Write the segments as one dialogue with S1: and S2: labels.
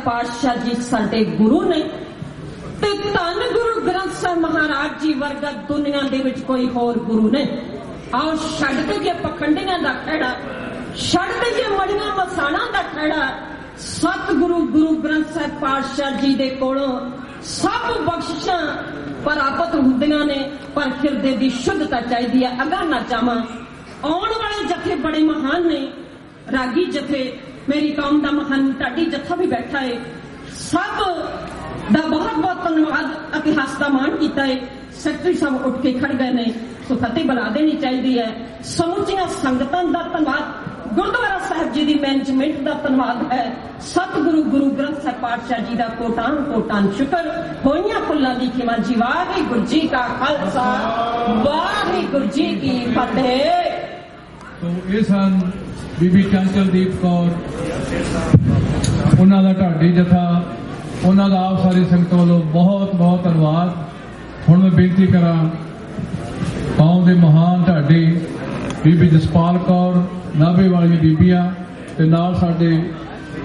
S1: पातशाह जी साडे गुरु ने ते धन गुरु ग्रंथ साहिब महाराज जी वर्गा दुनिया दे विच कोई होर गुरु नहीं। आओ छड्ड के जे पखंडियां दा खड़ा, छड्ड के जे मड़ियां मसाणा दा खड़ा, सतगुरु गुरु ग्रंथ साहिब पातशाह जी दे कोलों सब बख्शिशां प्राप्त हुंदियां ने, पर हिरदे दी शुद्धता चाहिदी है। अगर ना चाहां आउण वाले जथे बड़े महान ने, रागी जथे मेरी कौम का महान ढाडी जत्था भी बैठा है, सब का बहुत बहुत धन्यवाद। इतिहास का मान किया है। सैकटरी साहब उठ के खड़ गए ने, तो फतेह बुला देनी चाहिए है। समुचिया संगतां का धन्यवाद, गुरुद्वारा साहब जी की मैनेजमेंट का धन्यवाद है। सतगुरु गुरु ग्रंथ साहिब पातशाह जी का कोटान कोटान शुक्र। होइयां फुल्लां दी खिमा जी। वाहिगुरू जी का खालसा, वाहिगुरू जी की फतेह।
S2: तो ये सन बीबी चंचलदीप कौर, उन्हों का ढाडी जथा ਉਹਨਾਂ ਦਾ ਆਪ ਸਾਰੀ ਸੰਗਤ ਵੱਲੋਂ ਬਹੁਤ ਬਹੁਤ ਧੰਨਵਾਦ। ਹੁਣ ਮੈਂ ਬੇਨਤੀ ਕਰਾਂ ਕੌਮ ਦੇ ਮਹਾਨ ਢਾਡੀ ਬੀਬੀ ਜਸਪਾਲ ਕੌਰ ਨਾਭੇ ਵਾਲੀਆਂ ਬੀਬੀਆਂ ਤੇ ਨਾਲ ਸਾਡੇ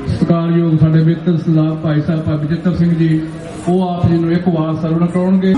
S2: ਸਤਿਕਾਰਯੋਗ ਸਾਡੇ ਮਿੱਤਰ ਸਰਦਾਰ ਭਾਈ ਸਾਹਿਬ ਭਾਈ ਬਚਿੱਤਰ ਸਿੰਘ ਜੀ, ਉਹ ਆਪ ਜੀ ਨੂੰ ਇੱਕ ਵਾਰ ਸਰਵਣ ਕਰਾਉਣਗੇ।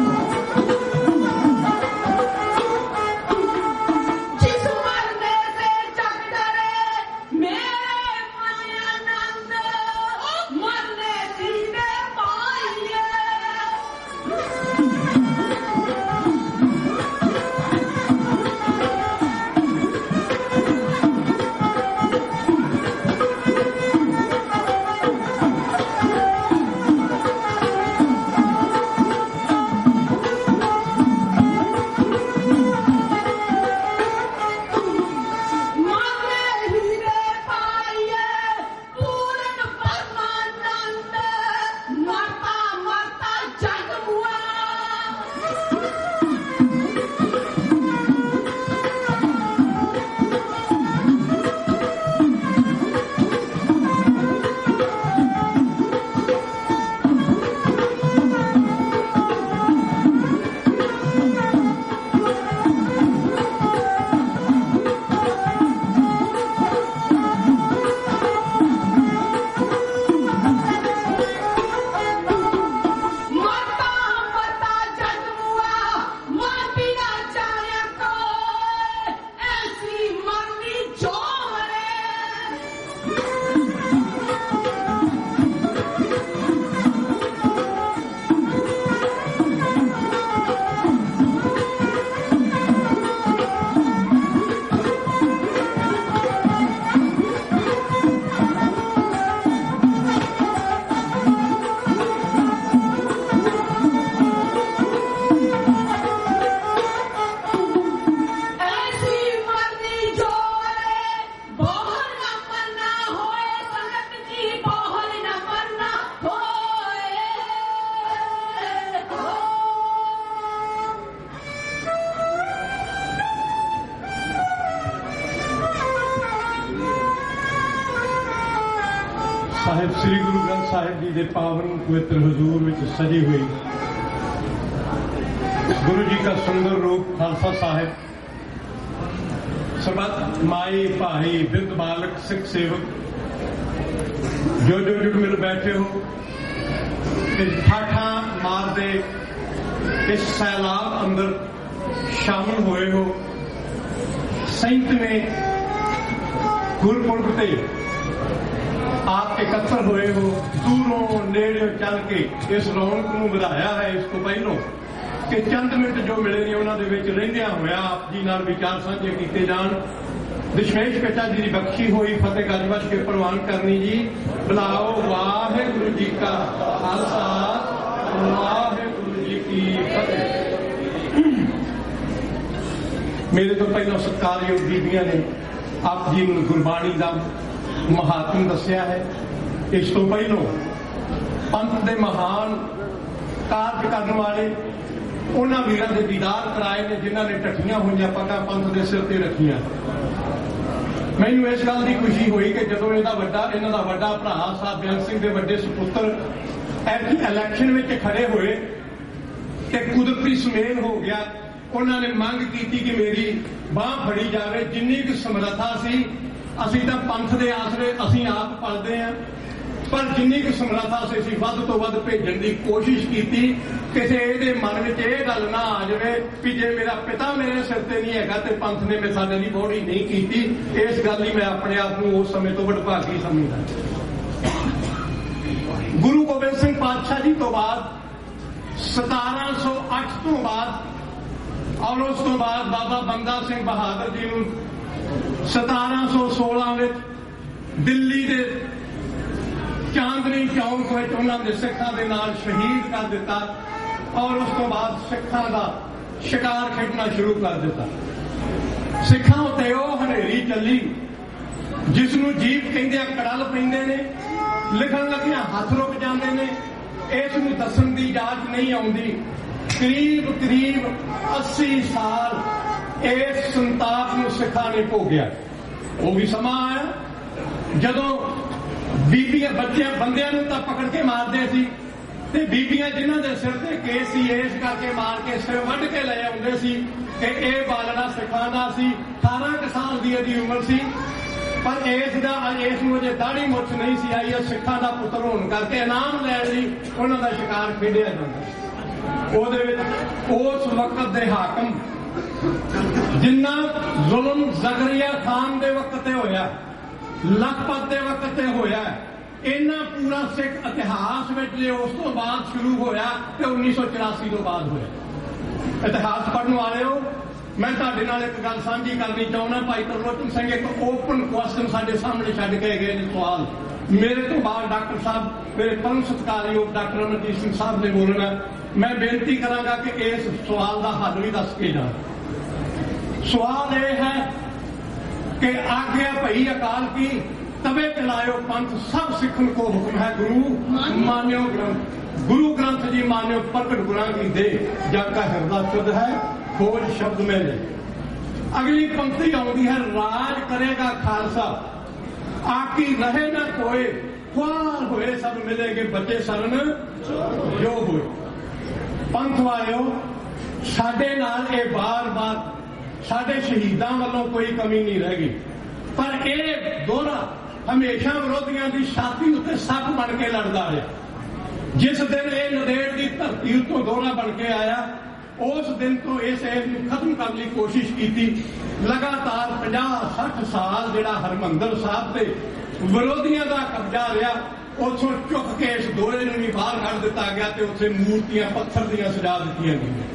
S3: ਸਾਹਿਬ ਸ੍ਰੀ ਗੁਰੂ ਗ੍ਰੰਥ ਸਾਹਿਬ ਜੀ ਦੇ ਪਾਵਨ ਪਵਿੱਤਰ ਹਜ਼ੂਰ ਵਿੱਚ ਸਜੀ ਹੋਈ ਗੁਰੂ ਜੀ ਦਾ ਸੁੰਦਰ ਰੂਪ ਖਾਲਸਾ ਸਾਹਿਬ, ਸਰਬੱਤ ਮਾਈ ਭਾਈ ਬਿਰਧ ਬਾਲਕ ਸਿੱਖ ਸੇਵਕ ਜੋ ਜੁੜ ਮਿਲ ਬੈਠੇ ਹੋ, ਇਸ ਠਾਠਾਂ ਮਾਰਦੇ ਇਸ ਸੈਲਾਬ ਅੰਦਰ ਸ਼ਾਮਲ ਹੋਏ ਹੋ। 37वें ਗੁਰਪੁਰਬ ਤੇ आप इकट्ठर हुए हो, दूरों नेड़े चल के इस रौनक नूं वधाया है। इस तो पहलों कि चंद मिनट जो मिले ने उन्होंने विच रहिंदियां होया आप जी नाल विचार साझे कीते जाण। दशमेश पिता जी की बख्शी हुई फतेह गजवज के प्रवान करनी जी। बुलाओ वाहिगुरू जी का खालसा, वाहिगुरू जी की फतेह। मेरे तो पहलों सत्कारयोग बीबियां ने आप जी नूं गुरबाणी का महात्म दसिया है। इस तो पहलों पंथ के महान कार्य करने वाले उन्होंने वीरों के दीदार कराए ने जिन्होंने टठियां हुई पगा पंथ के सिर पर रखिया। मैनू इस गल की खुशी हुई कि जो इन्हों का वड्डा भरा साहब बेअंत सिंह के वड्डे सुपुत्र इलैक्शन में खड़े हुए तो कुदरती सुमेल हो गया। उन्होंने मंग की कि मेरी बांह फड़ी जाए। जिन्नी की समर्था सी ਅਸੀਂ ਤਾਂ ਪੰਥ ਦੇ ਆਸਰੇ ਅਸੀਂ ਆਪ ਪਲਦੇ ਹਾਂ, ਪਰ ਜਿੰਨੀ ਕੁ ਸਮਰੱਥਾ ਅਸੀਂ ਵੱਧ ਤੋਂ ਵੱਧ ਭੇਜਣ ਦੀ ਕੋਸ਼ਿਸ਼ ਕੀਤੀ। ਕਿਸੇ ਇਹਦੇ ਮਨ ਵਿੱਚ ਇਹ ਗੱਲ ਨਾ ਆ ਜਾਵੇ ਕਿ ਜੇ ਮੇਰਾ ਪਿਤਾ ਮੇਰੇ ਸਿਰ ਤੇ ਨਹੀਂ ਹੈਗਾ ਤੇ ਪੰਥ ਨੇ ਮੇਰੇ ਸਾਡੇ ਲਈ ਬੋੜੀ ਨਹੀਂ ਕੀਤੀ। ਇਸ ਗੱਲ ਲਈ ਮੈਂ ਆਪਣੇ ਆਪ ਨੂੰ ਉਸ ਸਮੇਂ ਤੋਂ ਵਡਭਾਗੀ ਸਮਝਦਾ। ਗੁਰੂ ਗੋਬਿੰਦ ਸਿੰਘ ਪਾਤਸ਼ਾਹ ਜੀ ਤੋਂ ਬਾਅਦ 1708 ਤੋਂ ਬਾਅਦ ਔਰ ਉਸ ਤੋਂ ਬਾਅਦ ਬਾਬਾ ਬੰਦਾ ਸਿੰਘ ਬਹਾਦਰ ਜੀ ਨੂੰ 1716 ਵਿੱਚ ਦਿੱਲੀ ਦੇ ਚਾਂਦਨੀ ਚੌਂਕ ਵਿੱਚ ਉਹਨਾਂ ਦੇ ਸਿੱਖਾਂ ਦੇ ਨਾਲ ਸ਼ਹੀਦ ਕਰ ਦਿੱਤਾ ਔਰ ਉਸ ਤੋਂ ਬਾਅਦ ਸਿੱਖਾਂ ਦਾ ਸ਼ਿਕਾਰ ਖੇਡਣਾ ਸ਼ੁਰੂ ਕਰ ਦਿੱਤਾ। ਸਿੱਖਾਂ ਉੱਤੇ ਉਹ ਹਨੇਰੀ ਚੱਲੀ ਜਿਸ ਨੂੰ ਜੀਵ ਕਹਿੰਦੇ ਆ, ਕੜਲ ਪੈਂਦੇ ਨੇ, ਲਿਖਣ ਲੱਗਿਆਂ ਹੱਥ ਰੁਕ ਜਾਂਦੇ ਨੇ। ਇਸ ਨੂੰ ਦੱਸਣ ਦੀ ਇਜਾਜ਼ਤ ਨਹੀਂ ਆਉਂਦੀ। ਕਰੀਬ 80 ਸਾਲ ਇਸ ਸੰਤਾਪ ਨੂੰ ਸਿੱਖਾਂ ਨੇ ਭੋਗਿਆ। ਉਹ ਵੀ ਸਮਾਂ ਆਇਆ ਜਦੋਂ ਬੀਬੀਆਂ ਬੱਚਿਆਂ ਬੰਦਿਆਂ ਨੂੰ ਤਾਂ ਪਕੜ ਕੇ ਮਾਰਦੇ ਸੀ, ਤੇ ਬੀਬੀਆਂ ਜਿਨ੍ਹਾਂ ਦੇ ਸਿਰ ਤੇ ਕੇਸ ਸੀ ਇਸ ਕਰਕੇ ਮਾਰ ਕੇ ਸਿਰ ਵੱਢ ਕੇ ਲੈ ਆਉਂਦੇ ਸੀ ਕਿ ਇਹ ਬਾਲਣਾ ਸਿੱਖਾਂ ਦਾ ਸੀ। 18 ਕੁ ਸਾਲ ਦੀ ਇਹਦੀ ਉਮਰ ਸੀ, ਪਰ ਇਸ ਨੂੰ ਅਜੇ ਦਾੜੀ ਮੁੱਛ ਨਹੀਂ ਸੀ ਆਈ। ਇਹ ਸਿੱਖਾਂ ਦਾ ਪੁੱਤਰ ਹੋਣ ਕਰਕੇ ਇਨਾਮ ਲੈਣ ਲਈ ਉਹਨਾਂ ਦਾ ਸ਼ਿਕਾਰ ਖੇਡਿਆ ਜਾਂਦਾ। ਉਹਦੇ ਵਿੱਚ ਉਸ ਵਕਤ ਦੇ ਹਾਕਮ ਜਿੰਨਾ ਜ਼ੁਲਮ ਜ਼ਕਰੀਆ ਖਾਨ ਦੇ ਵਕਤ ਤੇ ਹੋਇਆ, ਲਖਪਤ ਦੇ ਵਕਤ ਤੇ ਹੋਇਆ, ਇਹਨਾਂ ਪੂਰਾ ਸਿੱਖ ਇਤਿਹਾਸ ਵਿੱਚ ਜੇ ਉਸ ਤੋਂ ਬਾਅਦ ਸ਼ੁਰੂ ਹੋਇਆ ਤੇ 1984 ਤੋਂ ਬਾਅਦ ਹੋਇਆ। ਇਤਿਹਾਸ ਪੜ੍ਹਨ ਵਾਲਿਓ, ਮੈਂ ਤੁਹਾਡੇ ਨਾਲ ਇੱਕ ਗੱਲ ਸਾਂਝੀ ਕਰਨੀ ਚਾਹੁੰਦਾ। ਭਾਈ ਤਰਲੋਚਨ ਸਿੰਘ ਇੱਕ ਓਪਨ ਕੁਐਸਚਨ ਸਾਡੇ ਸਾਹਮਣੇ ਛੱਡ ਕੇ ਗਏ ਨੇ ਸਵਾਲ। ਮੇਰੇ ਤੋਂ ਬਾਅਦ ਡਾਕਟਰ ਸਾਹਿਬ, ਮੇਰੇ ਪਰਮ ਸਤਿਕਾਰਯੋਗ ਡਾਕਟਰ ਅਮਰਜੀਤ ਸਿੰਘ ਸਾਹਿਬ ਨੇ ਬੋਲਣਾ। ਮੈਂ ਬੇਨਤੀ ਕਰਾਂਗਾ ਕਿ ਇਸ ਸਵਾਲ ਦਾ ਹੱਲ ਵੀ ਦੱਸ ਕੇ ਜਾਣ। ਸਵਾਲ ਇਹ ਹੈ ਕਿ ਆਗਿਆ ਭਈ ਅਕਾਲ ਕੀ ਤਵੇ ਚਲਾਇਓ ਪੰਥ ਸਭ ਸਿੱਖਣ ਕੋ ਹੁਕਮ ਹੈ ਗੁਰੂ ਮਾਨਿਓ ਗ੍ਰੰਥ। ਗੁਰੂ ਗ੍ਰੰਥ ਜੀ ਮਾਨਿਓ ਪ੍ਰਗਟ ਗੁਰਾਂ ਕੀ ਦੇ ਜਗ ਕਾ ਹਿਰਦਾ ਸ਼ੁੱਧ ਹੈ ਖੋਜ ਸ਼ਬਦ में ले। अगली पंक्ति आती है, राज करेगा खालसा आकी रहे न कोई, ख्वार होए सब मिलेंगे बचे शरण जो होए। पंथ वालियो, साडे नाल ये बार-बार साडे शहीदां वालों कोई कमी नहीं रह गई, पर यह दोहरा हमेशा विरोधियों की छाती उत्ते सप बन के लड़ता रहा। जिस दिन ये नदेड़ की धरती उत्तों दोहरा बन के आया, उस दिन तो इस ऐब ਨੂੰ खत्म करने की कोशिश की। लगातार 50-60 साल जिहड़ा हरमंदर साहब ते विरोधियों का कब्जा रहा, उथों चुक के इस दोहरे ਨੂੰ भी बाहर कढ़ दिता गया ते उत्थे मूर्तियां पत्थर दियां सजा दित्तियां गईयां।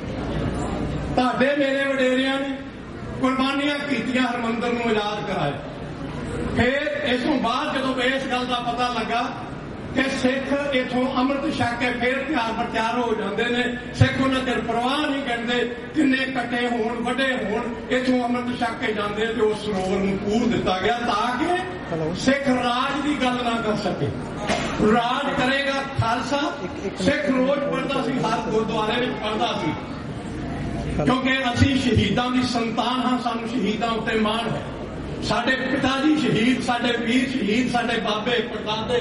S3: तुहाडे मेरे वडेरियां ने कुर्बानियां कीतियां, हरमंदर ਨੂੰ आजाद कराया। फिर इस ਤੋਂ बाद जदों इस गल का पता लगा कि सिख इथों अमृत छक के फिर त्यार प्रचार हो जाते हैं, सिख उन्हें चਿਰ परवाह नहीं करते किन्ने कटे होण वड्डे होण, इथों अमृत छक के जाते तो उस सरोवर में पूर दिता गया ताकि सिख राज की गल ना कर सके। राज करेगा खालसा। सिख रोज पढ़ता सी, हर गुरुद्वारे में पढ़ता सी, क्योंकि असी शहीदां की संतान हाँ, सानू शहीदां उत्ते माण है। साडे पिता जी शहीद, साडे वीर शहीद, साडे बाबे परदादे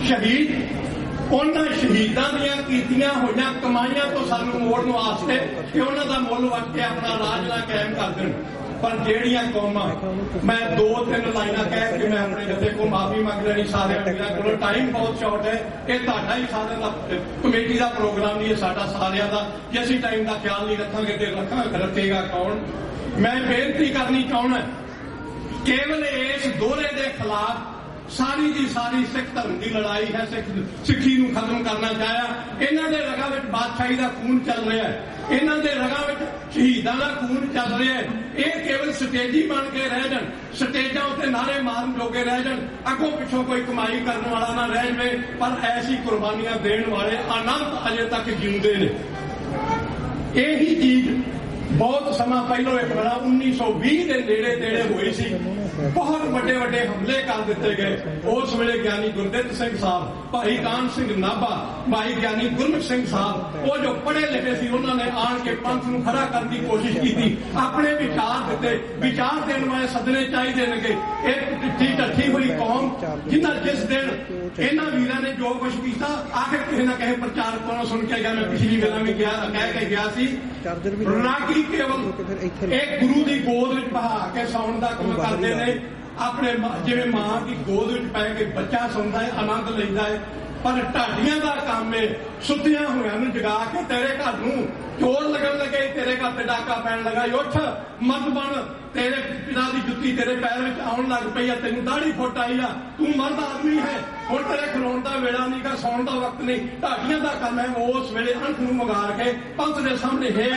S3: शहीद, उन्होंने शहीदों दियां कीतियां होईयां कमाइयां तो सानू मोड़न वास्ते कि उन्हों का मुल वट के अपना राज ना कायम कर देन। पर जेड़ियां कौमां, मैं 2-3 लाइनां कह के मैं अपने जथे को माफी मंग लेनी सारे वीरां कोलों, टाइम बहुत शॉर्ट है। ये तुहाडा ही सारे दा कमेटी का प्रोग्राम नहीं है, साडा सारियां दा। जे असीं टाइम का ख्याल नहीं रखांगे तो रखेगा कौन। मैं बेनती करनी चाहुंदा, केवल इस दोहरे के खिलाफ सारी की सारी सिख धर्म की लड़ाई है। सिक्खी नूं खत्म करना चाहया। इन्हां दे रगां विच बादशाही का खून चल रहा है, इन्हां दे रगां विच शहीदां दा खून चल रहा है। ये केवल स्टेजी बन के रह जाण, स्टेजां उत्ते नारे मारन जोगे रह जाण, अगों पिछों कोई कमाई करने वाला ना रह जाए, पर ऐसी कुर्बानियां देण वाले अनंत अजे तक जिउंदे ने। यही चीज बहुत समा पहलों एक बड़ा 1920 के नेड़े तेड़े हुई सी, बहुत बड़े बड़े हमले कर दिते गए। उस वेले ज्ञानी गुरदित्त सिंह साहब, भाई कान सिंह नाभा, भाई ज्ञानी गुरमुख सिंह साहब, वो जो पढ़े लिखे सी, उन्होंने आन के पंथ नूं खड़ा करने की कोशिश की थी, अपने विचार दिते। विचार देने वाले सदने चाहिए ने। एक ढिठी ढठी हुई कौम जिन्हें जिस दिन इन्हां वीरां ने जो कुछ किया, आखिर किसी ना किसी प्रचारक को सुन के गया। मैं पिछली गल्लां भी कह के गया सी, रागी केवल एक गुरु की गोद में बहा के सौण का काम करते हैं। अपने जिवें मां की गोद में पै के बच्चा सौंदा है, आनंद लैंदा है, पर ढाडियां का काम है सुत्तियां होइयां नूं जगा के तेरे घर नूं चोर लगन लगे, तेरे घर ते डाका पैन लगा, उठ मत बन, तेरे पिता की जुत्ती तेरे पैर में आउण लग पई है, तेनूं दाढ़ी फुट आई आ, तू मर्द आदमी है, हुण तेरे खलोण का वेला नहीं गा, सौण का वक्त नहीं। ढाडियां का काम है उस वेले अंख नूं मगार के पंथ दे सामने हे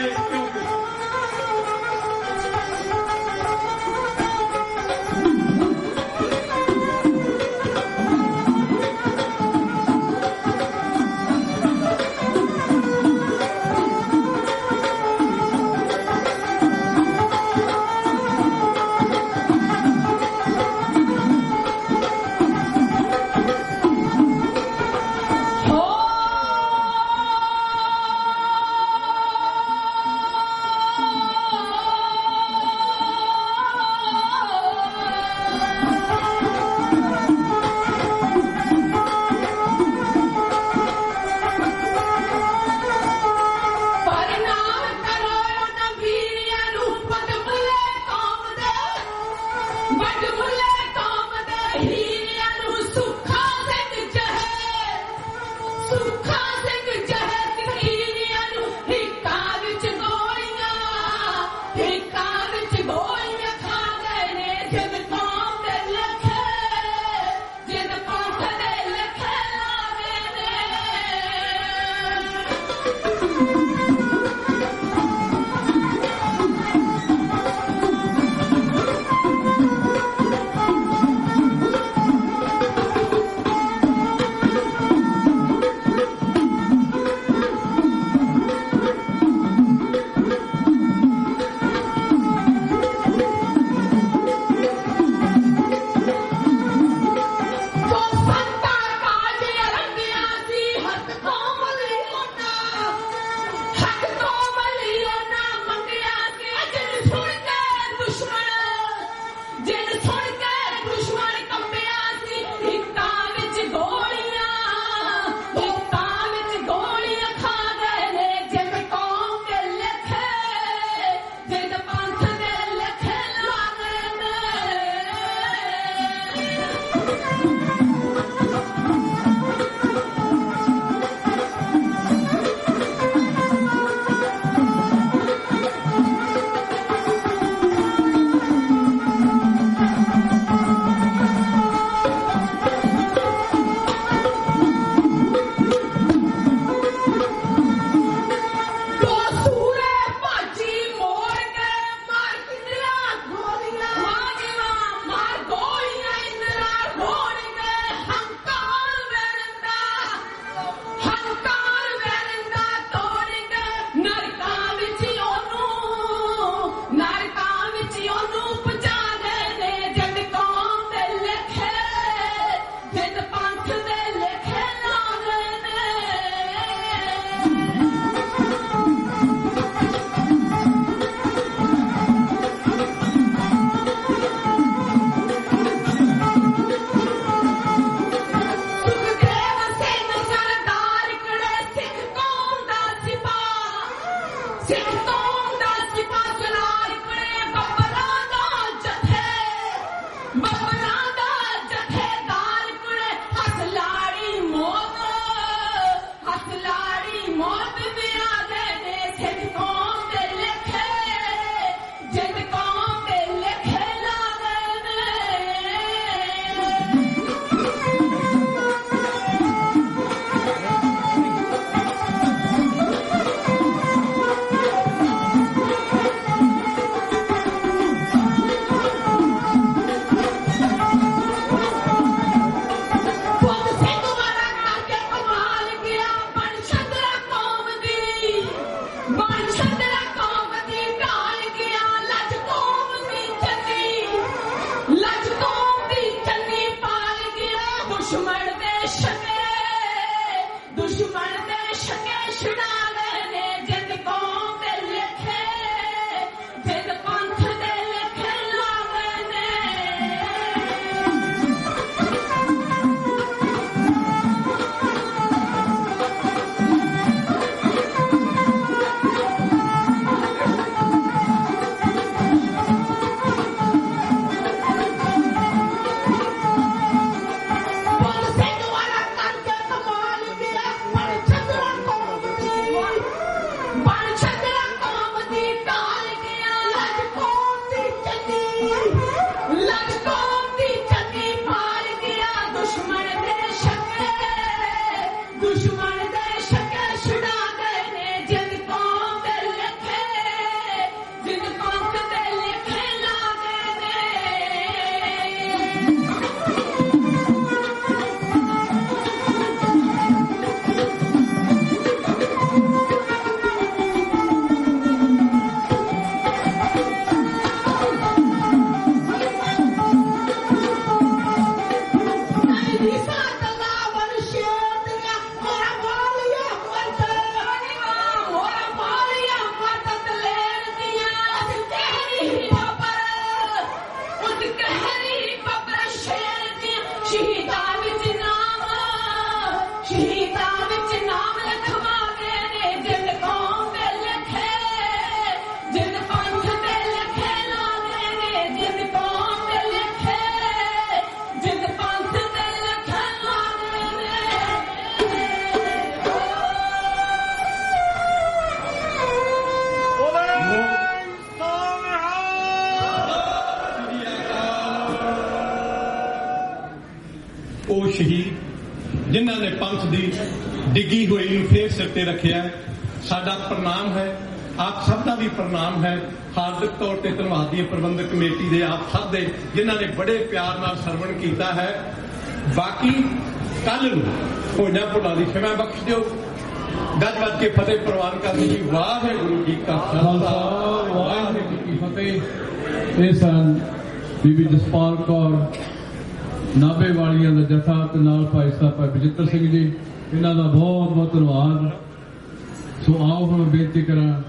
S1: मौत में आ गए ने सिद्ध कौम दे लेखे जिद कौम दे लेखे ला गए ने
S3: ਉਹ ਸ਼ਹੀਦ ਜਿਨ੍ਹਾਂ ਨੇ ਪੰਥ ਦੀ ਡਿੱਗੀ ਹੋਈ ਨੂੰ ਫੇਰ ਸਿਰ ਤੇ ਰੱਖਿਆ। ਸਾਡਾ ਪ੍ਰਣਾਮ ਹੈ, ਆਪ ਸਭ ਦਾ ਵੀ ਪ੍ਰਣਾਮ ਹੈ। ਹਾਰਦਿਕ ਤੌਰ ਤੇ ਧੰਨਵਾਦ ਦੀ ਪ੍ਰਬੰਧਕ ਕਮੇਟੀ ਦੇ ਆਪ ਸਭ ਦੇ ਜਿਨ੍ਹਾਂ ਨੇ ਬੜੇ ਪਿਆਰ ਨਾਲ ਸਰਵਣ ਕੀਤਾ ਹੈ। ਬਾਕੀ ਕੱਲ ਨੂੰ ਹੋਈਆਂ ਭੁੱਲਾਂ ਦੀ ਖਿਮਾ ਬਖਸ਼ ਦਿਓ। ਗੱਜ ਵੱਜ ਕੇ ਫਤਿਹ ਪ੍ਰਵਾਨ ਕਰਨੀ ਜੀ। ਵਾਹਿਗੁਰੂ ਜੀ ਕਾ ਖਾਲਸਾ ਵਾਹਿਗੁਰੂ ਜੀ ਕੀ ਫਤਿਹ।
S2: ਇਹ ਸਨ ਬੀਬੀ ਜਸਪਾਲ ਕੌਰ ਨਾਭੇ ਵਾਲੀਆਂ ਦਾ ਜਥਾ ਤੇ ਨਾਲ ਭਾਈ ਸਾਹਿਬ ਬਜਿੱਤਰ ਸਿੰਘ ਜੀ, ਇਹਨਾਂ ਦਾ ਬਹੁਤ ਬਹੁਤ ਧੰਨਵਾਦ। ਸੋ ਆਓ ਹੁਣ ਬੇਨਤੀ ਕਰਾਂ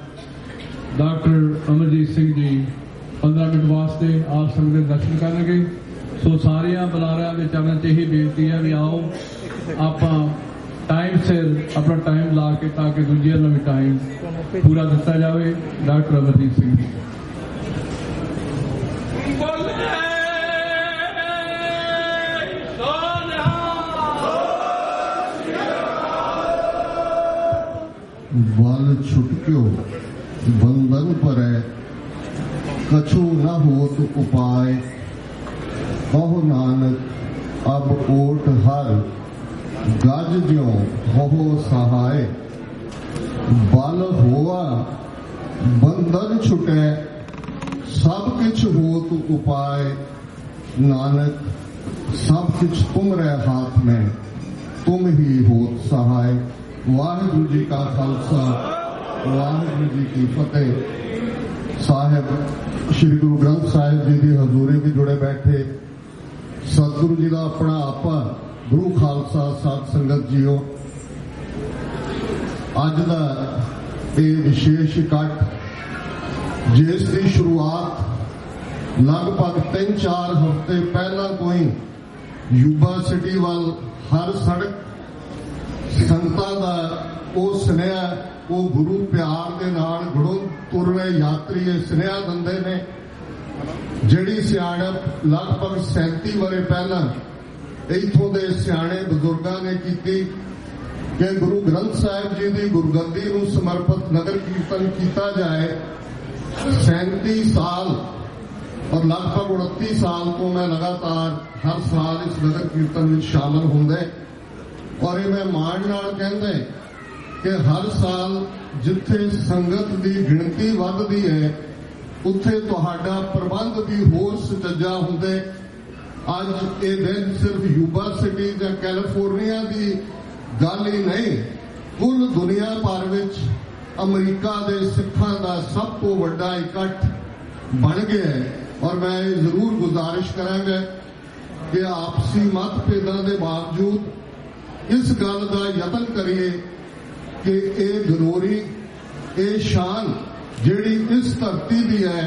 S2: ਡਾਕਟਰ ਅਮਰਜੀਤ ਸਿੰਘ ਜੀ 15 ਮਿੰਟ ਵਾਸਤੇ ਆਪ ਸੰਗਤ ਦੇ ਦਰਸ਼ਨ ਕਰਨਗੇ। ਸੋ ਸਾਰਿਆਂ ਬੁਲਾਰਿਆਂ ਦੇ ਚਰਨਾਂ 'ਚ ਇਹੀ ਬੇਨਤੀ ਹੈ ਵੀ ਆਓ ਆਪਾਂ ਟਾਈਮ ਸਿਰ ਆਪਣਾ ਟਾਈਮ ਲਾ ਕੇ ਤਾਂ ਕਿ ਦੂਜਿਆਂ ਨੂੰ ਵੀ ਟਾਈਮ ਪੂਰਾ ਦਿੱਤਾ ਜਾਵੇ। ਡਾਕਟਰ ਅਮਰਜੀਤ ਸਿੰਘ ਜੀ।
S4: बल छुटक्यो बंधन परै कछु न होत उपाय। कहो नानक अब ओट हर गज ज्यों हो सहाय। बल होआ बंधन छुटै सब किछ होत उपाय। नानक सब किछ तुमरे हाथ में तुम ही होत सहाय। वाहिगुरु जी का खालसा वाहिगुरु जी की फतेह। साहिब श्री गुरु ग्रंथ साहिब जी की हजूरी भी जुड़े बैठे सतगुरु जी का अपना आपा गुरु खालसा साध संगत जीओ। अज का यह विशेष इकट्ठ जिस की शुरुआत लगभग 3-4 हफ्ते पहला तो ही युवा सिटी वाल हर सड़क संगतां दा ਉਹ ਸੁਨੇਹਾ ਉਹ ਗੁਰੂ ਪਿਆਰ ਦੇ ਨਾਲ ਗੁਰੂ ਤੁਰ ਰਹੇ ਯਾਤਰੀ ਇਹ ਸੁਨੇਹਾ ਦਿੰਦੇ ਨੇ ਜਿਹੜੀ ਸਿਆਣਪ ਲਗਭਗ 37 ਵਰੇ ਪਹਿਲਾਂ ਇੱਥੋਂ ਦੇ ਸਿਆਣੇ ਬਜ਼ੁਰਗਾਂ ਨੇ ਕੀਤੀ कि गुरु ग्रंथ साहिब जी की गुरगद्दी नूं समर्पित नगर कीर्तन किया जाए। 37 साल और लगभग 29 साल तो मैं लगातार हर साल इस नगर कीर्तन में शामिल होंगे और ये मैं माण नाल कहंदे कि हर साल जिथे संगत की गिणती वधदी है उत्थे तुहाडा प्रबंध भी होर सुचज्जा हुंदे। अज ये दिन सिर्फ युवा सिटी या कैलिफोर्निया की गल ही नहीं, कुल दुनिया भर विच अमरीका के सिखां का सब तो वड्डा इकट्ठ बन गया है। और मैं जरूर गुजारिश करांगा कि आपसी मतभेदों के बावजूद इस गल का यतन करिए कि ये गलोरी ये शान जिहड़ी इस धरती की है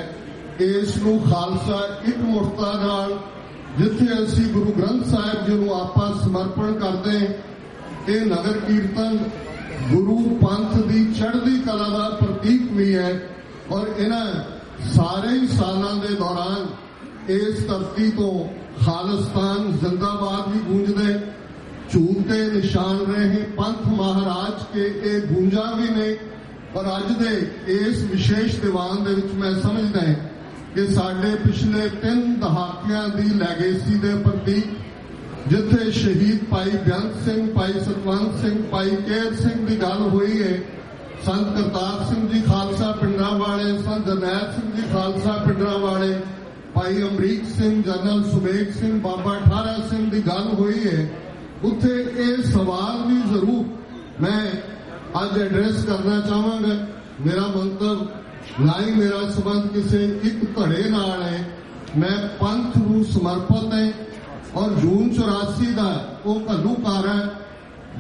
S4: इसनूं खालसा एकमुखता नाल जिथे असी गुरु ग्रंथ साहिब जी नूं आपां समर्पण करते हैं, ये नगर कीर्तन गुरु पंथ की चढ़ती कला का प्रतीक भी है। और इन्हां सारे ही सालों के दौरान इस धरती तो खालिस्तान जिंदाबाद भी गूंजदे, झूठे निशान रहे पंथ महाराज के ये गूंजा भी ने। और अज दे इस विशेष दीवान दे विच मैं समझदा है कि साडे पिछले 3 दहाकियां दी लैगेसी दे प्रतीक जिथे शहीद भाई बेअंत सिंह, भाई सतवंत सिंह, भाई केर सिंह की गल हुई है, संत करतार सिंह जी खालसा पिंडरां वाले, संत जरनैल सिंह जी खालसा पिंडरां वाले, भाई अमरीक सिंह, जनरल सुबेग सिंह, बाबा ठारा सिंह की गल हुई है। उत्थे ये सवाल भी जरूर मैं अज एड्रैस करना चाहांगा। मेरा मंतव ना ही मेरा संबंध किसी एक धड़े नाल है, मैं पंथ नूं समर्पित है। और जून 84 का वो घल्लूकार है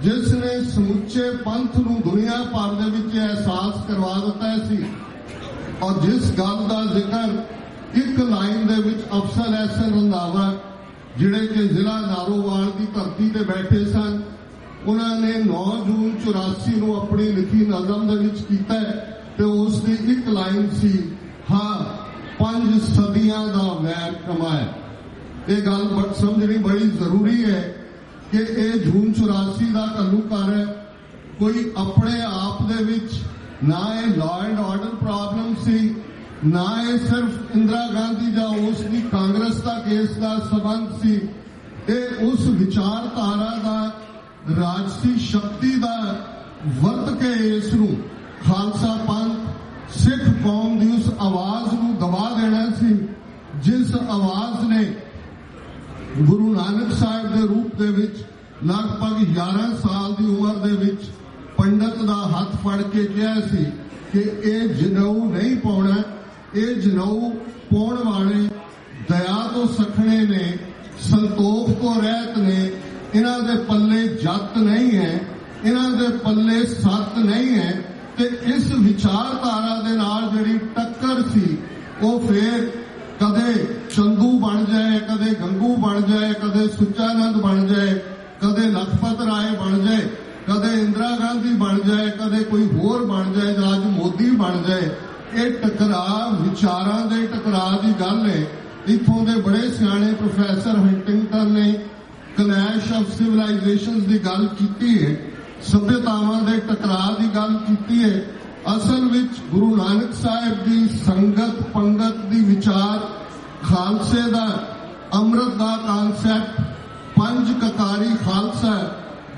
S4: जिसने समुचे पंथ नूं दुनिया भर दे विच एहसास करवा दिता सी। और जिस गल का जिक्र एक लाइन दे विच अफसर एहसन रंधावा जिहड़े कि जिला नारोवाल की धरती ते बैठे सन, उन्होंने 9 जून 84 नूं अपनी लिखी नज़म दे विच कीता ते उसकी एक लाइन सी, हाँ 5 सदियां दा वैर कमाए। ये गल समझनी बड़ी जरूरी है कि ये जून 84 का घल्लूकार है, कोई अपने आप दे विच ना ये लॉ एंड ऑर्डर प्रॉब्लम सी, ना ये सिर्फ इंदिरा गांधी या उसकी कांग्रेस का केस का संबंध सी। ये उस विचारधारा का राजसी शक्ति का वर्त के इसनूं खालसा पंथ सिख कौम की उस आवाज नूं दबा देना सी जिस आवाज ने गुरु नानक साहिब के रूप दे विच लगभग 11 साल की उम्र दे विच पंडित का हाथ फड़ के कहा सी कि ये जनेऊ नहीं पाउणा, ये जनेऊ पाउण वाले दया तो सखने ने, संतोख तो रहत ने, इन्हां दे पल्ले जत नहीं है, इन्हां दे पल्ले सत नहीं है। ते इस विचारधारा दे नाल जिहड़ी टक्कर सी वो फिर कदे चंदू बन जाए, कदे गंगू बन जाए, कदे सुच्चानंद बन जाए, कदे लखपत राय बन जाए, कदे इंदिरा गांधी बन जाए, कदे कोई होर बन जाए, आज मोदी बन जाए। ये टकराव विचारां दे टकराव की गल है। इत्थों दे बड़े सियाणे प्रोफैसर हंटिंगटन ने क्लैश ऑफ सिविलाइजेशंस की गल की है, सभ्यतावां दे टकराव की गल की है। असल विच गुरु नानक साहिब की संगत पंगत की विचार खालसे दा अमृत का कांसैप्ट 5 ककारी खालसा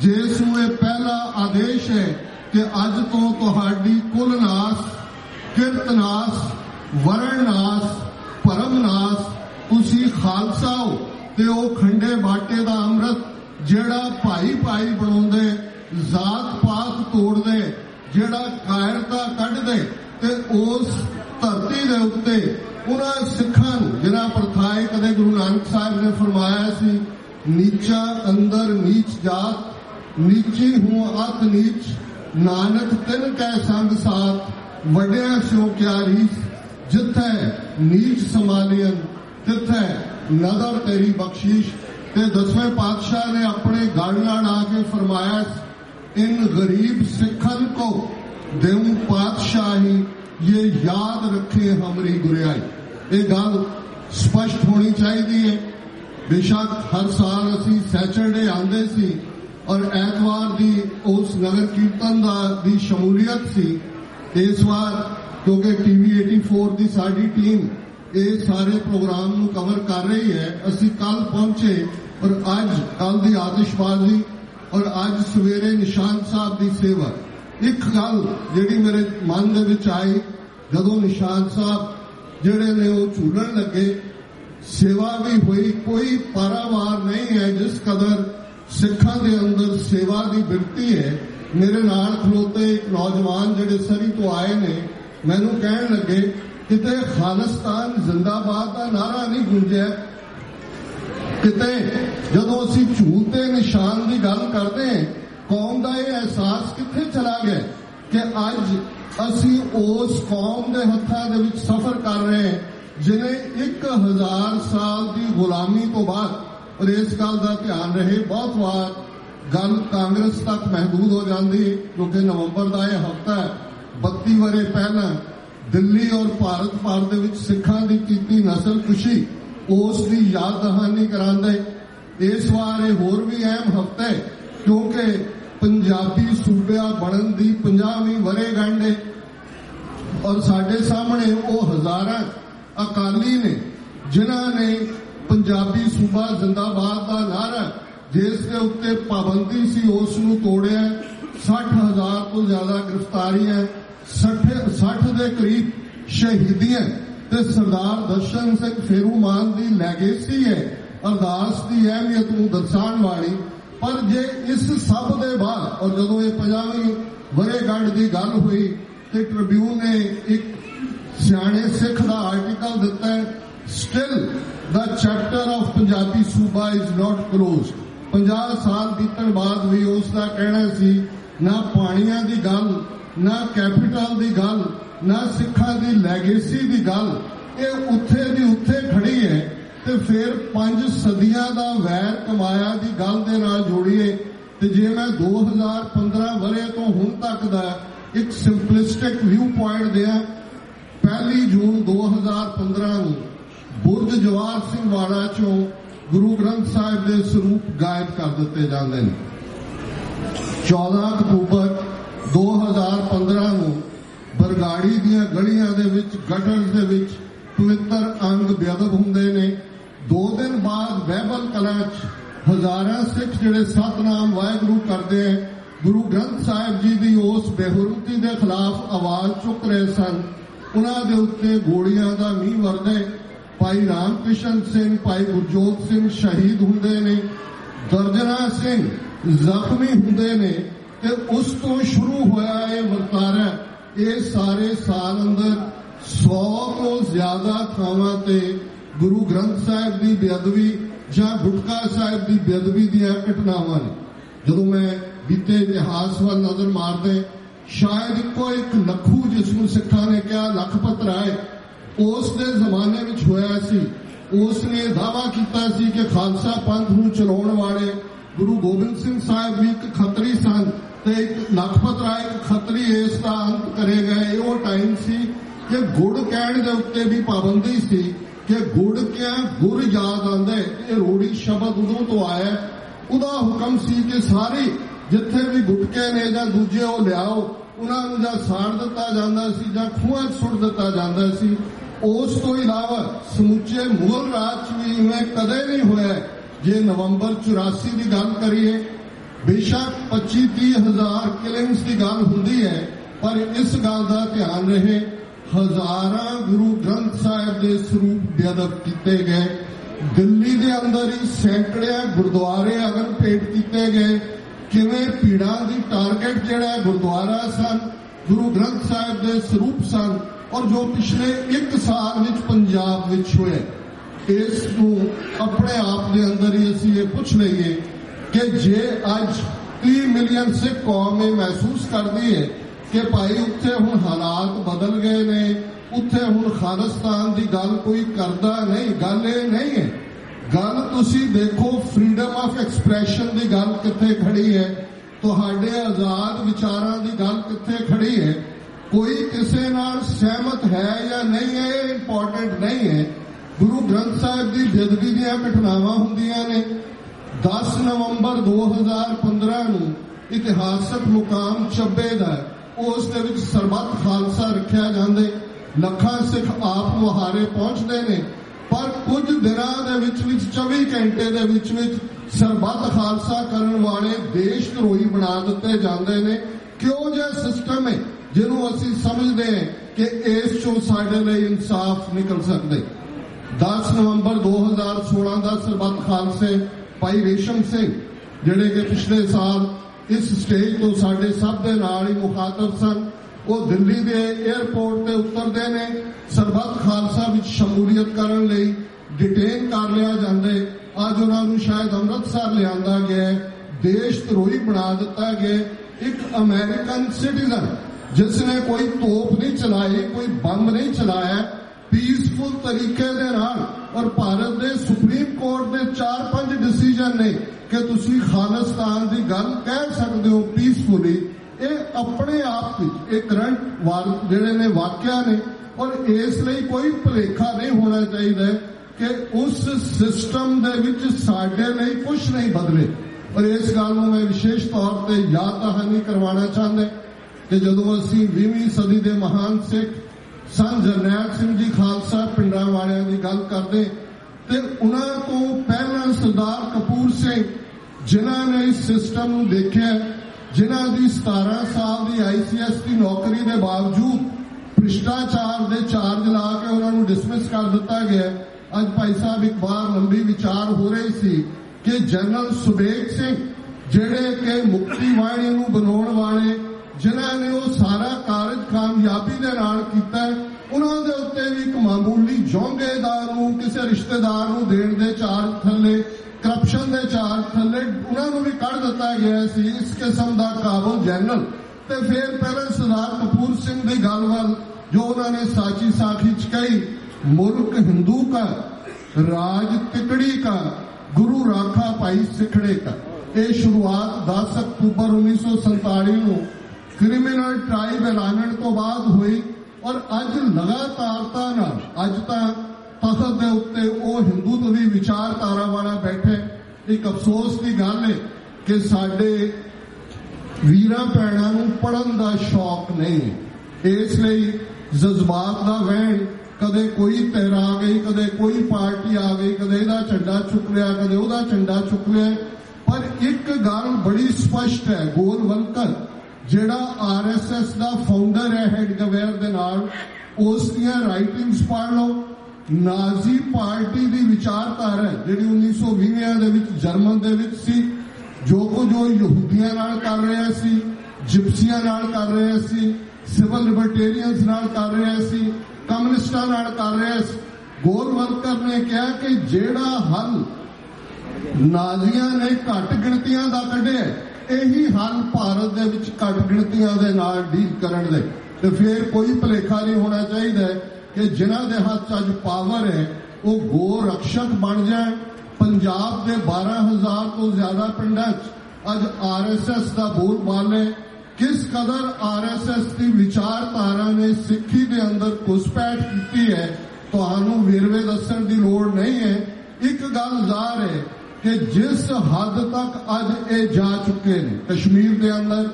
S4: जिसमें पहला आदेश है कि अज तो तुहाडी कुल नाश, किरत नाश, वरण नाश, परम नाश, तुसी खालसा हो ते ओ खंडे बाटे दा अमृत जेड़ा भाई भाई बनाउंदे, जात पात तोड़दे, जेड़ा कायरता कढ दे ते उस धरती दे उत्ते उन्हां सिखां जिन्हां प्रथाएं कदे गुरु नानक साहिब ने फरमाया सी, नीचा अंदर नीच जात, नीची हूं अत नीच, नानक तिन कै संग साथ, वड्या स्यों क्या रीस, जिथे नीच संभालियन तिथे नदर तेरी बख्शीश। ते 10वें पातशाह ने अपने गल नाल आके फरमाया, इन गरीब सिखन को देऊं पातशाही, ये याद रखे हमारी गुरियाई। ये गल स्पष्ट होनी चाहिए है। बेशक हर साल असी सैचरडे आंदे सी और ऐतवार की उस नगर कीर्तन की शमूलियत सी। इस बार क्योंकि TV 84 की साडी टीम ये सारे प्रोग्राम को कवर कर रही है, असी कल पहुंचे और अज कल की आतिशबाजी और अज सवेरे निशान साहब की सेवा। एक गल जिहड़ी मेरे मन दे विच आई, जदों निशान साहब जिहड़े ने वो झूलन लगे, सेवा भी हुई, कोई पारावार नहीं है जिस कदर सिखां दे अंदर सेवा की बिरती है। मेरे नाल खलोते एक नौजवान जिहड़े सरी तो आए ने मैनू कहण लगे किते खालिस्तान जिंदाबाद का नारा नहीं गूंजिया, किते जदों असीं झूल ते निशान की गल करते हैं कौम का यह एहसास कित्थे चला गया कि अज असीं उस कौम के हत्थां दे विच सफर कर रहे हैं जिन्हें 1000 साल की गुलामी तो बाद। और इस गल का ध्यान रहे, बहुत बार गल कांग्रेस तक महदूद हो जाती है क्योंकि नवंबर का यह हफ्ता है। 32 वरे पहला दिल्ली और भारत भर दे विच सिखां दी कीती नस्ल खुशी उस दी याद दहानी करांदे। इस बार ये होर भी अहम हफ्ता है क्योंकि पंजाबी सूबा बनन दी 50वीं वरेगंढ है और साडे सामने वो हजारां अकाली ने जिन्हां ने पंजाबी सूबा जिंदाबाद का नारा जिस के उत्ते पाबंदी सी उस नूं तोड़िया। 60,000 तो ज्यादा गिरफ्तारियां, 60 के करीब शहीदियां ते सरदार दर्शन सिंह फेरूमान की लैगेसी है अरदास की अहमियत नूं दर्शाण वाली। पर जे इस सब दे बाद और जदों ये 50वीं वरेगंढ की गल हुई तो ट्रिब्यून ने एक सियाणे सिख का आर्टिकल दिता है, still the chapter of Punjabi सूबा इज नॉट क्लोज। 50 साल बीतण बाद भी उसका कहना सी ना पानियां की गल, ना कैपिटल की गल, ना सिखां की लैगेसी की गल, ये उत्थे दी उत्थे खड़ी है। ते फिर 5 सदियां का वैर कमाया की गल दे नाल जोड़िए ते जे मैं 2015 वरे तो हुण तक दा एक सिंपलिस्टिक व्यू पॉइंट दिया। 1 जून 2015 नूं बुर्ज जवाहर सिंह वाड़ा चों गुरु ग्रंथ साहिब के स्वरूप गायब कर दिते जाते हैं। 14 अक्तूबर 2015 नूं बरगाड़ी दीआं गलियां दे विच गटर्स दे विच पवित्र अंग बेअदब हुंदे ने। 2 दिन बाद बहबल कलां च हजारां सिख जिहड़े सतनाम वाहिगुरू करदे हैं गुरु ग्रंथ साहिब जी की उस बेहुरमती के खिलाफ आवाज चुक रहे सन, उन्हां दे उत्ते गोलियां दा मींह वरदे। भाई राम किशन सिंह, भाई गुरजोत सिंह शहीद हुंदे ने, दर्जना सिंह जख्मी हुंदे ने ते उस तो शुरू होया ये वरतारा। ये सारे साल अंदर 100 तो ज्यादा थावां ते गुरु ग्रंथ साहिब की बेअदबी जां गुटका साहिब की बेअदबी दीआं घटनावां ने। जदों मैं बीते इतिहास वाल नजर मारदे शायद इक्को एक लखू जिसनूं सिखां ने कहा लखपत राय उस दे जमाने विच होया सी। उसने दावा किया सी कि खालसा पंथ नूं चलाउण वाले गुरु गोबिंद सिंह साहिब भी एक खतरी सन ते एक लखपत राय एक खतरी इसका अंत करे गए। वो टाइम सी कि गुड़ कहण दे उत्ते भी पाबंदी सी कि गुड़ क्या गुर याद आंदा है। ये रोड़ी शब्द उदों तो आया, उदा हुक्म सी कि सारे जिथे भी गुटके ने जां दूजे वो लियाओ, उन्होंने जां साड़ दिता जांदा सी जां खूहां सुट दिता जांदा सी। उस तो इलावा समुचे मुगल राज भी इवें कदे नहीं होया। जे नवंबर 84 की गल करिए, बेशक 25-30 हजार किलिंग्स की गल हुंदी है, पर इस गल का ध्यान रहे हजारां गुरु ग्रंथ साहिब के स्वरूप बेअदब किए गए। दिल्ली के अंदर ही सैकड़े गुरुद्वारे अगर भेंट किए गए। किवें भीड़ां की टारगेट जिहड़ा गुरुद्वारा सन गुरु ग्रंथ साहिब के स्वरूप सन और जो पिछले 1 साल विच पंजाब विच होए। इस अपने आप के अंदर ही असीं ये पुछ लईए कि जे अज 30 मिलियन सिख कौम ये महसूस करती है कि भाई उत्थे हुण हालात बदल गए ने, उत्थे हुण खालिस्तान की गल कोई करदा नहीं, गल ये नहीं है। गल तुसी देखो फ्रीडम ऑफ एक्सप्रैशन की गल कित्थे खड़ी है, तुहाडे आजाद विचारां की गल कित्थे खड़ी है। कोई किसी नाल सहमत है या नहीं है ये इंपॉर्टेंट नहीं है। गुरु ग्रंथ साहिब की बेअदबी दीआं घटनावां हुंदियां ने, 10 ਨਵੰਬਰ 2015 ਨੂੰ ਇਤਿਹਾਸਕ ਮੁਕਾਮ ਚੱਬੇ ਦਾ ਉਸ ਦੇ ਵਿੱਚ ਸਰਬੱਤ ਖਾਲਸਾ ਰੱਖਿਆ ਜਾਂਦੇ, ਲੱਖਾਂ ਸਿੱਖ ਆਪ ਮੁਹਾਰੇ ਪਹੁੰਚਦੇ ਨੇ, ਪਰ ਕੁਝ ਦਿਨਾਂ ਦੇ ਵਿੱਚ 24 ਘੰਟੇ ਦੇ ਵਿੱਚ ਸਰਬੱਤ ਖਾਲਸਾ ਕਰਨ ਵਾਲੇ ਦੇਸ਼ ਧਰੋਹੀ ਬਣਾ ਦਿੱਤੇ ਜਾਂਦੇ ਨੇ। ਕਿਉਂ ਜਿਹਾ ਸਿਸਟਮ ਹੈ ਜਿਹਨੂੰ ਅਸੀਂ ਸਮਝਦੇ ਹਾਂ ਕਿ ਇਸ ਚੋਂ ਸਾਡੇ ਲਈ ਇਨਸਾਫ ਨਿਕਲ ਸਕਦੇ। 10 ਨਵੰਬਰ 2016 ਦਾ ਸਰਬੱਤ ਖਾਲਸੇ ਭਾਈ ਰੇਸ਼ਮ ਸਿੰਘ ਜਿਹੜੇ ਕਿ ਪਿਛਲੇ ਸਾਲ ਇਸ ਸਟੇਜ ਤੋਂ ਸਾਡੇ ਸਭ ਦੇ ਨਾਲ ਹੀ ਮੁਖਾਤਬ ਸਨ, ਉਹ ਦਿੱਲੀ ਦੇ 에ਅਰਪੋਰਟ ਤੇ ਉਤਰਦੇ ਨੇ, ਸਰਬੱਤ ਖਾਲਸਾ ਵਿੱਚ ਸ਼ਮੂਲੀਅਤ ਕਰਨ ਲਈ ਡਿਟੇਨ ਕਰ ਲਿਆ ਜਾਂਦੇ। ਅੱਜ ਉਹਨਾਂ ਨੂੰ ਸ਼ਾਇਦ ਅੰਮ੍ਰਿਤਸਰ ਲਿਆਂਦਾ ਗਿਆ, ਦੇਸ਼ ਧਰੋਹੀ ਬਣਾ ਦਿੱਤਾ ਗਿਆ। ਇੱਕ ਅਮਰੀਕਨ ਸਿਟੀਜ਼ਨ ਜਿਸ ਨੇ ਕੋਈ ਤੋਪ ਨਹੀਂ ਚਲਾਈ, ਕੋਈ ਬੰਬ ਨਹੀਂ ਚਲਾਇਆ, ਪੀਸਫੁਲ ਤਰੀਕੇ ਦੇ ਨਾਲ, ਔਰ ਭਾਰਤ ਦੇ ਸੁਪਰੀਮ ਕੋਰਟ ਦੇ 4-5 ਡਿਸੀਜਨ ਨੇ ਕਿ ਤੁਸੀਂ ਖਾਲਿਸਤਾਨ ਦੀ ਗੱਲ ਕਹਿ ਸਕਦੇ ਹੋ ਪੀਸਫੁਲੀ। ਇਹ ਆਪਣੇ ਆਪ ਵਿੱਚ ਇਹ ਕਰੰਟ ਜਿਹੜੇ ਨੇ ਵਾਕਿਆ ਨੇ, ਔਰ ਇਸ ਲਈ ਕੋਈ ਭੁਲੇਖਾ ਨਹੀਂ ਹੋਣਾ ਚਾਹੀਦਾ ਕਿ ਉਸ ਸਿਸਟਮ ਦੇ ਵਿੱਚ ਸਾਡੇ ਲਈ ਕੁਝ ਨਹੀਂ ਬਦਲੇ। ਔਰ ਇਸ ਗੱਲ ਨੂੰ ਮੈਂ ਵਿਸ਼ੇਸ਼ ਤੌਰ ਤੇ ਯਾਦ ਦਹਾਨੀ ਕਰਵਾਉਣਾ ਚਾਹੁੰਦਾ ਕਿ ਜਦੋਂ ਅਸੀਂ 20ਵੀਂ ਸਦੀ ਦੇ ਮਹਾਨ ਸਿੱਖ ਸੰਤ ਜਰਨੈਲ ਸਿੰਘ ਜੀ ਖਾਲਸਾ ਪਿੰਡਾਂ ਵਾਲਿਆਂ ਦੀ ਗੱਲ ਕਰਦੇ ਤੇ ਉਹਨਾਂ ਤੋਂ ਪਹਿਲਾਂ ਸਰਦਾਰ ਕਪੂਰ ਸਿੰਘ ਜਿਨ੍ਹਾਂ ਨੇ ਇਸ ਸਿਸਟਮ ਨੂੰ ਦੇਖਿਆ, ਜਿਨ੍ਹਾਂ ਦੀ 17 ਸਾਲ ਦੀ ICS ਦੀ ਨੌਕਰੀ ਦੇ ਬਾਵਜੂਦ ਭ੍ਰਿਸ਼ਟਾਚਾਰ ਦੇ ਚਾਰਜ ਲਾ ਕੇ ਉਹਨਾਂ ਨੂੰ ਡਿਸਮਿਸ ਕਰ ਦਿੱਤਾ ਗਿਆ। ਅੱਜ ਭਾਈ ਸਾਹਿਬ ਇੱਕ ਵਾਰ ਲੰਬੀ ਵਿਚਾਰ ਹੋ ਰਹੀ ਸੀ ਕਿ ਜਨਰਲ ਸੁਬੇਗ ਸਿੰਘ ਜਿਹੜੇ ਕਿ ਮੁਕਤੀ ਵਾਹਿਣੀ ਨੂੰ ਬਣਾਉਣ ਵਾਲੇ, ਜਿਨ੍ਹਾਂ ਨੇ ਉਹ ਸਾਰਾ ਕਾਰਜ ਕਾਮਯਾਬੀ ਦੇ ਨਾਲ ਕੀਤਾ, ਉਹਨਾਂ ਦੇ ਉੱਤੇ ਵੀ ਇੱਕ ਮਾਮੂਲੀ ਜੌਂਗੇਦਾਰ ਨੂੰ ਕਿਸੇ ਰਿਸ਼ਤੇਦਾਰ ਨੂੰ ਦੇਣ ਦੇ ਚਾਰਜ ਥੱਲੇ, ਕਰਪਸ਼ਨ ਦੇ ਚਾਰਜ ਥੱਲੇ ਉਹਨਾਂ ਨੂੰ ਵੀ ਕੱਢ ਦਿੱਤਾ ਗਿਆ ਸੀ। ਇਸ ਕਿਸਮ ਦਾ ਕਾਬਲ ਜਨਰਲ। ਤੇ ਫਿਰ ਪਹਿਲਾਂ ਸਰਦਾਰ ਕਪੂਰ ਸਿੰਘ ਦੀ ਗੱਲ ਵੱਲ ਜੋ ਉਹਨਾਂ ਨੇ ਸਾਚੀ ਸਾਖੀ ਚ ਕਹੀ, ਮੁਲਕ ਹਿੰਦੂ ਕਾ ਰਾਜ ਤਿਕੜੀ ਕਾ ਗੁਰੂ ਰਾਖਾ ਭਾਈ ਸਿਖੜੇ ਕਾ। ਇਹ ਸ਼ੁਰੂਆਤ 10 ਅਕਤੂਬਰ 1947 ਨੂੰ ਕ੍ਰਿਮੀਨਲ ਟ੍ਰਾਈਬ ਐਲਾਨਣ ਤੋਂ ਬਾਅਦ ਹੋਈ, ਔਰ ਅੱਜ ਲਗਾਤਾਰਤਾ ਨਾਲ ਅੱਜ ਤਾਂ ਤਖਤ ਦੇ ਉੱਤੇ ਉਹ ਹਿੰਦੂਤਵ ਦੀ ਵਿਚਾਰਧਾਰਾ ਵਾਲਾ ਬੈਠੇ। ਇੱਕ ਅਫਸੋਸ ਦੀ ਗੱਲ ਹੈ ਕਿ ਸਾਡੇ ਵੀਰਾਂ ਭੈਣਾਂ ਨੂੰ ਪੜ੍ਹਨ ਦਾ ਸ਼ੌਕ ਨਹੀਂ, ਇਸ ਲਈ ਜਜ਼ਬਾਤ ਦਾ ਵਹਿਣ, ਕਦੇ ਕੋਈ ਧਿਰ ਆ ਗਈ, ਕਦੇ ਕੋਈ ਪਾਰਟੀ ਆ ਗਈ, ਕਦੇ ਇਹਦਾ ਝੰਡਾ ਚੁੱਕ ਲਿਆ, ਕਦੇ ਉਹਦਾ ਝੰਡਾ ਚੁੱਕ ਲਿਆ। ਪਰ ਇੱਕ ਗੱਲ ਬੜੀ ਸਪਸ਼ਟ ਹੈ, ਗੋਲਵਲਕਰ ਜਿਹੜਾ RSS ਦਾ ਫਾਊਂਡਰ ਹੈ ਹੈਡਗਵੇਅਰ ਦੇ ਨਾਲ, ਉਸ ਦੀਆਂ ਰਾਈਟਿੰਗਸ ਪੜ੍ਹ ਲਓ। ਨਾਜ਼ੀ ਪਾਰਟੀ ਦੀ ਵਿਚਾਰਧਾਰਾ ਜਿਹੜੀ 1920 ਦੇ ਵਿੱਚ ਜਰਮਨ ਦੇ ਵਿੱਚ ਸੀ, ਜੋ ਕੁਝ ਉਹ ਯਹੂਦੀਆਂ ਨਾਲ ਕਰ ਰਿਹਾ ਸੀ, ਜਿਪਸੀਆਂ ਨਾਲ ਕਰ ਰਿਹਾ ਸੀ, ਸਿਵਲ ਲਿਬਰਟੇਰੀਅਨਸ ਨਾਲ ਕਰ ਰਿਹਾ ਸੀ, ਕਮਿਊਨਿਸਟਾਂ ਨਾਲ ਕਰ ਰਿਹਾ ਸੀ। ਗੋਲਵਲਕਰ ਨੇ ਕਿਹਾ ਕਿ ਜਿਹੜਾ ਹੱਲ ਨਾਜ਼ੀਆਂ ਨੇ ਘੱਟ ਗਿਣਤੀਆਂ ਦਾ ਕੱਢਿਆ, ਇਹੀ ਹੱਲ ਭਾਰਤ ਦੇ ਵਿੱਚ ਘੱਟ ਗਿਣਤੀਆਂ ਦੇ ਨਾਲ ਡੀਲ ਕਰਨ ਦੇ। ਤੇ ਫਿਰ ਕੋਈ ਭੁਲੇਖਾ ਨਹੀਂ ਹੋਣਾ ਚਾਹੀਦਾ ਕਿ ਜਿਨ੍ਹਾਂ ਦੇ ਹੱਥ ਅੱਜ ਪਾਵਰ ਹੈ ਉਹ ਗੋ ਰਕਸ਼ਕ ਬਣ ਜਾਣ। ਪੰਜਾਬ ਦੇ 12,000 ਤੋਂ ਜ਼ਿਆਦਾ ਪਿੰਡਾਂ 'ਚ ਅੱਜ RSS ਦਾ ਬੋਲਬਾਲਾ। ਕਿਸ ਕਦਰ RSS ਦੀ ਵਿਚਾਰਧਾਰਾ ਨੇ ਸਿੱਖੀ ਦੇ ਅੰਦਰ ਘੁਸਪੈਠ ਕੀਤੀ ਹੈ ਤੁਹਾਨੂੰ ਵੇਰਵੇ ਦੱਸਣ ਦੀ ਲੋੜ ਨਹੀਂ ਹੈ। ਇੱਕ ਗੱਲ ਜ਼ਾਹਰ ਹੈ ਕਿ ਜਿਸ ਹੱਦ ਤੱਕ ਅੱਜ ਇਹ ਜਾ ਚੁੱਕੇ ਨੇ, ਕਸ਼ਮੀਰ ਦੇ ਅੰਦਰ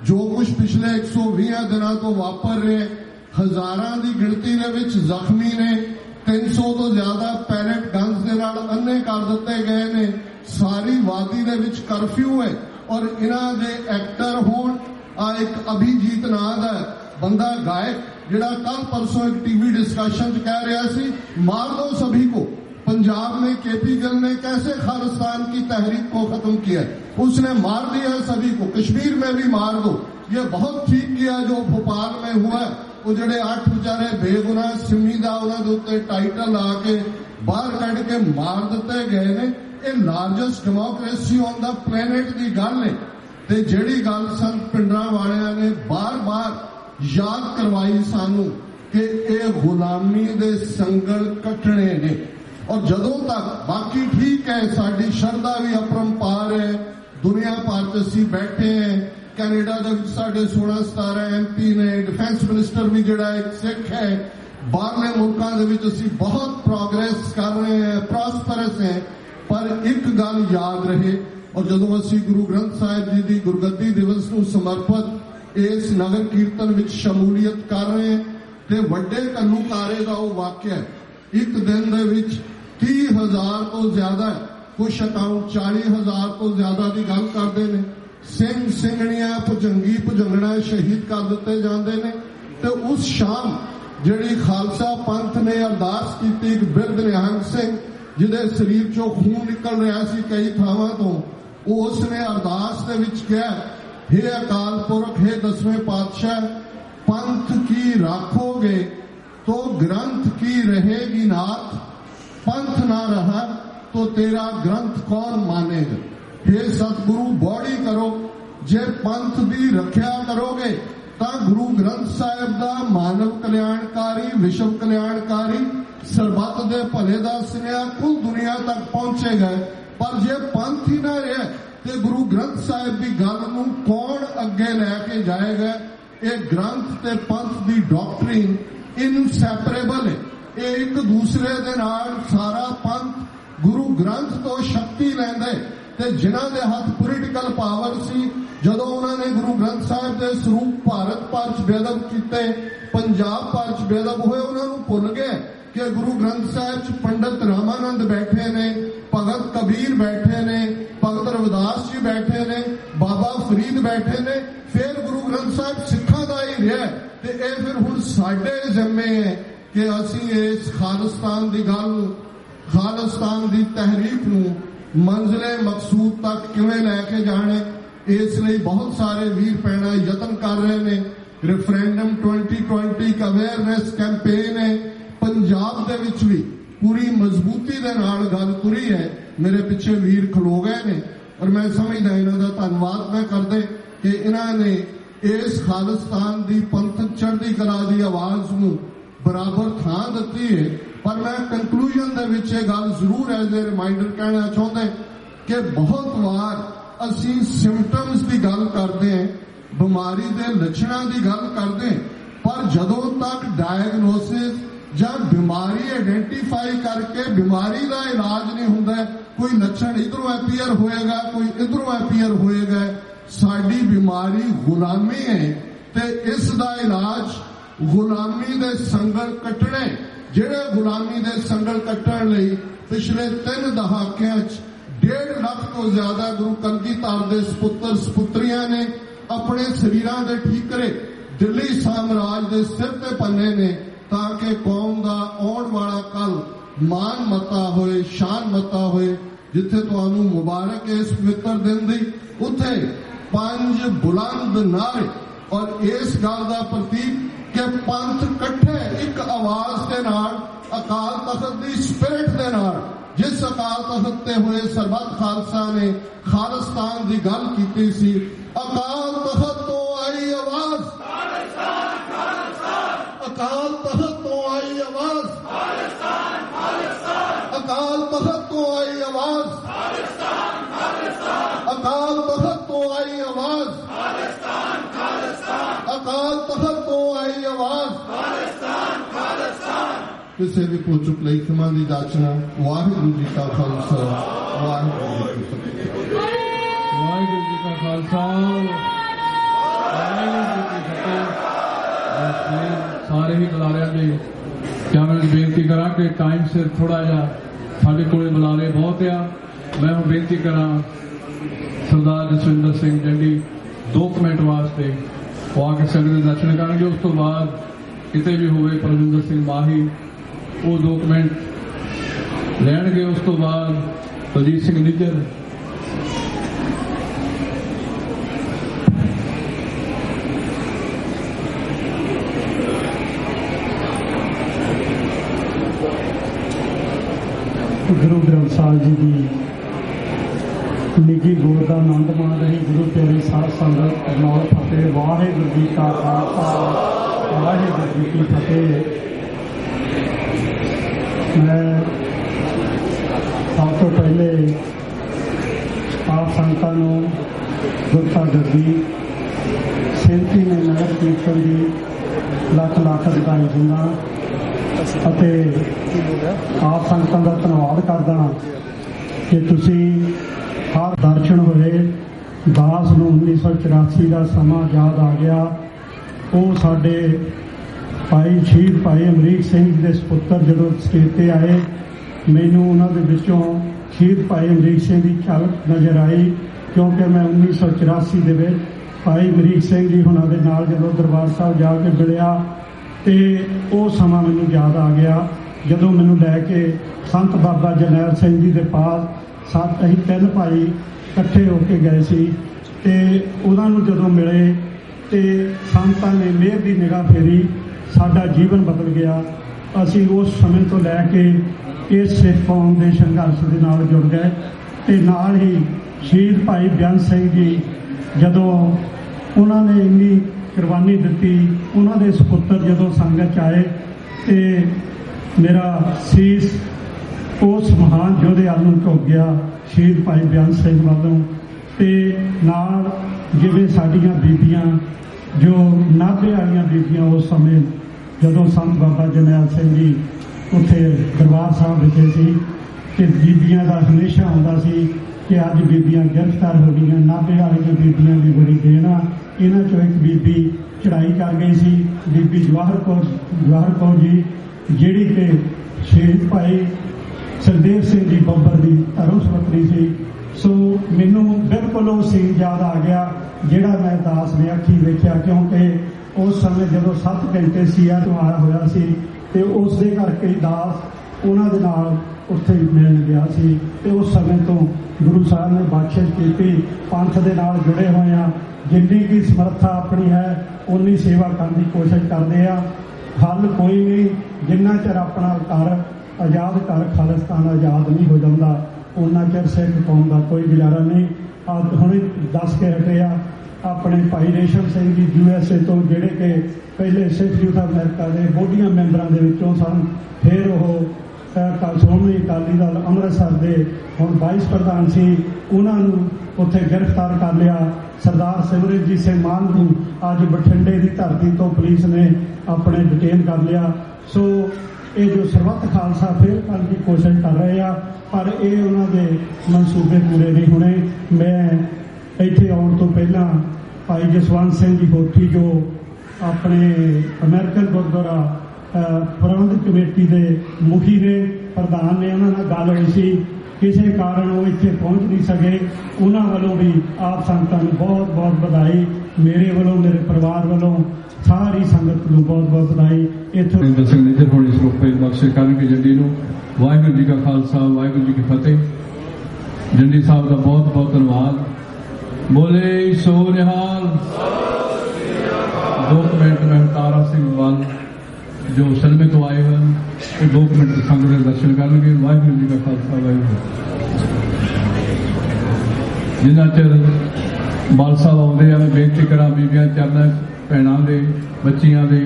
S4: ਜੋ ਕੁਝ ਪਿਛਲੇ 120 ਦਿਨਾਂ ਤੋਂ ਵਾਪਰ ਰਿਹਾ, ਹਜ਼ਾਰਾਂ ਦੀ ਗਿਣਤੀ ਦੇ ਵਿੱਚ ਜ਼ਖਮੀ ਨੇ, 300 ਤੋਂ ਜ਼ਿਆਦਾ ਪੈਲਟ ਗਨਸ ਦੇ ਨਾਲ ਅੰਨੇ ਕਰ ਦਿੱਤੇ ਗਏ ਨੇ, ਸਾਰੀ ਵਾਦੀ ਦੇ ਵਿੱਚ ਕਰਫਿਊ ਹੈ। ਔਰ ਇਹਨਾਂ ਦੇ ਐਕਟਰ ਹੋਣ, ਇੱਕ ਅਭਿਜੀਤ ਨਾਂ ਦਾ ਬੰਦਾ ਗਾਇਕ ਜਿਹੜਾ ਕੱਲ ਪਰਸੋਂ ਇੱਕ TV डिस्कशन ਚ कह रहा सी, मार दो सभी को। पंजाब में KP गिल ने कैसे खालिस्तान की तहरीक को खत्म किया, उसने मार दिया सभी को, कश्मीर में भी मार दो। ये बहुत ठीक किया जो भोपाल में हुआ। वो जड़े 8 बेचारे बेगुनाह सिमी दा उन्हां दे उत्ते टाइटल आके बाहर कढ के मार दिते गए ने। ये largest democracy on the planet की गल है। ते जिहड़ी गल संत पिंडरां वालियां ने बार-बार याद करवाई सानू कि ये गुलामी दे संगल कटने ने। और जदों तक बाकी ठीक है, साडी शरदा भी अपरंपार है, दुनिया भर च असीं बैठे हैं, कैनेडा दे विच साडे 16-17 MP ने, डिफेंस मिनिस्टर भी जिहड़ा एक सिख है, बाहरले मुल्कां दे विच असीं बहुत प्रोग्रेस कर रहे हैं, प्रॉस्परस हैं। पर एक गल याद रहे। और जदों असीं गुरु ग्रंथ साहिब जी की गुरगद्दी दिवस नूं समर्पित इस नगर कीर्तन विच शमूलीयत कर रहे हैं ते वड्डे घल्लूकारे दा ओह वाकिया एक दिन दे विच 30,000 तो ज्यादा, कुछ अकाउंट 40,000 तो ज्यादा की गल करते हैं। सिंह ਸਿੰਘਣੀਆਂ ਭੁਜੰਗੀ ਭੁਜੰਗਣਾ शहीद कर दिते जाते हैं। तो उस शाम जिहड़ी खालसा पंथ ने अरदास की एक बिरध निहंग सिंह जिहदे शरीर चों खून निकल रहा सी कई थावां तो, उसने अरदास दे विच कहा, हे अकाल पुरख, हे 10वें पातशाह, पंथ की राखोगे तो ग्रंथ की रहेगी नाथ, पंथ ना रहा तो तेरा ग्रंथ कौन मानेगा। हे सतगुरु बौड़ी करो, जे पंथ की रखिया करोगे तो गुरु ग्रंथ साहिब का मानव कल्याणकारी, विश्व कल्याणकारी, सरबत दे भले दा सुनेहा कुल दुनिया तक पहुंचेगा। पर जे पंथ ही ना रहा तो गुरु ग्रंथ साहिब की गल नूं कौन अगे लैके जाएगा। ये ग्रंथ ते पंथ की डॉक्ट्रीन इनसैपरेबल है, ये एक दूसरे दे नाल सारा पंथ गुरु ग्रंथ तो शक्ति लैंदे ते जिन्हां दे हथ पोलिटिकल पावर सी, जदों उन्होंने गुरु ग्रंथ साहिब के स्वरूप भारत भर च बेअदब किए, पंजाब भर च बेअदब होए, उन्होंने भुल गए कि गुरु ग्रंथ साहिब च पंडित रामानंद बैठे ने, भगत कबीर बैठे ने, भगत रविदास जी बैठे ने, बाबा फरीद बैठे ने। फिर गुरु ग्रंथ साहिब सिखां दा ही रहा ते ये फिर हुण साडे जिम्मे है कि असीं इस खालिस्तान की गल, खालिस्तान की तहरीक नूं मंजिले मकसूद तक किवें लैके जाणे। इसलिए बहुत सारे वीर भैणां यतन कर रहे हैं। रेफरेंडम 2020 का अवेयरनेस कैंपेन है, पंजाब दे विच भी पूरी मजबूती दे नाल गल तुरी है। मेरे पिछे वीर खलो गए ने और मैं समझदा इन्हां दा धन्नवाद मैं करदे कि इन्हां ने इस खालिस्तान की पंथक चढ़दी कला की आवाज़ नूं बराबर थां दित्ती है। पर मैं कंक्लूजन दे विच ये गल जरूर एज ए रिमाइंडर कहना चाहुंदा कि बहुत वार असीं सिम्पटम्स की गल करते हैं, बीमारी के लक्षणों की गल करते हैं, पर जदों तक डायग्नोसिस या बीमारी आइडेंटिफाई करके बीमारी का इलाज नहीं हुंदा, कोई लक्षण इधरों अपीयर होएगा, कोई इधरों अपीयर होएगा, साडी बीमारी गुलामी है ते इस दा इलाज गुलामी दे संगल कटणे, जिहड़े गुलामी दे संगल कट्टण लई पिछले 3 दहाकियां 1.5 लाख तो ज्यादा गुरु कलगीधर दे सपुत्र सपुत्रियां ने अपने शरीरां दे ठीकरे दिल्ली साम्राज दे सिर ते पन्ने ने, ताकि कौम दा आउण वाला कल मान मता होए, शान मता होए। जिथे तुहानू मुबारक इस पवित्र दिन दी, उत्थे 5 बुलंद नारे और इस गल दा प्रतीक कि पंथ कट्ठे एक आवाज के नाल अकाल तख्त की स्पिरिट के नाल, जिस अकाल तख्त ते हुए सरबत खालसा ने खालिस्तान की गल की सी, अकाल तख्त तो आई आवाज, अकाल तख्त तो आई आवाज, अकाल तख्त तो आई आवाज, अकाल तख्त तो आई आवाज, अकाल तख्त तो आई आवाज। किसी भी भुल चुक लई क्षमा दी याचना। वाहिगुरू जी का खालसा, वाहिगुरू जी की फतेह।
S2: वाहिगुरू जी का खालसा, वाहिगुरू जी की फतेह। सारे ही बुलारियां जी क्या मैं बेनती करा कि टाइम सिर थोड़ा जा साढ़े कोले बुलारे बहुत आ। मैं हूँ बेनती करा सरदार जसविंदर सिंह जंगी 2 मिनट वास्ते वो आके संगत दे दर्शन करेंगे। उस तो बाद किते भी होवे परविंदर सिंह माही वो 2 मिनट लैणगे। उस तो बाद बलजीत सिंह निज्जर,
S5: गुरु ग्रंथ साहिब जी की निजी गुर का आनंद मान रही गुरु प्यारी साध संगत नाल फतेह। वाहिगुरू जी का खालसा, वाहिगुरू जी की फतेह। मैं सब तो पहले आप संगतां नूं गुरता गद्दी 37वें नगर कीर्तन की लख लख बधाई दिंदा ਅਤੇ आप संगतां का धन्नवाद करदा कि तुसी हर दर्शन होए दास नूं 1984 का समा याद आ गया। वो साडे भाई शहीद भाई अमरीक सिंह दे सपुत्र जदों स्टेज ते आए, मैनूं उन्हां दे विचों शहीद भाई अमरीक सिंह की झलक नज़र आई, क्योंकि मैं 1984 दे विच भाई अमरीक सिंह जी हुणां दे नाल जदों दरबार साहब जाके मिलिया ते वो समा मैनूं याद आ गया जदों मैनूं लैके संत बाबा जरनैल सिंह जी के पास असीं 3 भाई इकट्ठे होके गए सी ते उन्हां नूं जदों मिले ते संतां ने मेहर की निगाह फेरी, साडा जीवन बदल गया। असीं उस समय तो लैके इस सिख कौम के संघर्ष के नाल जुड़ गए ते नाल ही शहीद भाई बेअंत सिंह जी जदों उन्होंने इन्नी कुर्बानी दी, उन्होंने सपुत्र जदों संगत च आए ते मेरा सीस उस महान योधे आलू झुक गया शहीद भाई बेअंत सिंह वालों ते नाल जिवें साडियां बीबियां जो नाभे वालियां बीबियां उस समय जदों संत बाबा जरनैल सिंह जी उत्थे दरबार साहब विखे सी कि बीबियां का हमेशा होंदा सी कि अज बीबियां गिरफ्तार हो गई। नाभे वाली बीबियां की बड़ी देना, इन्हां चों एक बीबी चढ़ाई कर गई सी, बीबी जवाहर कौर जी जिहड़ी कि शहीद भाई सुखदेव सिंह जी बब्बर की धर्म सुपत्नी सी। सो मैनू बिल्कुल वो सीन याद आ गया जिहड़ा मैं दास ने अखी वेख्या, क्योंकि उस समय जदों 7 घंटे सीआ तो आया होया सी ते उस दे करके दास उन्हां दे नाल उत्थे मिलण गया सी ते उस समय तो गुरु साहब ने बख्शिश की, पंथ दे नाल जुड़े होए आ, जिन्नी की समर्था अपनी है उन्नी सेवा करने की कोशिश करते हैं। हल कोई नहीं, जिन्ना चਿਰ अपना घर आजाद कर खालिस्तान आजाद नहीं हो जाता उन्ना चਿਰ सिख कौम का कोई गुजारा नहीं। हुणे दस के हटे आ अपने भाई रेशम सिंह जी USA तो जिहड़े कि पहले सिख यूथ अमेरिका के बोर्डिया मैंबरों के विचों सन, फिर वो श्रोमणी अकाली दल अमृतसर के हुण वाइस प्रधान सी, उन्होंने उत्थे गिरफ्तार कर लिया। सरदार सिमरनजीत सिंह मान को अज बठिंडे की धरती तो पुलिस ने अपने डिटेन कर लिया। सो ये जो सरबत खालसा फिर करने की कोशिश कर रहे हैं, पर ये उन्होंने मनसूबे पूरे नहीं होने। मैं इत्थे आउण तो पहला भाई जसवंत सिंह जी होठी जो अपने अमेरिकन गुरुद्वारा प्रबंधक कमेटी के मुखी ने प्रधान ने उन्होंने गल हुई सी, किसी कारण वो इत्थे पहुंच नहीं सके, उन्होंने वालों भी आप संगतां नूं बहुत बहुत बधाई, मेरे वालों मेरे परिवार वालों सारी संगत नूं बहुत बहुत बधाई। इत्थों
S2: दर्शक निजर होने इस रूप में बख्शे करनगे जंडी नूं। वाहिगुरू जी का खालसा वाहिगुरू जी की फतेह। जंडी साहब का बहुत बहुत धन्यवाद। बोले सो निहाल। 2 मिनट में तारा सिंह वाल जो सलमे तो आए हैं 2 मिनट संगत के दर्शन करनगे। वाहिगुरू जी का खालसा वाहिगुरू। जिन्ना चिर बाल साहब आउंदे आ मैं बेनती करा बीबियां चरणा भैणां दे बच्चियां दे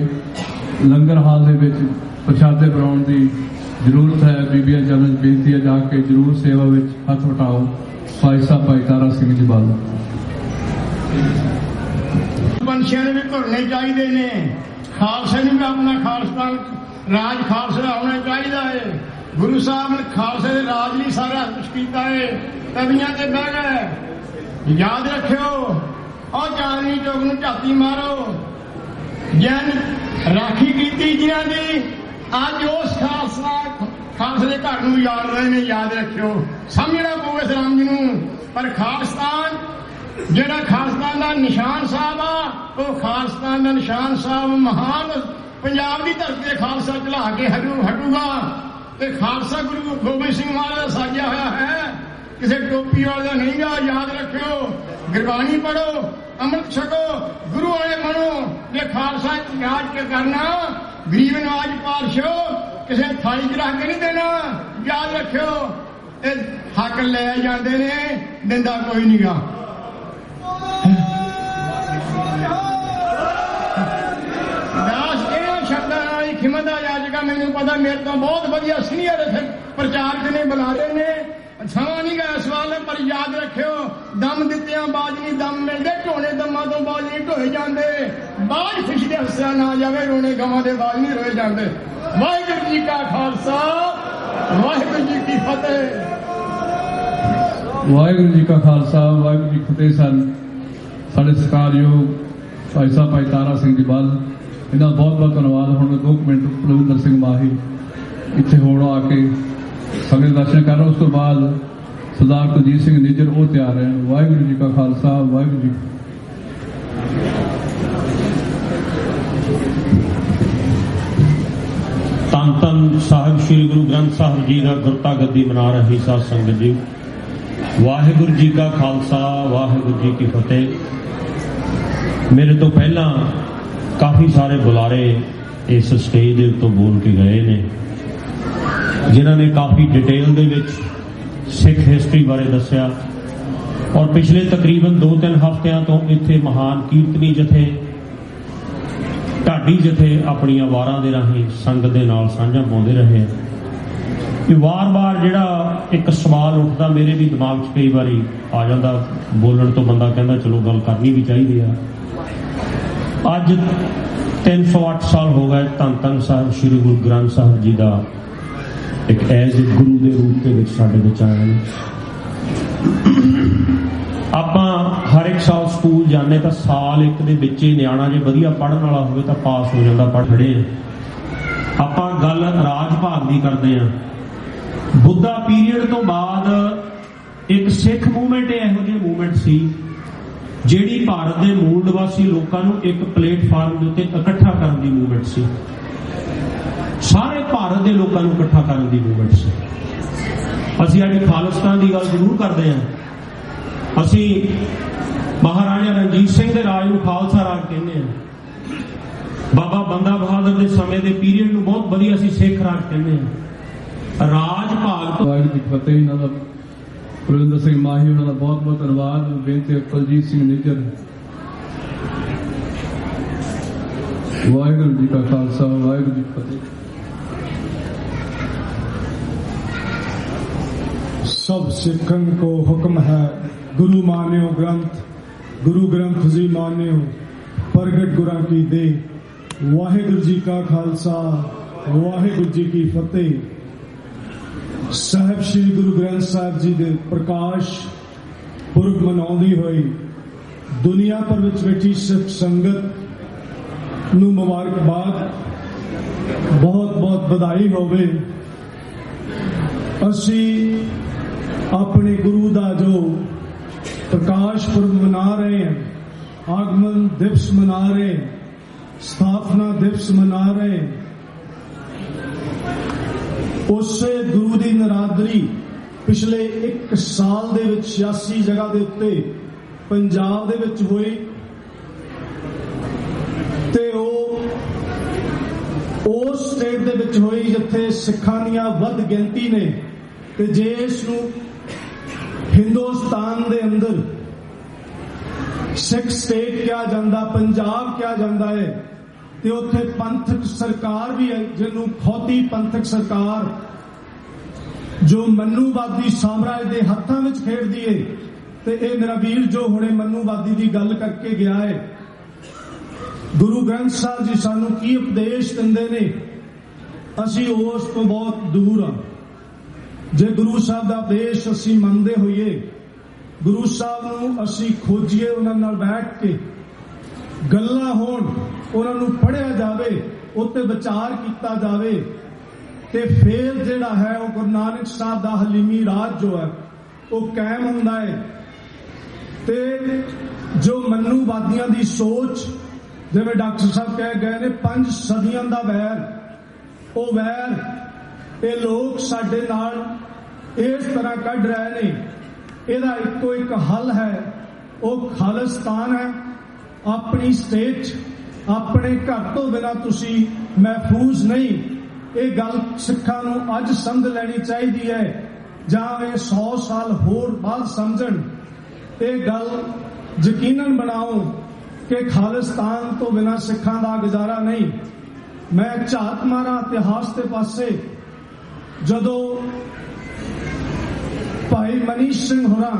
S2: लंगर हाल दे विच प्रशादे बनाउण दी जरूरत है। बीबियां चरण बेनती है जाके जरूर सेवा विच हथ वटाओ। भाई साहब भाई तारा सिंह जी बाल
S3: पंछियां ने भी घुरने चाहिए ने, खालसे ने भी अपना खालिस्तान राज खालसा होना चाहिए है। गुरु साहब ने खालसे के राज नहीं सारा कुछ किया है, तवियां ते बह गए। याद रखियो और चांदनी चौक नूं झाती मारो, जैन राखी की जिन्हां दी अज उस खालसे के घर नूं याद रहे ने। याद रखियो समझना पਊ इस राम जी नूं। पर खालिस्तान जिहड़ा खालिस्तान का निशान साहब आ, वो खालिस्तान का निशान साहब महान पंजाब की धरती से खालसा चला के हटूगा। ते खालसा गुरु गोबिंद सिंह महाराज का साजा होया है, किसी टोपी वाले का नहीं गा। याद रखियो गुरबाणी पढ़ो, अमृत छको, गुरु वाले बनो। जे खालसा राज के करना गरीब नवाज पातशाह किसी थाली च रख के नहीं देना। याद रखियो हक लै जाते ने, दिंदा कोई नहीं गा। खिमत आ जाएगा। मैंने पता मेरे तो बहुत बढ़िया सीनियर प्रचारक ने बुला रहे ने, समा नहीं गया सवाल। पर याद रखियो दम दित्तियां बाज नहीं दम मिलते, ढोने दमा तो बाज नहीं ढोए जाते। बाज खुशी दे हस्या ना जावे, रोने गवां दे बाज नहीं रोए जाते। वाहिगुरू जी का खालसा वाहिगुरू जी की फतेह।
S2: ਵਾਹਿਗੁਰੂ ਜੀ ਕਾ ਖਾਲਸਾ ਵਾਹਿਗੁਰੂ ਜੀ ਕੀ ਫਤਿਹ। ਸਾਡੇ ਸਤਿਕਾਰਯੋਗ ਭਾਈ ਸਾਹਿਬ ਭਾਈ ਤਾਰਾ ਸਿੰਘ ਜੀ ਬਾਲ, ਇਹਨਾਂ ਦਾ ਬਹੁਤ ਬਹੁਤ ਧੰਨਵਾਦ। ਹੁਣ 2 ਮਿੰਟ ਬਲਵਿੰਦਰ ਸਿੰਘ ਮਾਹੀ ਇੱਥੇ ਹੁਣ ਆ ਕੇ ਸਗਲੇ ਦਰਸ਼ਨ ਕਰਨ। ਉਸ ਤੋਂ ਬਾਅਦ ਸਰਦਾਰ ਕੁਲਜੀਤ ਸਿੰਘ ਨਿੱਜਰ ਉਹ ਤਿਆਰ ਹੈ। ਵਾਹਿਗੁਰੂ ਜੀ ਕਾ ਖਾਲਸਾ ਵਾਹਿਗੁਰੂ ਜੀ।
S6: ਧੰਨ ਧੰਨ ਸਾਹਿਬ ਸ੍ਰੀ ਗੁਰੂ ਗ੍ਰੰਥ ਸਾਹਿਬ ਜੀ ਦਾ ਗੁਰਤਾ ਗੱਦੀ ਮਨਾ ਰਹੀ ਸਾਧ ਸੰਗਤ ਜੀ। ਵਾਹਿਗੁਰੂ ਜੀ ਕਾ ਖਾਲਸਾ ਵਾਹਿਗੁਰੂ ਜੀ ਕੀ ਫਤਿਹ। ਮੇਰੇ ਤੋਂ ਪਹਿਲਾਂ ਕਾਫੀ ਸਾਰੇ ਬੁਲਾਰੇ ਇਸ ਸਟੇਜ ਦੇ ਉੱਤੋਂ ਬੋਲ ਕੇ ਗਏ ਨੇ, ਜਿਨ੍ਹਾਂ ਨੇ ਕਾਫੀ ਡਿਟੇਲ ਦੇ ਵਿੱਚ ਸਿੱਖ ਹਿਸਟਰੀ ਬਾਰੇ ਦੱਸਿਆ। ਔਰ ਪਿਛਲੇ ਤਕਰੀਬਨ 2-3 ਹਫ਼ਤਿਆਂ ਤੋਂ ਇੱਥੇ ਮਹਾਨ ਕੀਰਤਨੀ ਜਥੇ, ਢਾਡੀ ਜਥੇ ਆਪਣੀਆਂ ਵਾਰਾਂ ਦੇ ਰਾਹੀਂ ਸੰਗਤ ਦੇ ਨਾਲ ਸਾਂਝਾ ਪਾਉਂਦੇ ਰਹੇ। ਇਹ ਵਾਰ-ਵਾਰ ਜਿਹੜਾ ਇੱਕ ਸਵਾਲ ਉੱਠਦਾ ਮੇਰੇ ਵੀ ਦਿਮਾਗ 'ਚ ਕਈ ਵਾਰੀ ਆ ਜਾਂਦਾ, ਬੋਲਣ ਤੋਂ ਬੰਦਾ ਕਹਿੰਦਾ ਚਲੋ ਗੱਲ ਕਰਨੀ ਵੀ ਚਾਹੀਦੀ ਆ। ਅੱਜ 308 ਸਾਲ ਹੋ ਗਏ ਧੰਨ ਧੰਨ ਸਾਹਿਬ ਸ੍ਰੀ ਗੁਰੂ ਗ੍ਰੰਥ ਸਾਹਿਬ ਜੀ ਦਾ ਇੱਕ ਐਜ਼ ਗੁਰੂ ਦੇ ਰੂਪ ਦੇ ਵਿੱਚ ਸਾਡੇ ਵਿੱਚ ਆਇਆ ਨੇ। ਆਪਾਂ ਹਰ ਇੱਕ ਸਾਲ ਸਕੂਲ ਜਾਂਦੇ ਤਾਂ ਸਾਲ ਇੱਕ ਦੇ ਵਿੱਚ ਹੀ ਨਿਆਣਾ ਜੇ ਵਧੀਆ ਪੜ੍ਹਨ ਵਾਲਾ ਹੋਵੇ ਤਾਂ ਪਾਸ ਹੋ ਜਾਂਦਾ। ਪੜ੍ਹ ਖੜੇ ਆਪਾਂ ਗੱਲ ਰਾਜ ਭਾਗ ਦੀ ਕਰਦੇ ਹਾਂ। ਬੁੱਧਾ ਪੀਰੀਅਡ ਤੋਂ ਬਾਅਦ ਇੱਕ ਸਿੱਖ ਮੂਵਮੈਂਟ ਇਹੋ ਜਿਹੀ ਮੂਵਮੈਂਟ ਸੀ ਜਿਹੜੀ ਭਾਰਤ ਦੇ ਮੂਲ ਨਿਵਾਸੀ ਲੋਕਾਂ ਨੂੰ ਇੱਕ ਪਲੇਟਫਾਰਮ ਦੇ ਉੱਤੇ ਇਕੱਠਾ ਕਰਨ ਦੀ ਮੂਵਮੈਂਟ ਸੀ। ਸਾਰੇ ਭਾਰਤ ਦੇ ਲੋਕਾਂ ਨੂੰ ਇਕੱਠਾ ਕਰਨ ਦੀ ਮੂਵਮੈਂਟ ਸੀ। ਅਸੀਂ ਅੱਜ ਖਾਲਿਸਤਾਨ ਦੀ ਗੱਲ ਜ਼ਰੂਰ ਕਰਦੇ ਹਾਂ। ਅਸੀਂ ਮਹਾਰਾਜਾ ਰਣਜੀਤ ਸਿੰਘ ਦੇ ਰਾਜ ਨੂੰ ਖਾਲਸਾ ਰਾਜ ਕਹਿੰਦੇ ਹਾਂ। ਬਾਬਾ ਬੰਦਾ ਬਹਾਦਰ ਦੇ ਸਮੇਂ ਦੇ ਪੀਰੀਅਡ ਨੂੰ ਬਹੁਤ ਵਧੀਆ ਅਸੀਂ ਸਿੱਖ ਰਾਜ ਕਹਿੰਦੇ ਹਾਂ। ਰਾਜ ਭਾਗ ਤੋਂ
S2: ਵਾਹਿਗੁਰੂ ਜੀ ਕੀ ਫਤਿਹ। ਇਹਨਾਂ ਦਾ ਬਲਵਿੰਦਰ ਸਿੰਘ ਮਾਹੀ, ਉਹਨਾਂ ਦਾ ਬਹੁਤ ਬਹੁਤ ਧੰਨਵਾਦ। ਬੇਨਤੀ ਕੁਲਜੀਤ ਸਿੰਘ ਨਿੱਜਰ। ਵਾਹਿਗੁਰੂ ਜੀ ਕਾ ਖਾਲਸਾ ਵਾਹਿਗੁਰੂ ਜੀ ਕੀ ਫਤਿਹ।
S5: सब सिखन को हुक्म है गुरु मान्यो ग्रंथ, गुरु ग्रंथ जी मान्यो प्रगट गुरा की दे। वाहिगुरु जी का खालसा वाहिगुरु जी की फतेह। साहब श्री गुरु ग्रंथ साहब जी दे प्रकाश पुरब मनाउंदी होई दुनिया भर विच बैठी सिख संगत नूं मुबारकबाद, बहुत बहुत बधाई होवे। असी अपने गुरु का जो प्रकाश पुरब मना रहे हैं, आगमन दिवस मना रहे हैं, स्थापना दिवस मना रहे हैं, उससे गुरु की नरादरी पिछले 1 साल दे विच 86 जगह के उत्ते पंजाब दे विच हुई ते उस स्टेट दे विच हुई जिथे सिखां दीआं वध गिनती ने। ते जे इसनूं हिंदुस्तान दे अंदर सिख स्टेट क्या जांदा, पंजाब क्या जांदा है, ते उत्थे पंथक सरकार भी है जिन्हों खौती पंथक सरकार जो मन्नूवादी साम्राज्य के हत्थां विच खेडदी है। ते ये मेरा वीर जो हुणे मन्नूवादी की गल करके गया है, गुरु ग्रंथ साहब जी सानू की उपदेश दिंदे ने, असी उस तो बहुत दूर हाँ। जे गुरु साहब का उपदेश असी मनते होइए, गुरु साहब नूं असी खोजिए, उन्हां नाल बैठ के गल्लां होण, उन्हां नूं पढ़िया जावे, उत्ते विचार कीता जावे, ते फिर जिहड़ा है वो गुरु नानक साहब दा हलीमी राज जो है वो कायम हुंदा है। ते जो मन्नूवादियां दी सोच, जिवें डॉक्टर साहब कह गए ने 5 सदियां दा वैर, वो वैर ये लोग साडे नाल इस तरह कढ़ रहे ने। इहदा इक्को एक हल है, वो खालिस्तान है। अपनी स्टेट अपने घर तो बिना तुसी महफूज नहीं। ये गल सिखां नूं अज समझ लैनी चाहिदी है, जां वे 100 साल होर बाद समझण। ये गल यकीनन बनाओ कि खालिस्तान तो बिना सिखां दा गुजारा नहीं। मैं झात मारा इतिहास के पासे, जदों भाई मनीष सिंह होना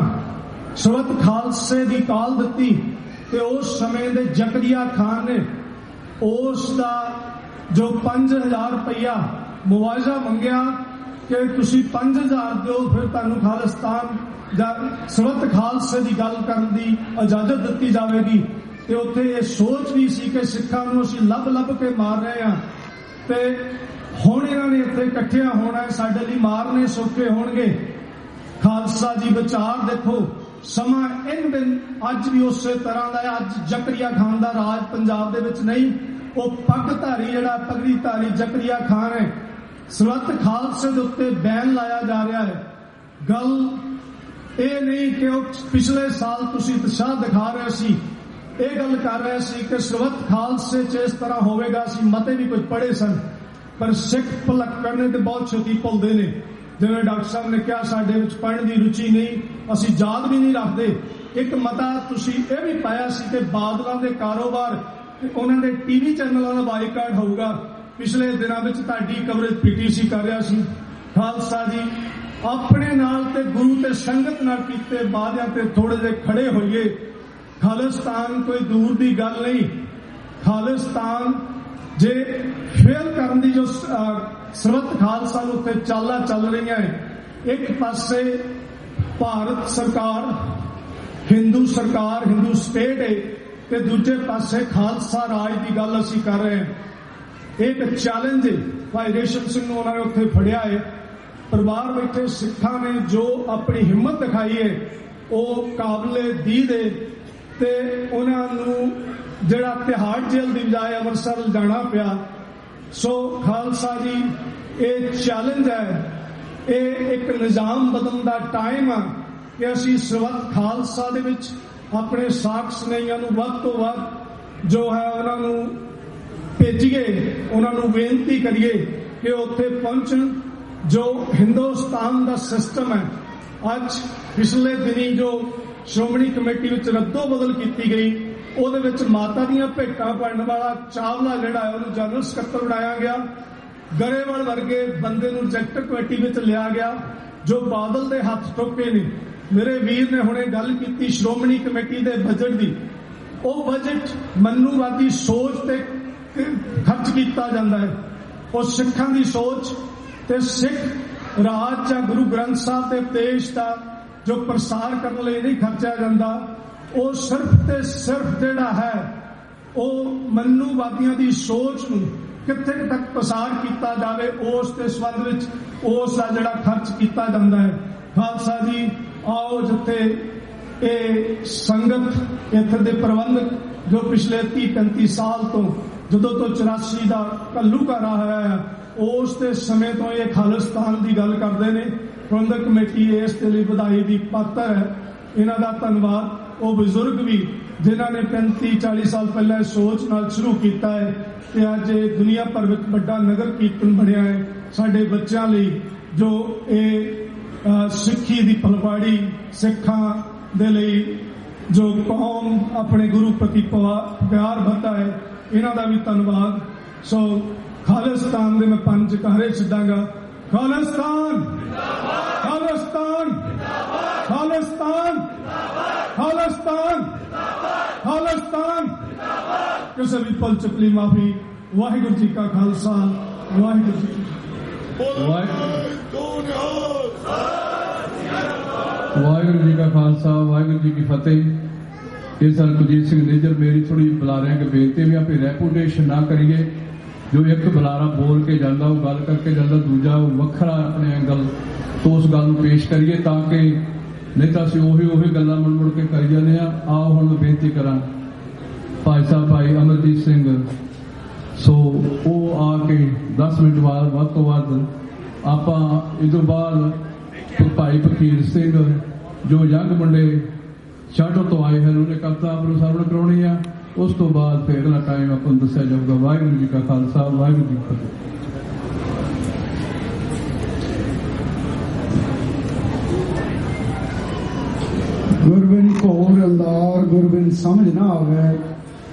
S5: सुरत खालसे की काल दी ते उस समय दे जकरिया खान ने उसका जो 5000 रुपया मुआवजा मंगया ਕਿ ਤੁਸੀਂ 5000 ਦਿਓ ਫਿਰ ਤੁਹਾਨੂੰ ਖਾਲਿਸਤਾਨ ਜਾਂ ਸਰਬੱਤ ਖਾਲਸੇ ਦੀ ਗੱਲ ਕਰਨ ਦੀ ਇਜਾਜ਼ਤ ਦਿੱਤੀ ਜਾਵੇਗੀ। ਤੇ ਉੱਥੇ ਇਹ ਸੋਚ ਵੀ ਸੀ ਕਿ ਸਿੱਖਾਂ ਨੂੰ ਅਸੀਂ ਲੱਭ ਕੇ ਮਾਰ ਰਹੇ ਹਾਂ ਤੇ ਹੁਣ ਇਹਨਾਂ ਨੇ ਇੱਥੇ ਇਕੱਠਿਆਂ ਹੋਣਾ, ਸਾਡੇ ਲਈ ਮਾਰਨੇ ਸੌਖੇ ਹੋਣਗੇ। ਖਾਲਸਾ ਜੀ ਵਿਚਾਰ ਦੇਖੋ, ਸਮਾਂ ਇਨ ਦਿਨ ਅੱਜ ਵੀ ਉਸੇ ਤਰ੍ਹਾਂ ਦਾ ਹੈ। ਅੱਜ ਜ਼ਕਰੀਆ ਖਾਨ ਦਾ ਰਾਜ ਪੰਜਾਬ ਦੇ ਵਿੱਚ ਨਹੀਂ, ਉਹ ਪੱਗਧਾਰੀ ਜਿਹੜਾ ਪਗੜੀਧਾਰੀ ਜ਼ਕਰੀਆ ਖਾਨ ਹੈ। ਸਰਬੱਤ ਖਾਲਸੇ ਦੇ ਉੱਤੇ ਬੈਨ ਲਾਇਆ ਜਾ ਰਿਹਾ ਹੈ। ਗੱਲ ਇਹ ਨਹੀਂ ਕਿ ਉਹ ਪਿਛਲੇ ਸਾਲ ਤੁਸੀਂ ਉਤਸ਼ਾਹ ਦਿਖਾ ਰਹੇ ਸੀ, ਇਹ ਗੱਲ ਕਰ ਰਹੇ ਸੀ ਕਿ ਸਰਬੱਤ ਖਾਲਸੇ 'ਚ ਇਸ ਤਰ੍ਹਾਂ ਹੋਵੇਗਾ। ਅਸੀਂ ਮਤੇ ਵੀ ਕੁਝ ਪੜ੍ਹੇ ਸਨ, ਪਰ ਸਿੱਖ ਭੁਲਕ ਕਰਨੇ ਤੇ ਬਹੁਤ ਛੇਤੀ ਭੁੱਲਦੇ ਨੇ। ਜਿਵੇਂ ਡਾਕਟਰ ਸਾਹਿਬ ਨੇ ਕਿਹਾ, ਸਾਡੇ ਵਿੱਚ ਪੜ੍ਹਨ ਦੀ ਰੁਚੀ ਨਹੀਂ, ਅਸੀਂ ਯਾਦ ਵੀ ਨਹੀਂ ਰੱਖਦੇ। ਇੱਕ ਮਤਾ ਤੁਸੀਂ ਇਹ ਵੀ ਪਾਇਆ ਸੀ ਕਿ ਬਾਦਲਾਂ ਦੇ ਕਾਰੋਬਾਰ ਤੇ ਉਹਨਾਂ ਦੇ ਟੀਵੀ ਚੈਨਲਾਂ ਦਾ ਬਾਈਕਾਟ ਹੋਊਗਾ। ਪਿਛਲੇ ਦਿਨਾਂ ਵਿੱਚ ਤੁਹਾਡੀ ਕਵਰੇਜ PTC ਕਰ ਰਿਹਾ ਸੀ। ਖਾਲਸਾ ਜੀ ਆਪਣੇ ਨਾਲ ਤੇ ਗੁਰੂ ਤੇ ਸੰਗਤ ਨਾਲ ਕੀਤੇ ਵਾਅਦਿਆਂ ਤੇ ਥੋੜੇ ਜਿਹੇ ਖੜੇ ਹੋਈਏ। ਖਾਲਿਸਤਾਨ ਕੋਈ ਦੂਰ ਦੀ ਗੱਲ ਨਹੀਂ। ਖਾਲਿਸਤਾਨ ਜੇ ਫੇਲ ਕਰਨ ਦੀ ਜੋ ਸਰਬੱਤ ਖਾਲਸਾ ਨੂੰ ਉੱਤੇ ਚਾਲਾਂ ਚੱਲ ਰਹੀਆਂ ਹੈ, ਇੱਕ ਪਾਸੇ ਭਾਰਤ ਸਰਕਾਰ, ਹਿੰਦੂ ਸਰਕਾਰ, ਹਿੰਦੂ ਸਟੇਟ ਹੈ ਤੇ ਦੂਜੇ ਪਾਸੇ ਖਾਲਸਾ ਰਾਜ ਦੀ ਗੱਲ ਅਸੀਂ ਕਰ ਰਹੇ ਹਾਂ। ਇੱਕ ਚੈਲੰਜ ਹੈ। ਭਾਈ ਰੇਸ਼ਮ ਸਿੰਘ ਨੂੰ ਉਹਨਾਂ ਨੇ ਉੱਥੇ ਫੜਿਆ ਹੈ। ਪਰਿਵਾਰ ਬੈਠੇ ਸਿੱਖਾਂ ਨੇ ਜੋ ਆਪਣੀ ਹਿੰਮਤ ਦਿਖਾਈ ਹੈ ਉਹ ਕਾਬਲੇ ਦੀ ਦੇ ਤੇ ਉਹਨਾਂ ਨੂੰ ਜਿਹੜਾ ਤਿਹਾੜ ਜੇਲ੍ਹ ਦੀ ਬਜਾਏ ਅੰਮ੍ਰਿਤਸਰ ਲਿਜਾਣਾ ਪਿਆ। ਸੋ ਖਾਲਸਾ ਜੀ ਇਹ ਚੈਲੰਜ ਹੈ, ਇਹ ਇੱਕ ਨਿਜ਼ਾਮ ਬਦਲਣ ਦਾ ਟਾਈਮ ਆ ਕਿ ਅਸੀਂ ਸਰਬੱਤ ਖਾਲਸਾ ਦੇ ਵਿੱਚ ਆਪਣੇ ਸਾਕ ਸੁਨੇਹੀਆਂ ਨੂੰ ਵੱਧ ਤੋਂ ਵੱਧ ਜੋ ਹੈ ਉਹਨਾਂ ਨੂੰ ਭੇਜੀਏ, ਉਹਨਾਂ ਨੂੰ ਬੇਨਤੀ ਕਰੀਏ ਕਿ ਉੱਥੇ ਪਹੁੰਚਣ। ਜੋ ਹਿੰਦੁਸਤਾਨ ਦਾ ਸਿਸਟਮ ਹੈ, ਅੱਜ ਪਿਛਲੇ ਦਿਨੀ ਜੋ ਸ਼੍ਰੋਮਣੀ ਕਮੇਟੀ ਵਿੱਚ ਰੱਦੋ ਬਦਲ ਕੀਤੀ ਗਈ, ਉਹਦੇ ਵਿੱਚ ਮਾਤਾ ਦੀਆਂ ਭੇਟਾਂ ਪਾਉਣ ਵਾਲਾ ਚਾਵਲਾ ਜਿਹੜਾ ਹੈ ਉਹਨੂੰ ਜਨਰਲ ਸਕੱਤਰ ਬਣਾਇਆ ਗਿਆ। ਗਰੇਵਾਲ ਵਰਗੇ ਬੰਦੇ ਨੂੰ ਐਗਜ਼ੈਕਟਿਵ ਕਮੇਟੀ ਵਿੱਚ ਲਿਆ ਗਿਆ ਜੋ ਬਾਦਲ ਦੇ ਹੱਥ ਠੋਕੇ ਨੇ। ਮੇਰੇ ਵੀਰ ਨੇ ਹੁਣੇ ਗੱਲ ਕੀਤੀ ਸ਼੍ਰੋਮਣੀ ਕਮੇਟੀ ਦੇ ਬਜਟ ਦੀ। ਉਹ ਬਜਟ ਮਨੂਵਾਦੀ ਸੋਚ ਤੇ ਖਰਚ ਕੀਤਾ ਜਾਂਦਾ ਹੈ। ਉਹ ਸਿੱਖਾਂ ਦੀ ਸੋਚ ਤੇ ਸਿੱਖ ਰਾਜ ਜਾਂ ਗੁਰੂ ਗ੍ਰੰਥ ਸਾਹਿਬ ਦੇ ਉਪਦੇਸ਼ ਦਾ ਜੋ ਪ੍ਰਸਾਰ ਕਰਨ ਲਈ ਨਹੀਂ ਖਰਚਿਆ ਜਾਂਦਾ। ਉਹ ਸਿਰਫ ਤੇ ਸਿਰਫ ਜਿਹੜਾ ਹੈ ਉਹ ਮਨੂਵਾਦੀਆਂ ਦੀ ਸੋਚ ਨੂੰ ਕਿੱਥੇ ਤੱਕ ਪ੍ਰਸਾਰ ਕੀਤਾ ਜਾਵੇ ਉਸ ਦੇ ਸੰਬੰਧ ਵਿੱਚ ਉਸ ਦਾ ਜਿਹੜਾ ਖਰਚ ਕੀਤਾ ਜਾਂਦਾ ਹੈ। ਖਾਲਸਾ ਜੀ ਆਓ, ਜਿੱਥੇ ਇਹ ਸੰਗਤ ਇੱਥੇ ਦੇ ਪ੍ਰਬੰਧਕ ਜੋ ਪਿਛਲੇ 30-35 ਸਾਲ ਤੋਂ ਜਦੋਂ ਤੋਂ 84 ਦਾ ਘੱਲੂਘਾਰਾ ਹੋਇਆ ਹੈ ਉਸ ਦੇ ਸਮੇਂ ਤੋਂ ਇਹ ਖਾਲਿਸਤਾਨ ਦੀ ਗੱਲ ਕਰਦੇ ਨੇ। ਪ੍ਰਬੰਧਕ ਕਮੇਟੀ ਇਸ ਦੇ ਲਈ ਵਧਾਈ ਦੀ ਪਾਤਰ ਹੈ। ਇਹਨਾਂ ਦਾ ਧੰਨਵਾਦ। ਉਹ ਬਜ਼ੁਰਗ ਵੀ ਜਿਨ੍ਹਾਂ ਨੇ 35-40 ਸਾਲ ਪਹਿਲਾਂ ਇਹ ਸੋਚ ਨਾਲ ਸ਼ੁਰੂ ਕੀਤਾ ਹੈ ਤੇ ਅੱਜ ਇਹ ਦੁਨੀਆ ਭਰ ਵਿੱਚ ਵੱਡਾ ਨਗਰ ਕੀਰਤਨ ਬਣਿਆ ਹੈ ਸਾਡੇ ਬੱਚਿਆਂ ਲਈ। ਜੋ ਇਹ ਸਿੱਖੀ ਦੀ ਫੁਲਵਾੜੀ, ਸਿੱਖਾਂ ਦੇ ਲਈ ਜੋ ਕੌਮ ਆਪਣੇ ਗੁਰੂ ਪ੍ਰਤੀ ਪਿਆਰ ਵਧਦਾ ਹੈ, ਇਹਨਾਂ ਦਾ ਵੀ ਧੰਨਵਾਦ। ਸੋ ਖਾਲਿਸਤਾਨ ਦੇ ਮੈਂ 5 ਕਹਾਰੇ ਛੱਡਾਂਗਾ। ਖਾਲਿਸਤਾਨ ਖਾਲਿਸਤਾਨ ਖਾਲਿਸਤਾਨ ਖਾਲਿਸਤਾਨ ਖਾਲਿਸਤਾਨ। ਕਿਸੇ ਵੀ ਪਲ ਚਪਲੀ ਮਾਫੀ। ਵਾਹਿਗੁਰੂ ਜੀ ਕਾ ਖਾਲਸਾ, ਵਾਹਿਗੁਰੂ ਜੀ ਕੀ ਫਤਿਹ।
S2: ਵਾਹਿਗੁਰੂ ਜੀ ਕਾ ਖਾਲਸਾ, ਵਾਹਿਗੁਰੂ ਜੀ ਕੀ ਫਤਿਹ। ਇਹ ਸਰ ਕੁਲਜੀਤ ਸਿੰਘ ਨਿੱਜਰ ਮੇਰੀ ਥੋੜੀ ਬੁਲਾਰਿਆਂ ਕਿ ਬੇਨਤੀ ਵੀ ਆਪੇ ਰੈਪੂਟੇਸ਼ਨ ਨਾ ਕਰੀਏ। ਜੋ ਇੱਕ ਬੁਲਾਰਾ ਬੋਲ ਕੇ ਜਾਂਦਾ ਉਹ ਗੱਲ ਕਰਕੇ ਜਾਂਦਾ, ਦੂਜਾ ਉਹ ਵੱਖਰਾ ਆਪਣੇ ਐਂਗਲ ਤੋਂ ਉਸ ਗੱਲ ਨੂੰ ਪੇਸ਼ ਕਰੀਏ ਤਾਂ ਕਿ ਨਹੀਂ ਤਾਂ ਅਸੀਂ ਉਹੀ ਗੱਲਾਂ ਮੁੜ ਕੇ ਕਰੀ ਜਾਂਦੇ ਆ। ਆਓ ਹੁਣ ਮੈਂ ਬੇਨਤੀ ਕਰਾਂ ਭਾਈ ਸਾਹਿਬ ਭਾਈ ਅਮਰਜੀਤ ਸਿੰਘ, ਸੋ ਉਹ ਆ ਕੇ 10 ਮਿੰਟ ਬਾਅਦ ਵੱਧ ਤੋਂ ਵੱਧ ਆਪਾਂ ਇਸ ਤੋਂ ਬਾਅਦ ਭਾਈ ਫਕੀਰ ਸਿੰਘ ਜੋ ਯੰਗ ਮੁੰਡੇ ਸ਼ਾਟੋ ਤੋਂ ਆਏ ਹਨ ਉਹਨੇ ਕਵਿਤਾ ਆਪਣੀ ਸਰਵਣ ਕਰਾਉਣੀ ਆ। ਉਸ ਤੋਂ ਬਾਅਦ ਫਿਰ ਅਗਲਾ ਟਾਈਮ ਆਪਾਂ ਨੂੰ ਦੱਸਿਆ ਜਾਊਗਾ। ਵਾਹਿਗੁਰੂ ਜੀ ਕਾ ਖਾਲਸਾ, ਵਾਹਿਗੁਰੂ ਜੀ ਕੀ ਫਤਿਹ।
S7: ਗੁਰਬਿਨ ਘੋਰ ਅੰਦਾਰ, ਗੁਰਬਿਨ ਸਮਝ ਨਾ ਆਵੇ,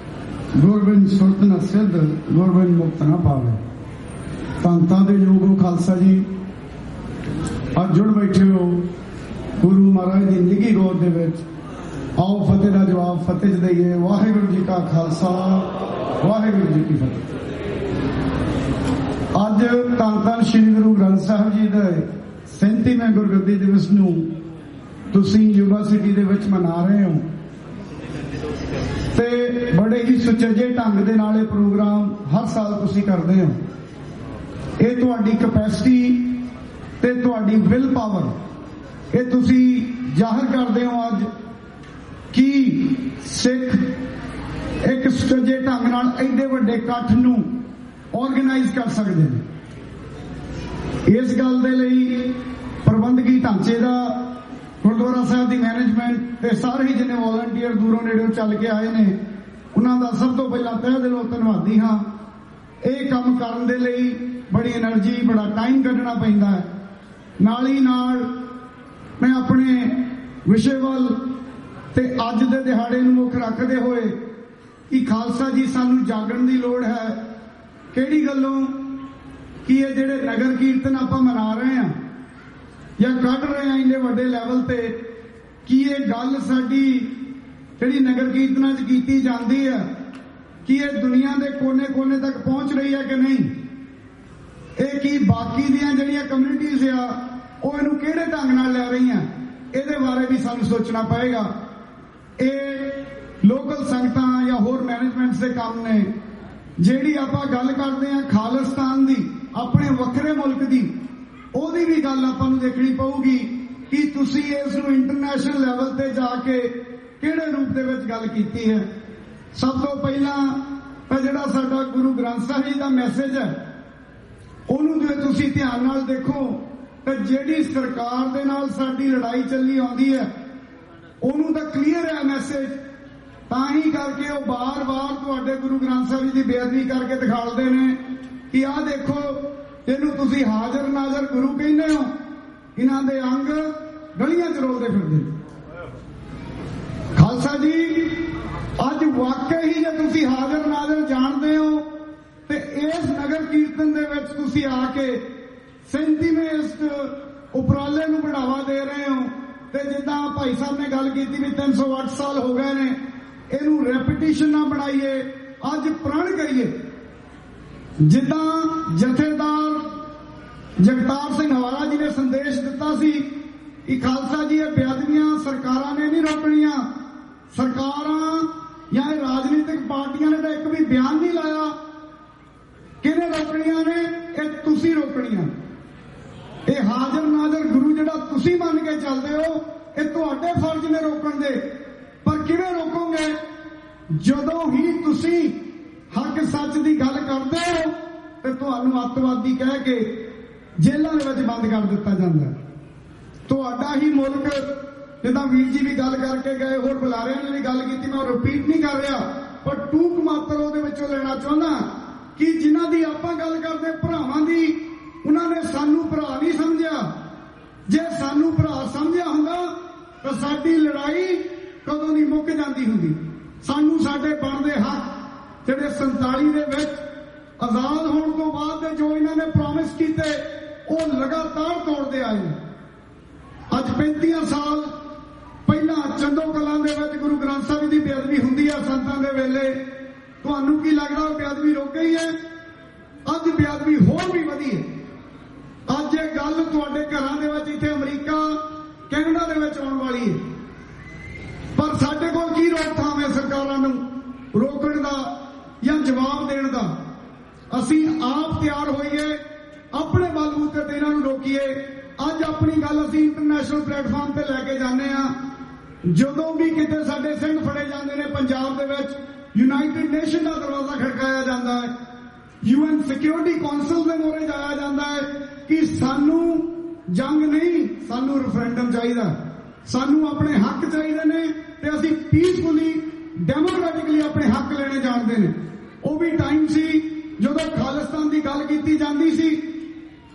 S7: ਗੁਰਬਿਨ ਸੁਰਤ ਨਾ ਸਿੱਧ, ਗੁਰਬਿਨ ਮੁਕਤ ਨਾ ਪਾਵੇ। ਸੰਤਾਂ ਦੇ ਯੋਗੋ ਖਾਲਸਾ ਜੀ ਅੱਜ ਜੁੜ ਬੈਠੇ ਹੋ ਗੁਰੂ ਮਹਾਰਾਜ ਦੀ ਨਿੱਘੀ ਗੋਦ ਦੇ ਵਿੱਚ। ਆਓ ਫਤਿਹ ਦਾ ਜਵਾਬ ਫਤਿਹ 'ਚ ਦਈਏ। ਵਾਹਿਗੁਰੂ ਜੀ ਕਾ ਖਾਲਸਾ, ਵਾਹਿਗੁਰੂ ਜੀ ਕੀ ਫਤਿਹ। ਅੱਜ ਅੱਜ ਧੰਨ ਸ਼੍ਰੀ ਗੁਰੂ ਗ੍ਰੰਥ ਸਾਹਿਬ ਜੀ ਦੇ 37ਵੇਂ ਗੁਰਗੱਦੀ ਦਿਵਸ ਨੂੰ ਤੁਸੀਂ ਯੂਨੀਵਰਸਿਟੀ ਦੇ ਵਿੱਚ ਮਨਾ ਰਹੇ ਹੋ ਤੇ ਬੜੇ ਹੀ ਸੁਚੱਜੇ ਢੰਗ ਦੇ ਨਾਲ ਇਹ ਪ੍ਰੋਗਰਾਮ ਹਰ ਸਾਲ ਤੁਸੀਂ ਕਰਦੇ ਹੋ। ਇਹ ਤੁਹਾਡੀ ਕੈਪੈਸਿਟੀ ਤੇ ਤੁਹਾਡੀ ਵਿਲ ਪਾਵਰ ਇਹ ਤੁਸੀਂ ਜ਼ਾਹਰ ਕਰਦੇ ਹੋ ਅੱਜ ਕਿ ਸਿੱਖ ਇੱਕ ਸੁਚੱਜੇ ਢੰਗ ਨਾਲ ਐਡੇ ਵੱਡੇ ਇਕੱਠ ਨੂੰ ਆਰਗੇਨਾਈਜ਼ ਕਰ ਸਕਦੇ ਨੇ। ਇਸ ਗੱਲ ਦੇ ਲਈ ਪ੍ਰਬੰਧਕੀ ਢਾਂਚੇ ਦਾ ਗੁਰਦੁਆਰਾ ਸਾਹਿਬ ਦੀ ਮੈਨੇਜਮੈਂਟ ਤੇ ਸਾਰੇ ਹੀ ਜਿਹਨੇ ਵਾਲੰਟੀਅਰ ਦੂਰੋਂ ਨੇੜਿਓਂ ਚੱਲ ਕੇ ਆਏ ਨੇ ਉਹਨਾਂ ਦਾ ਸਭ ਤੋਂ ਪਹਿਲਾਂ ਤਹਿ ਦਿਲੋਂ ਧੰਨਵਾਦੀ ਹਾਂ। ਇਹ ਕੰਮ ਕਰਨ ਦੇ ਲਈ ਬੜੀ એનર્ਜੀ ਬੜਾ ਟਾਈਮ ਕੱਢਣਾ ਪੈਂਦਾ ਹੈ। ਨਾਲ ਹੀ ਨਾਲ ਮੈਂ ਆਪਣੇ ਵਿਸ਼ੇ ਵੱਲ ਤੇ ਅੱਜ ਦੇ ਦਿਹਾੜੇ ਨੂੰ ਮੁੱਖ ਰੱਖਦੇ ਹੋਏ ਕਿ ਖਾਲਸਾ ਜੀ ਸਾਨੂੰ ਜਾਗਣ ਦੀ ਲੋੜ ਹੈ। ਕਿਹੜੀ ਗੱਲੋਂ ਕਿ ਇਹ ਜਿਹੜੇ ਨਗਰ ਕੀਰਤਨ ਆਪਾਂ ਮਨਾ ਰਹੇ ਹਾਂ ਜਾਂ ਕੱਢ ਰਹੇ ਹਾਂ ਇੰਨੇ ਵੱਡੇ ਲੈਵਲ ਤੇ ਕਿ ਇਹ ਗੱਲ ਸਾਡੀ ਜਿਹੜੀ ਨਗਰ ਕੀਰਤਨਾਂ 'ਚ ਕੀਤੀ ਜਾਂਦੀ ਹੈ ਕਿ ਇਹ ਦੁਨੀਆ ਦੇ ਕੋਨੇ-ਕੋਨੇ ਤੱਕ ਪਹੁੰਚ ਰਹੀ ਹੈ ਕਿ ਨਹੀਂ। ਇਹ ਕੀ ਬਾਕੀ ਦੀਆਂ ਜਿਹੜੀਆਂ ਕਮਿਊਨਿਟੀਜ਼ ਆ ਉਹ ਇਹਨੂੰ ਕਿਹੜੇ ਢੰਗ ਨਾਲ ਲੈ ਰਹੀਆਂ ਇਹਦੇ ਬਾਰੇ ਵੀ ਸਾਨੂੰ ਸੋਚਣਾ ਪਏਗਾ। ਇਹ ਲੋਕਲ ਸੰਗਤਾਂ ਜਾਂ ਹੋਰ ਮੈਨੇਜਮੈਂਟਸ ਦੇ ਕੰਮ ਨੇ। ਜਿਹੜੀ ਆਪਾਂ ਗੱਲ ਕਰਦੇ ਹਾਂ ਖਾਲਿਸਤਾਨ ਦੀ ਆਪਣੇ ਵੱਖਰੇ ਮੁਲਕ ਦੀ ਉਹਦੀ ਵੀ ਗੱਲ ਆਪਾਂ ਨੂੰ ਦੇਖਣੀ ਪਊਗੀ ਕਿ ਤੁਸੀਂ ਇਸ ਨੂੰ ਇੰਟਰਨੈਸ਼ਨਲ ਲੈਵਲ ਤੇ ਜਾ ਕੇ ਕਿਹੜੇ ਰੂਪ ਦੇ ਵਿੱਚ ਗੱਲ ਕੀਤੀ ਹੈ। ਸਭ ਤੋਂ ਪਹਿਲਾਂ ਤਾਂ ਜਿਹੜਾ ਸਾਡਾ ਗੁਰੂ ਗ੍ਰੰਥ ਸਾਹਿਬ ਜੀ ਦਾ ਮੈਸੇਜ ਹੈ ਉਹਨੂੰ ਜੇ ਤੁਸੀਂ ਧਿਆਨ ਨਾਲ ਦੇਖੋ ਤਾਂ ਜਿਹੜੀ ਸਰਕਾਰ ਦੇ ਨਾਲ ਸਾਡੀ ਲੜਾਈ ਚੱਲੀ ਆਉਂਦੀ ਹੈ ਉਹਨੂੰ ਤਾਂ ਕਲੀਅਰ ਹੈ ਮੈਸੇਜ, ਤਾਂ ਹੀ ਕਰਕੇ ਉਹ ਬਾਰ-ਬਾਰ ਤੁਹਾਡੇ ਗੁਰੂ ਗ੍ਰੰਥ ਸਾਹਿਬ ਜੀ ਦੀ ਬੇਅਦਬੀ ਕਰਕੇ ਦਿਖਾਉਂਦੇ ਨੇ ਕਿ ਆਹ ਦੇਖੋ ਇਹਨੂੰ ਤੁਸੀਂ ਹਾਜ਼ਰ ਨਾਜ਼ਰ ਗੁਰੂ ਕਹਿੰਦੇ ਹੋ, ਇਹਨਾਂ ਦੇ ਅੰਗ ਗਲੀਆਂ 'ਚ ਰੋਲਦੇ ਫਿਰਦੇ। ਖਾਲਸਾ ਜੀ ਅੱਜ ਵਾਕਈ ਜੇ ਤੁਸੀਂ ਹਾਜ਼ਰ ਨਾਜ਼ਰ ਜਾਣਦੇ ਹੋ ਤੇ ਇਸ ਨਗਰ ਕੀਰਤਨ ਦੇ ਵਿੱਚ ਤੁਸੀਂ ਆ ਕੇ 37ਵੇਂ ਇਸ ਉਪਰਾਲੇ ਨੂੰ ਬੜਾਵਾ ਦੇ ਰਹੇ ਹੋ ਤੇ ਜਿੱਦਾਂ ਭਾਈ ਸਾਹਿਬ ਨੇ ਗੱਲ ਕੀਤੀ ਵੀ 308 ਸਾਲ ਹੋ ਗਏ ਨੇ, ਇਹਨੂੰ ਰੈਪੀਟੀਸ਼ਨ ਨਾ ਬਣਾਈਏ, ਅੱਜ ਪ੍ਰਣ ਕਰੀਏ। ਜਿੱਦਾਂ ਜਥੇਦਾਰ ਜਗਤਾਰ ਸਿੰਘ ਹਵਾਲਾ ਜੀ ਨੇ ਸੰਦੇਸ਼ ਦਿੱਤਾ ਸੀ ਕਿ ਖਾਲਸਾ ਜੀ ਇਹ ਬੇਅਦਬੀਆਂ ਸਰਕਾਰਾਂ ਨੇ ਨਹੀਂ ਰੋਕਣੀਆਂ, ਸਰਕਾਰਾਂ ਜਾਂ ਇਹ ਰਾਜਨੀਤਿਕ ਪਾਰਟੀਆਂ ਨੇ ਤਾਂ ਇੱਕ ਵੀ ਬਿਆਨ ਨਹੀਂ ਲਾਇਆ। ਕਿਹਨੇ ਰੋਕਣੀਆਂ ਨੇ? ਇਹ ਤੁਸੀਂ ਰੋਕਣੀਆਂ। ਇਹ ਹਾਜ਼ਰ ਨਾਜ਼ਰ ਗੁਰੂ ਜਿਹੜਾ ਤੁਸੀਂ ਮੰਨ ਕੇ ਚੱਲਦੇ ਹੋ ਇਹ ਤੁਹਾਡੇ ਫਰਜ਼ ਨੇ ਰੋਕਣ ਦੇ। ਪਰ ਕਿਵੇਂ ਰੋਕੋਗੇ? ਜਦੋਂ ਹੀ ਤੁਸੀਂ ਹੱਕ ਸੱਚ ਦੀ ਗੱਲ ਕਰਦੇ ਹੋ ਤੇ ਤੁਹਾਨੂੰ ਅੱਤਵਾਦੀ ਕਹਿ ਕੇ ਜੇਲ੍ਹਾਂ ਦੇ ਵਿੱਚ ਬੰਦ ਕਰ ਦਿੱਤਾ ਜਾਂਦਾ। ਤੁਹਾਡਾ ਹੀ ਮੁਲਕ, ਜਿੱਦਾਂ ਵੀਰ ਜੀ ਵੀ ਗੱਲ ਕਰਕੇ ਗਏ, ਹੋਰ ਬੁਲਾਰਿਆਂ ਨੇ ਵੀ ਗੱਲ ਕੀਤੀ, ਮੈਂ ਰਿਪੀਟ ਨਹੀਂ ਕਰ ਰਿਹਾ ਪਰ ਟੂਕ ਮਾਤਰ ਉਹਦੇ ਵਿੱਚੋਂ ਲੈਣਾ ਚਾਹੁੰਦਾ ਕਿ ਜਿਨ੍ਹਾਂ ਦੀ ਆਪਾਂ ਗੱਲ ਕਰਦੇ ਭਰਾਵਾਂ ਦੀ, ਉਹਨਾਂ ਨੇ ਸਾਨੂੰ ਭਰਾ ਨਹੀਂ ਸਮਝਿਆ। ਜੇ ਸਾਨੂੰ ਭਰਾ ਸਮਝਿਆ ਹੁੰਦਾ ਤਾਂ ਸਾਡੀ ਲੜਾਈ ਕਦੋਂ ਦੀ ਮੁੱਕ ਜਾਂਦੀ ਹੁੰਦੀ। ਸਾਨੂੰ ਸਾਡੇ ਬਣਦੇ ਹੱਕ ਜਿਹੜੇ 47 ਦੇ ਵਿੱਚ ਆਜ਼ਾਦ ਹੋਣ ਤੋਂ ਬਾਅਦ ਦੇ ਜੋ ਇਹਨਾਂ ਨੇ ਪ੍ਰੋਮਿਸ ਕੀਤੇ ਉਹ ਲਗਾਤਾਰ ਤੋੜਦੇ ਆਏ। ਅੱਜ 35 ਸਾਲ ਪਹਿਲਾਂ ਚੰਦੋ ਕਲਾਂ ਦੇ ਵਿੱਚ ਗੁਰੂ ਗ੍ਰੰਥ ਸਾਹਿਬ ਦੀ ਬੇਅਦਬੀ ਹੁੰਦੀ ਆ ਸੰਤਾਂ ਦੇ ਵੇਲੇ। ਤੁਹਾਨੂੰ ਕੀ ਲੱਗਦਾ ਉਹ ਬੇਅਦਬੀ ਰੁਕ ਗਈ ਹੈ? ਅੱਜ ਬੇਅਦਬੀ ਹੋਰ ਵੀ ਵਧੀ ਹੈ। ਅੱਜ ਇਹ ਗੱਲ ਤੁਹਾਡੇ ਘਰਾਂ ਦੇ ਵਿੱਚ, ਇੱਥੇ ਅਮਰੀਕਾ ਕੈਨੇਡਾ ਦੇ ਵਿੱਚ ਆਉਣ ਵਾਲੀ ਹੈ। ਪਰ ਸਾਡੇ ਕੋਲ ਕੀ ਰੋਕਥਾਮ ਹੈ ਸਰਕਾਰਾਂ ਨੂੰ ਰੋਕਣ ਦਾ ਜਾਂ ਜਵਾਬ ਦੇਣ ਦਾ? ਅਸੀਂ ਆਪ ਤਿਆਰ ਹੋਈਏ, ਆਪਣੇ ਬਲਬੂਤੇ ਤੇ ਇਹਨਾਂ ਨੂੰ ਰੋਕੀਏ। ਅੱਜ ਆਪਣੀ ਗੱਲ ਅਸੀਂ ਇੰਟਰਨੈਸ਼ਨਲ ਪਲੇਟਫਾਰਮ ਤੇ ਲੈ ਕੇ ਜਾਂਦੇ ਆ। ਜਦੋਂ ਵੀ ਕਿਤੇ ਸਾਡੇ ਸਿੰਘ ਫੜੇ ਜਾਂਦੇ ਨੇ ਪੰਜਾਬ ਦੇ ਵਿੱਚ, ਯੂਨਾਈਟਿਡ ਨੇਸ਼ਨ ਦਾ ਦਰਵਾਜ਼ਾ ਖੜਕਾਇਆ ਜਾਂਦਾ ਹੈ, UN ਸਿਕਿਉਰਿਟੀ ਕੌਂਸਲ ਦੇ ਮੋਹਰੇ ਜਾਇਆ ਜਾਂਦਾ ਹੈ ਕਿ ਸਾਨੂੰ ਜੰਗ ਨਹੀਂ, ਸਾਨੂੰ ਰੈਫਰੈਂਡਮ ਚਾਹੀਦਾ, ਸਾਨੂੰ ਆਪਣੇ ਹੱਕ ਚਾਹੀਦੇ ਨੇ ਤੇ ਅਸੀਂ ਪੀਸਫੁਲੀ ਡੈਮੋਕ੍ਰੈਟਿਕਲੀ ਆਪਣੇ ਹੱਕ ਲੈਣੇ ਜਾਣਦੇ ਨੇ। ਉਹ ਵੀ ਟਾਈਮ ਸੀ ਜਦੋਂ ਖਾਲਿਸਤਾਨ ਦੀ ਗੱਲ ਕੀਤੀ ਜਾਂਦੀ ਸੀ,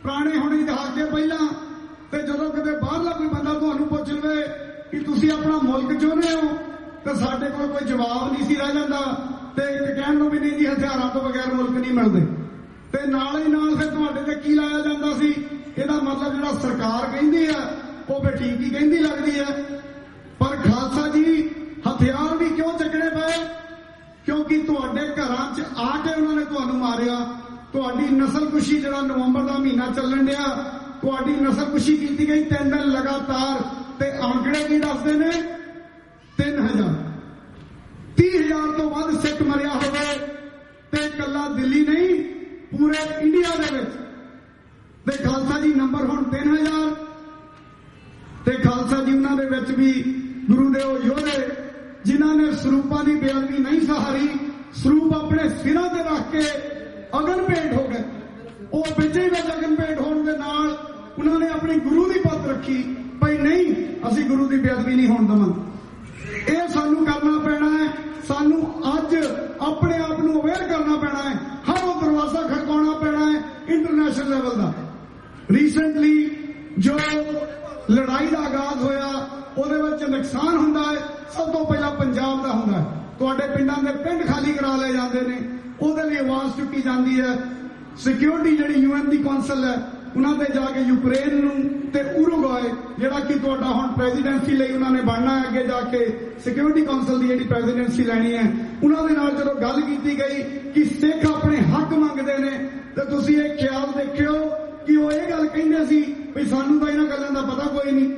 S7: ਪੁਰਾਣੇ ਹੋਣੇ ਇਤਿਹਾਸ ਦੇ ਪਹਿਲਾਂ। ਤੇ ਜਦੋਂ ਕਿਤੇ ਬਾਹਰਲਾ ਕੋਈ ਬੰਦਾ ਤੁਹਾਨੂੰ ਪੁੱਛ ਲਵੇ ਕਿ ਤੁਸੀਂ ਆਪਣਾ ਮੁਲਕ ਚਾਹੁੰਦੇ ਹੋ ਤਾਂ ਸਾਡੇ ਕੋਲ ਕੋਈ ਜਵਾਬ ਨਹੀਂ ਸੀ ਰਹਿ ਜਾਂਦਾ ਤੇ ਇੱਕ ਕਹਿਣ ਨੂੰ ਵੀ ਨਹੀਂ ਜੀ ਹਥਿਆਰਾਂ ਤੋਂ ਬਗੈਰ ਮੁਲਕ ਨਹੀਂ ਮਿਲਦੇ। ਤੇ ਨਾਲ ਹੀ ਨਾਲ ਫਿਰ ਤੁਹਾਡੇ ਤੇ ਕੀ ਲਾਇਆ ਜਾਂਦਾ ਸੀ? ਇਹਦਾ ਮਤਲਬ ਜਿਹੜਾ ਸਰਕਾਰ ਕਹਿੰਦੀ ਆ ਉਹ ਫਿਰ ਠੀਕ ਹੀ ਕਹਿੰਦੀ ਲੱਗਦੀ ਹੈ। ਪਰ ਖਾਲਸਾ ਜੀ ਹਥਿਆਰ ਵੀ ਕਿਉਂ ਚੱਕਣੇ ਪਏ? ਕਿਉਂਕਿ ਤੁਹਾਡੇ ਘਰਾਂ 'ਚ ਆ ਕੇ ਉਹਨਾਂ ਨੇ ਤੁਹਾਨੂੰ ਮਾਰਿਆ, ਤੁਹਾਡੀ ਨਸਲਕੁਸ਼ੀ ਜਿਹੜਾ ਨਵੰਬਰ ਦਾ ਮਹੀਨਾ ਚੱਲਣ ਡਿਆ, ਤੁਹਾਡੀ ਨਸਲਕੁਸ਼ੀ ਕੀਤੀ ਗਈ 3 ਦਿਨ ਲਗਾਤਾਰ, ਤੇ ਆંકੜੇ ਕੀ ਦੱਸਦੇ ਨੇ? 3000 30,000 ਤੋਂ ਵੱਧ ਸਿੱਖ ਮਰਿਆ ਹੋਵੇ, ਤੇ ਇਕੱਲਾ ਦਿੱਲੀ ਨਹੀਂ ਪੂਰੇ ਇੰਡੀਆ ਦੇ ਵਿੱਚ। ਤੇ ਖਾਲਸਾ ਜੀ ਨੰਬਰ ਹੁਣ 3000, ਤੇ ਖਾਲਸਾ ਜੀ ਉਹਨਾਂ ਦੇ ਵਿੱਚ ਵੀ ਗੁਰੂ ਦੇ ਉਹ ਯੋਧੇ ਜਿਨ੍ਹਾਂ ਨੇ ਸਰੂਪਾਂ ਦੀ ਬੇਅਦਬੀ ਨਹੀਂ ਸਹਾਰੀ, ਸਰੂਪ ਆਪਣੇ ਸਿਰਾਂ ਤੇ ਰੱਖ ਕੇ ਅਗਨ ਭੇਟ ਹੋ ਗਏ। ਉਹ ਵਿੱਚ ਹੀ ਵਿੱਚ ਅਗਨ ਭੇਟ ਹੋਣ ਦੇ ਨਾਲ ਉਹਨਾਂ ਨੇ ਆਪਣੀ ਗੁਰੂ ਦੀ ਪੱਤ ਰੱਖੀ, ਭਈ ਨਹੀਂ ਅਸੀਂ ਗੁਰੂ ਦੀ ਬੇਅਦਬੀ ਨਹੀਂ ਹੋਣ ਦੇਵਾਂਗੇ। ਇਹ ਸਾਨੂੰ ਕਰਨਾ ਪੈਣਾ ਹੈ। ਸਾਨੂੰ ਅੱਜ ਆਪਣੇ ਆਪ ਨੂੰ ਅਵੇਅਰ ਕਰਨਾ ਪੈਣਾ ਹੈ। ਹਰ ਉਹ ਦਰਵਾਜ਼ਾ ਖੜਕਾਉਣਾ ਪੈਣਾ ਹੈ ਇੰਟਰਨੈਸ਼ਨਲ ਲੈਵਲ ਦਾ। ਰੀਸੈਂਟਲੀ ਜੋ ਲੜਾਈ ਦਾ ਆਗਾਜ਼ ਹੋਇਆ ਉਹਦੇ ਵਿੱਚ ਨੁਕਸਾਨ ਹੁੰਦਾ ਹੈ, ਸਭ ਤੋਂ ਪਹਿਲਾਂ ਪੰਜਾਬ ਦਾ ਹੁੰਦਾ ਹੈ। ਤੁਹਾਡੇ ਪਿੰਡਾਂ ਦੇ ਪਿੰਡ ਖਾਲੀ ਕਰਾ ਲਏ ਜਾਂਦੇ ਨੇ, ਉਹਦੇ ਲਈ ਆਵਾਜ਼ ਚੁੱਕੀ ਜਾਂਦੀ ਹੈ। ਸਿਕਿਉਰਿਟੀ ਜਿਹੜੀ UN ਦੀ ਕੌਂਸਲ ਹੈ ਉਹਨਾਂ ਦੇ ਜਾ ਕੇ ਯੂਕਰੇਨ ਨੂੰ ਤੇ ਉਰੂਗਵਾਏ ਜਿਹੜਾ ਕਿ ਤੁਹਾਡਾ ਹੁਣ ਪ੍ਰੈਜ਼ੀਡੈਂਸੀ ਲਈ ਉਹਨਾਂ ਨੇ ਬਣਨਾ ਹੈ, ਅੱਗੇ ਜਾ ਕੇ ਸਿਕਿਉਰਿਟੀ ਕੌਂਸਲ ਦੀ ਜਿਹੜੀ ਪ੍ਰੈਜ਼ੀਡੈਂਸੀ ਲੈਣੀ ਹੈ, ਉਹਨਾਂ ਦੇ ਨਾਲ ਜਦੋਂ ਗੱਲ ਕੀਤੀ ਗਈ ਕਿ ਸਿੱਖ ਆਪਣੇ ਹੱਕ ਮੰਗਦੇ ਨੇ, ਤੇ ਤੁਸੀਂ ਇਹ ਖਿਆਲ ਦੇਖਿਓ ਕਿ ਉਹ ਇਹ ਗੱਲ ਕਹਿੰਦੇ ਸੀ ਵੀ ਸਾਨੂੰ ਤਾਂ ਇਹਨਾਂ ਗੱਲਾਂ ਦਾ ਪਤਾ ਕੋਈ ਨਹੀਂ।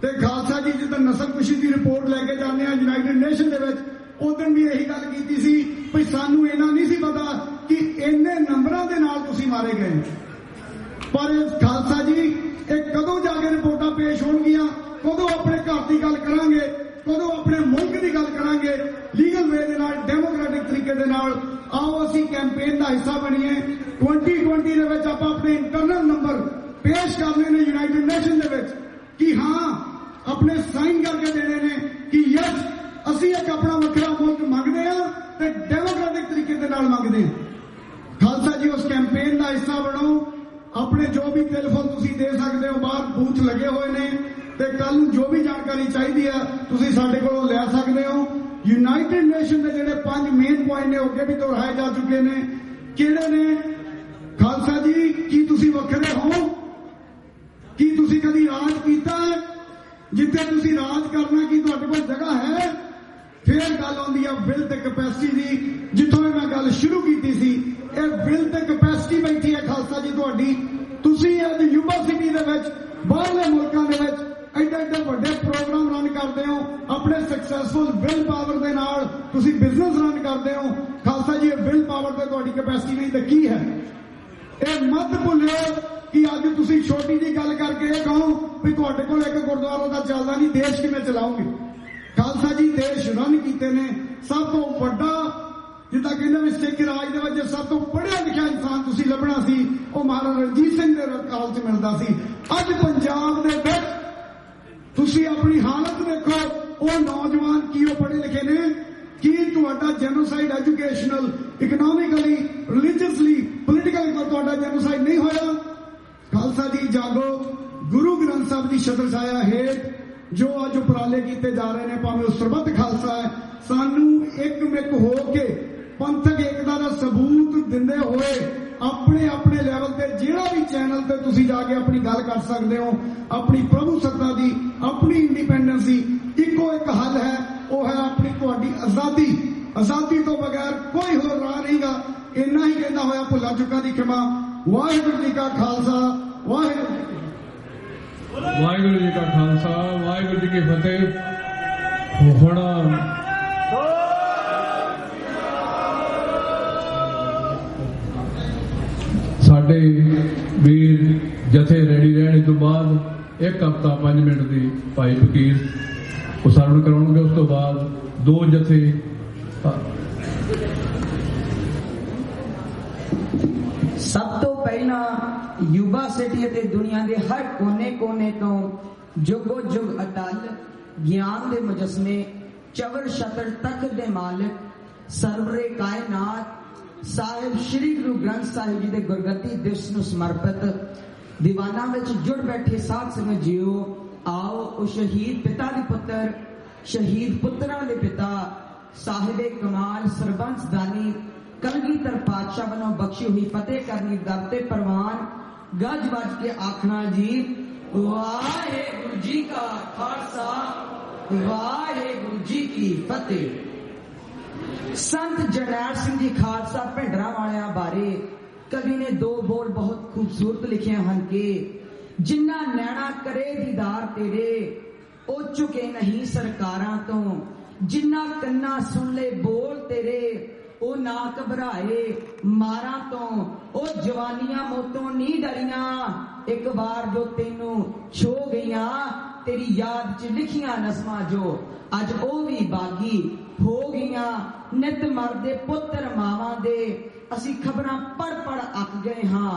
S7: ਤੇ ਖਾਲਸਾ ਜੀ ਜਦੋਂ ਨਸਲਕੁਸ਼ੀ ਦੀ ਰਿਪੋਰਟ ਲੈ ਕੇ ਜਾਂਦੇ ਆ ਯੂਨਾਈਟਿਡ ਨੇਸ਼ਨ ਦੇ ਵਿੱਚ, ਉਦੋਂ ਵੀ ਇਹੀ ਗੱਲ ਕੀਤੀ ਸੀ ਵੀ ਸਾਨੂੰ ਇਹਨਾਂ ਨਹੀਂ ਸੀ ਪਤਾ ਕਿ ਇੰਨੇ ਨੰਬਰਾਂ ਦੇ ਨਾਲ ਤੁਸੀਂ ਮਾਰੇ ਗਏ। ਪਰ ਖਾਲਸਾ ਜੀ ਇਹ ਕਦੋਂ ਜਾ ਕੇ ਰਿਪੋਰਟਾਂ ਪੇਸ਼ ਹੋਣਗੀਆਂ? ਕਦੋਂ ਆਪਣੇ ਘਰ ਦੀ ਗੱਲ ਕਰਾਂਗੇ? ਕਦੋਂ ਆਪਣੇ ਮੁਲਕ ਦੀ ਗੱਲ ਕਰਾਂਗੇ ਲੀਗਲ ਵੇ ਦੇ ਨਾਲ, ਡੈਮੋਕ੍ਰੈਟਿਕ ਤਰੀਕੇ ਦੇ ਨਾਲ? ਆਓ ਅਸੀਂ ਕੈਂਪੇਨ ਦਾ ਹਿੱਸਾ ਬਣੀਏ। 2020 ਦੇ ਵਿੱਚ ਆਪਾਂ ਆਪਣੇ ਇੰਟਰਨਲ ਨੰਬਰ ਪੇਸ਼ ਕਰਨੇ ਨੇ ਯੂਨਾਈਟਿਡ ਨੇਸ਼ਨ ਦੇ ਵਿੱਚ ਕਿ ਹਾਂ ਆਪਣੇ ਸਾਈਨ ਕਰਕੇ ਦੇਣੇ ਨੇ ਕਿ ਯਸ ਅਸੀਂ ਇੱਕ ਆਪਣਾ ਵੱਖਰਾ ਮੁਲਕ ਮੰਗਦੇ ਹਾਂ ਤੇ ਡੈਮੋਕ੍ਰੈਟਿਕ ਤਰੀਕੇ ਦੇ ਨਾਲ ਮੰਗਦੇ ਹਾਂ। ਖਾਲਸਾ ਜੀ ਉਸ ਕੈਂਪੇਨ ਦਾ ਹਿੱਸਾ ਬਣੋ। ਆਪਣੇ ਜੋ ਵੀ ਟੈਲੀਫੋਨ ਤੁਸੀਂ ਦੇ ਸਕਦੇ ਹੋ, ਬਾਹਰ ਬੂਥ ਲੱਗੇ ਹੋਏ ਨੇ, ਤੇ ਕੱਲ ਨੂੰ ਜੋ ਵੀ ਜਾਣਕਾਰੀ ਚਾਹੀਦੀ ਆ ਤੁਸੀਂ ਸਾਡੇ ਕੋਲੋਂ ਲੈ ਸਕਦੇ ਹੋ। ਯੂਨਾਈਟਿਡ ਨੇਸ਼ਨ ਦੇ ਜਿਹੜੇ 5 ਮੇਨ ਪੁਆਇੰਟ ਨੇ ਅੱਗੇ ਵੀ ਦੁਹਰਾਏ ਜਾ ਚੁੱਕੇ ਨੇ। ਕਿਹੜੇ ਨੇ? ਖਾਲਸਾ ਜੀ ਕੀ ਤੁਸੀਂ ਵੱਖਰੇ ਹੋ? ਕੀ ਤੁਸੀਂ ਕਦੀ ਰਾਜ ਕੀਤਾ ਹੈ? ਜਿੱਥੇ ਤੁਸੀਂ ਰਾਜ ਕਰਨਾ ਕੀ ਤੁਹਾਡੇ ਕੋਲ ਜਗ੍ਹਾ ਹੈ? ਫਿਰ ਗੱਲ ਆਉਂਦੀ ਆ ਵਿਲ ਤੇ ਕੈਪੈਸਿਟੀ ਦੀ, ਜਿੱਥੋਂ ਮੈਂ ਗੱਲ ਸ਼ੁਰੂ ਕੀਤੀ ਸੀ। ਇਹ ਵਿਲ ਤੇ ਕੈਪੈਸਿਟੀ ਬੈਠੀ ਹੈ ਖਾਲਸਾ ਜੀ ਤੁਹਾਡੀ। ਤੁਸੀਂ ਅੱਜ ਯੂਨੀਵਰਸਿਟੀ ਦੇ ਵਿੱਚ, ਬਾਹਰਲੇ ਮੁਲਕਾਂ ਦੇ ਵਿੱਚ ਐਡੇ ਵੱਡੇ ਪ੍ਰੋਗਰਾਮ ਰਨ ਕਰਦੇ ਹੋ। ਆਪਣੇ ਸਕਸੈਸਫੁਲ ਵਿਲ ਪਾਵਰ ਦੇ ਨਾਲ ਤੁਸੀਂ ਬਿਜ਼ਨਸ ਰਨ ਕਰਦੇ ਹੋ। ਖਾਲਸਾ ਜੀ ਇਹ ਵਿਲ ਪਾਵਰ ਤੇ ਤੁਹਾਡੀ ਕੈਪੈਸਿਟੀ ਨਹੀਂ ਤੇ ਕੀ ਹੈ? ਇਹ ਮਤ ਭੁੱਲਿਓ ਕਿ ਅੱਜ ਤੁਸੀਂ ਛੋਟੀ ਜੀ ਗੱਲ ਕਰਕੇ ਇਹ ਕਹੋ ਵੀ ਤੁਹਾਡੇ ਕੋਲ ਇੱਕ ਗੁਰਦੁਆਰਾ ਦਾ ਚੱਲਦਾ ਨਹੀਂ, ਦੇਸ਼ ਕਿਵੇਂ ਚਲਾਓਗੇ? ਖਾਲਸਾ ਜੀ ਦੇਸ਼ ਰਨ ਕੀਤੇ ਨੇ। ਸਭ ਤੋਂ ਵੱਡਾ ਜਿੱਦਾਂ ਕਹਿੰਦੇ ਵੀ ਸਿੱਖ ਰਾਜ ਦੇ ਵਿੱਚ ਸਭ ਤੋਂ ਪੜ੍ਹਿਆ ਲਿਖਿਆ ਇਨਸਾਨ ਤੁਸੀਂ ਲੱਭਣਾ ਸੀ, ਉਹ ਮਹਾਰਾਜਾ ਰਣਜੀਤ ਸਿੰਘ ਦੇ ਕਾਲ 'ਚ ਮਿਲਦਾ ਸੀ। ਅੱਜ ਪੰਜਾਬ ਦੇ ਵਿੱਚ ਤੁਸੀਂ ਆਪਣੀ ਹਾਲਤ ਦੇਖੋ, ਉਹ ਨੌਜਵਾਨ ਕੀ ਉਹ ਪੜ੍ਹੇ ਲਿਖੇ ਨੇ? ਕੀ ਤੁਹਾਡਾ ਜੈਨੋਸਾਈਡ ਐਜੂਕੇਸ਼ਨਲ, ਇਕਨੋਮਿਕਲੀ, ਰਿਲੀਜੀਅਸਲੀ, ਪੋਲੀਟੀਕਲੀ ਤੁਹਾਡਾ ਜੈਨੋਸਾਈਡ ਨਹੀਂ ਹੋਇਆ? ਖਾਲਸਾ ਜੀ ਜਾਗੋ। ਗੁਰੂ ਗ੍ਰੰਥ ਸਾਹਿਬ ਦੀ ਛਤਰ ਛਾਇਆ ਹੇਠ ਜੋ ਅੱਜ ਉਪਰਾਲੇ ਕੀਤੇ ਜਾ ਰਹੇ ਨੇ, ਭਾਵੇਂ ਉਹ ਸਰਬੱਤ ਖਾਲਸਾ ਹੈ, ਸਾਨੂੰ ਇੱਕਮਿਕ ਹੋ ਕੇ ਪੰਥਕ ਏਕਤਾ ਦਾ ਸਬੂਤ ਦਿੰਦੇ ਹੋਏ ਆਪਣੇ ਆਪਣੇ ਲੈਵਲ ਤੇ ਜਿਹੜਾ ਵੀ ਚੈਨਲ ਤੇ ਤੁਸੀਂ ਜਾ ਕੇ ਆਪਣੀ ਗੱਲ ਕਰ ਸਕਦੇ ਹੋ, ਆਪਣੀ ਪ੍ਰਭੂ ਸੱਤਾ ਦੀ, ਆਪਣੀ ਇੰਡੀਪੈਂਡੈਂਸ ਦੀ ਇੱਕੋ ਇੱਕ ਹੱਲ ਹੈ, ਉਹ ਹੈ ਆਪਣੀ ਤੁਹਾਡੀ ਆਜ਼ਾਦੀ। ਆਜ਼ਾਦੀ ਤੋਂ ਬਗੈਰ ਕੋਈ ਹੋਰ ਰਾਹ ਨਹੀਂਗਾ। ਇੰਨਾ ਹੀ ਕਹਿੰਦਾ ਹੋਇਆ ਭੁੱਲਾ ਚੁੱਕਾ ਦੀ ਖਿਮਾ। ਵਾਹਿਗੁਰੂ ਜੀ ਕਾ ਖਾਲਸਾ, ਵਾਹਿਗੁਰੂ
S2: ਵਾਹਿਗੁਰੂ ਜੀ ਕਾ ਖਾਲਸਾ, ਵਾਹਿਗੁਰੂ ਜੀ ਕੀ ਫਤਿਹ। ਹੁਣ ਸਾਡੇ ਵੀਰ ਜਥੇ ਰੈਡੀ ਰਹਿਣ ਤੋਂ ਬਾਅਦ 1 ਹਫ਼ਤਾ 5 ਮਿੰਟ ਦੀ ਭਾਈ ਫਕੀਰ ਉਸਾਰਨ ਕਰਾਉਣਗੇ। ਉਸ ਤੋਂ ਬਾਅਦ 2 ਜਥੇ
S8: ਸਭ ਤੋਂ ਪਹਿਲਾਂ ਯੁਵਾ ਸਿਟੀ ਅਤੇ ਦੁਨੀਆ ਦੇ ਹਰ ਕੋਨੇ-ਕੋਨੇ ਤੋਂ ਜੁਗੋ ਜੁਗ ਅਟਲ ਗਿਆਨ ਦੇ ਮੁਜਸਮੇ, ਚਵਰ ਛਤਰ ਤਖਤ ਦੇ ਮਾਲਕ, ਸਰਵਰੇ ਕਾਇਨਾਤ ਸਾਹਿਬ ਸ਼੍ਰੀ ਗੁਰੂ ਗ੍ਰੰਥ ਸਾਹਿਬ ਜੀ ਦੇ ਗੁਰਗੱਦੀ ਦਿਵਸ ਨੂੰ ਸਮਰਪਿਤ ਦੀਵਾਨਾਂ ਵਿੱਚ ਜੁੜ ਬੈਠੇ ਸਾਧ ਸੰਗਤ ਜੀਓ, ਆਓ ਉਹ ਸ਼ਹੀਦ ਪਿਤਾ ਦੇ ਪੁੱਤਰ, ਸ਼ਹੀਦ ਪੁੱਤਰਾਂ ਦੇ ਪਿਤਾ, ਸਾਹਿਬੇ ਕਮਾਲ ਸਰਬੰਸ ਦਾਨੀ ਕਲਗੀਧਰ ਪਾਤਸ਼ਾਹ ਵੱਲੋਂ ਬਖਸ਼ੀ ਹੋਈ ਫਤਿਹ ਕਰਨੀ ਦਰ ਤੇ ਪ੍ਰਵਾਨ ਗੱਜ ਵੱਜ ਕੇ ਆਖਣਾ ਜੀ, ਵਾਹਿਗੁਰੂ ਜੀ ਕਾ ਖਾਲਸਾ, ਵਾਹਿਗੁਰੂ ਜੀ ਕੀ ਫਤਿਹ। ਸੰਤ ਜਰਨੈਲ ਸਿੰਘ ਜੀ ਖਾਲਸਾ ਭਿੰਡਰਾਂ ਵਾਲਿਆਂ ਬਾਰੇ कवि ने दो बोल बहुत खूबसूरत लिखे हैं कि जिन्ना नैना करे दीदार तेरे ओ चुके नहीं सरकारां तो, जिन्ना कन्ना सुन ले बोल तेरे ओ ना घबराए मारा तो, ओ जवानियां मोतों नी डरिया एक बार जो तेनू छो गईया, तेरी याद च लिखिया नस्मां जो अज ओ भी बागी हो गईया। नित मरदे पुत्र मावां दे असी खबरां पढ़ पढ़ अक गए हाँ,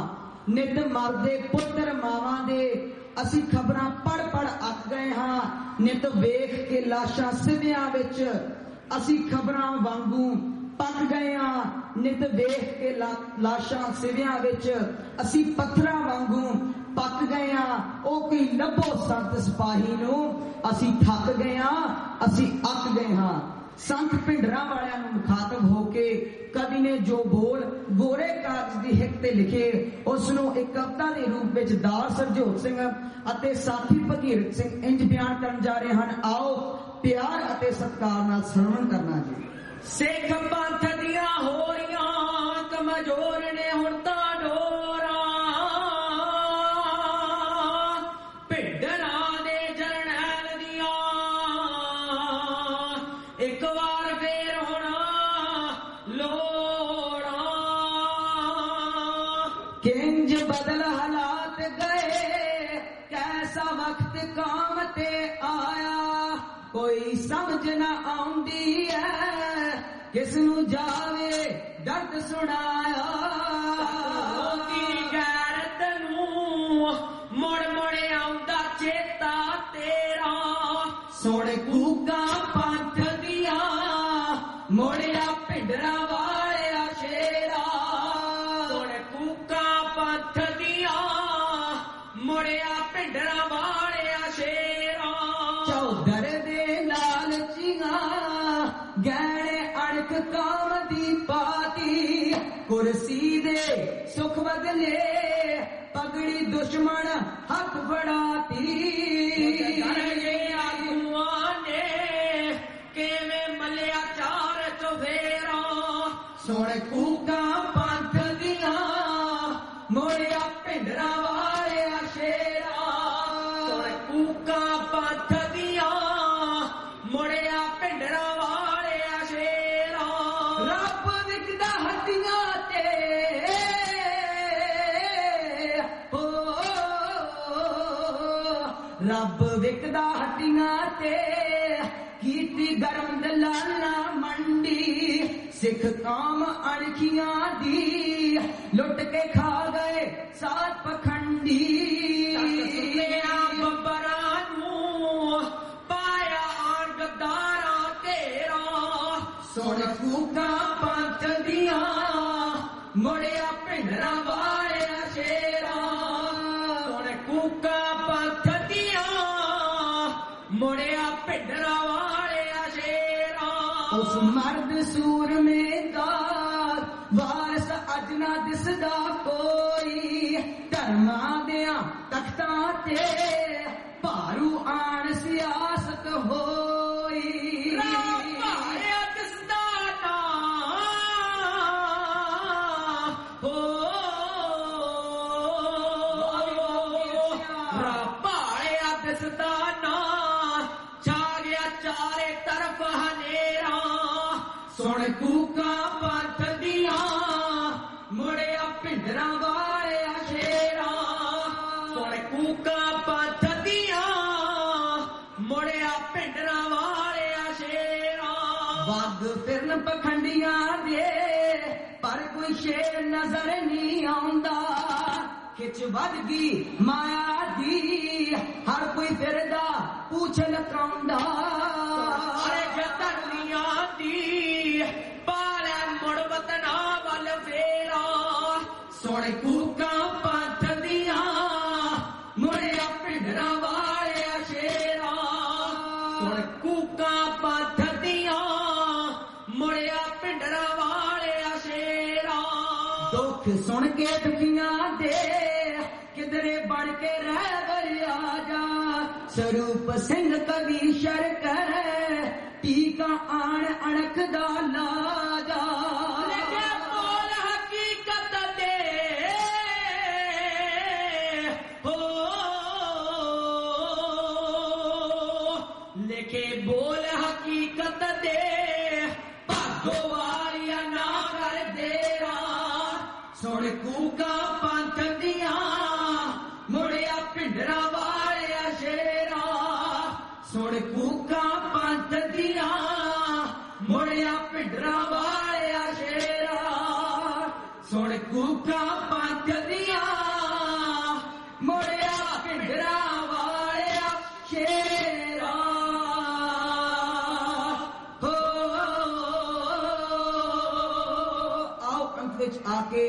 S8: नित मरदे पुत्र मावां दे असी खबरां पढ़ पढ़ अक गए हाँ, नित वेख के लाशां सिवियां विच असी खबरां वांगू पक गए हाँ, नित वेख के लाशां सिवियां विच असी पत्थरां वांगू पक गए हाँ। ओ कोई लभो संत सिपाही नू असी थक गए हाँ, असी अक गए हाँ। संत भिंडरा वालियां नू मुखातब होके कवि ने जो बोल गोरे कागज दी हिक ते लिखे उस नू एक कविता दे रूप विच दार सरजोत सिंह अते साथी भगीरथ सिंह इंज बयान करन जा रहे हैं। आओ प्यार अते सत्कार नाल श्रवण करना जी।
S1: सिख पंथ दियां होरियां कमजोर ने हुण तां डोरा, भिंडरा दे जरनैल दियां एक बार फेर होना लोड़ा।
S8: किंज बदल हालात गए कैसा वक्त काम ते आया, कोई समझ ना आउंदी है किसनू जावे दर्द सुनाया।
S1: गैरत नू मुड़ मुड़ आउंदा चेता तेरा,
S8: सोने कूका पंथ दिया मोड़िया भिंडरा वालिया शेरा,
S1: सोने कूका पंथ दिया मुड़िया भिंडरा वालिया शेरा।
S8: चौधर दे लालचियां गहने अड़क काम दी पाती, कुर्सी दे सुख बदले पगड़ी दुश्मन हक बढ़ाती।
S1: आगुआं ने केवें मलिया चार चुफेरा,
S8: सोने कूका पंथ दिया मोड़िया भिंडरा वालिया शेरा,
S1: सोने कूका पंथ दिया मुड़िया भिंडरा वालिया शेरा।
S8: रब विकदा हड्डियां ते हो, रब विकदा हड्डियां ते कीती गरम दलाला मंडी, सिख काम अणखियां दी लुट के खा गए सात पखंडी।
S1: बब्बरा नू पाया आन गद्दारा तेरा,
S8: सोने कूका पंथ दिया मोड़िया भिंडरा वालिया शेरा,
S1: सोने कूका पंथ दिया मुड़िया भिंडरा वालिया शेरा।
S8: उस मर्द सूर में दार वारस अज ना दिसदा कोई, धर्मा दिया तख्तां ते भारू आन सियासत होई।
S1: भाया दिसदा ना हो, भाया दिसदा ना छा गया चारे तरफ हनेरा,
S8: सुन कूका पंथ दिया मुड़िया भिंडरा वालिया शेरा,
S1: सुन कूका पंथ दिया मुड़िया भिंडरा वालिया शेरा।
S8: वग फिरन पखंडियां दे पर कोई शेर नजर नहीं आउंदा, खिच वधगी माया दी हर कोई फिरदा पूछ लकाउंदा।
S1: अरे जतनिया दी पाले मुड़ वतना वल फेरा,
S8: सोने कूका पंथ दिया मुड़िया भिंडरा वालिया शेरा,
S1: सुन कूका पंथ दिया मुड़िया भिंडरा वालिया शेरा।
S8: दुख सुन के दुखियां दे किधरे बन के रह गया जा, स्वरूप सिंह कवि शरक टीका आण अणख दा लाजा।
S1: बोल हकीकत दे
S8: ਕੂਕਾਂ ਪੰਥ ਦੀਆਂ ਮੁੜਿਆ ਭਿੰਡਰਾਂ ਵਾਲਿਆ ਸ਼ੇਰਾ ਸੁਣ ਕੂਕਾਂ ਪੰਥ ਦੀਆਂ ਮੁੜਿਆ ਭਿੰਡਰਾਂ ਵਾਲਿਆ ਸ਼ੇਰਾ ਸੁਣ ਕੂਕਾਂ ਪੰਥ ਦੀਆਂ ਮੁੜਿਆ ਭਿੰਡਰਾਂ ਵਾਲਿਆ ਸ਼ੇਰਾ ਹੋ ਆਓ ਅੰਤ ਵਿੱਚ ਆ ਕੇ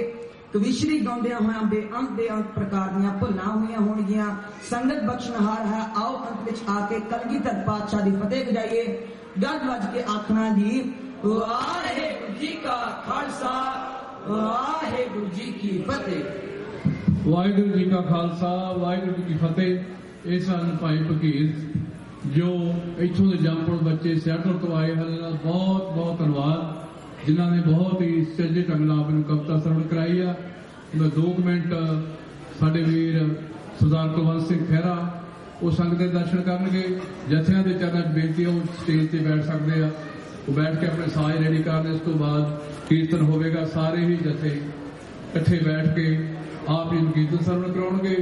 S8: ਕਵਿਸ਼ਰੀ ਗਾਉਂਦਿਆਂ ਹੋਇਆਂ ਬੇਅੰਤ ਪ੍ਰਕਾਰ ਦੀਆਂ ਭੁੱਲਾਂ ਹੋਈਆਂ ਹੋਣਗੀਆਂ ਸੰਗਤ ਬਖਸ਼ਣਹਾਰ ਹੈ। ਆਓ ਅੰਤ ਵਿੱਚ ਆ ਕੇ ਕਲਗੀਧਰ ਪਾਤਸ਼ਾਹ ਦੀ ਫਤਿਹ ਗਜਾਈਏ ਗੱਜ ਵੱਜ ਕੇ ਆਖਣਾ ਜੀ ਵਾਹਿਗੁਰੂ ਜੀ ਕਾ ਖਾਲਸਾ ਵਾਹਿਗੁਰੂ ਜੀ ਕੀ ਫਤਿਹ।
S2: ਵਾਹਿਗੁਰੂ ਜੀ ਕਾ ਖਾਲਸਾ ਵਾਹਿਗੁਰੂ ਜੀ ਕੀ ਫਤਿਹ। ਇਹ ਸਨ ਭਾਈ ਫਕੀਰ ਜੋ ਇੱਥੋਂ ਦੇ ਜੰਮਪੁਰ ਬੱਚੇ ਸਿਆਟਲ ਤੋਂ ਆਏ ਹਨ। ਬਹੁਤ ਬਹੁਤ ਧੰਨਵਾਦ ਜਿਨ੍ਹਾਂ ਨੇ ਬਹੁਤ ਹੀ ਸੱਜੇ ਢੰਗ ਨਾਲ ਮੈਨੂੰ ਕਵਿਤਾ ਸਰਵਣ ਕਰਾਈ ਆ। ਮੈਂ 2 ਮਿੰਟ ਸਾਡੇ ਵੀਰ ਸਰਦਾਰ ਕੁਲਵੰਤ ਸਿੰਘ ਖਹਿਰਾ ਉਹ ਸੰਗਤ ਦੇ ਦਰਸ਼ਨ ਕਰਨਗੇ। ਜਥਿਆਂ ਦੇ ਚਰਨਾਂ 'ਚ ਬੇਨਤੀ ਉਹ ਸਟੇਜ ਤੇ ਬੈਠ ਸਕਦੇ ਆ, ਉਹ ਬੈਠ ਕੇ ਆਪਣੇ ਸਾਜ਼ ਰੈਡੀ ਕਰਨ। ਇਸ ਤੋਂ ਬਾਅਦ ਕੀਰਤਨ ਹੋਵੇਗਾ। ਸਾਰੇ ਹੀ ਜਥੇ ਇਕੱਠੇ ਬੈਠ ਕੇ ਆਪ ਹੀ ਕੀਰਤਨ ਸਰਵਣ ਕਰਾਉਣਗੇ।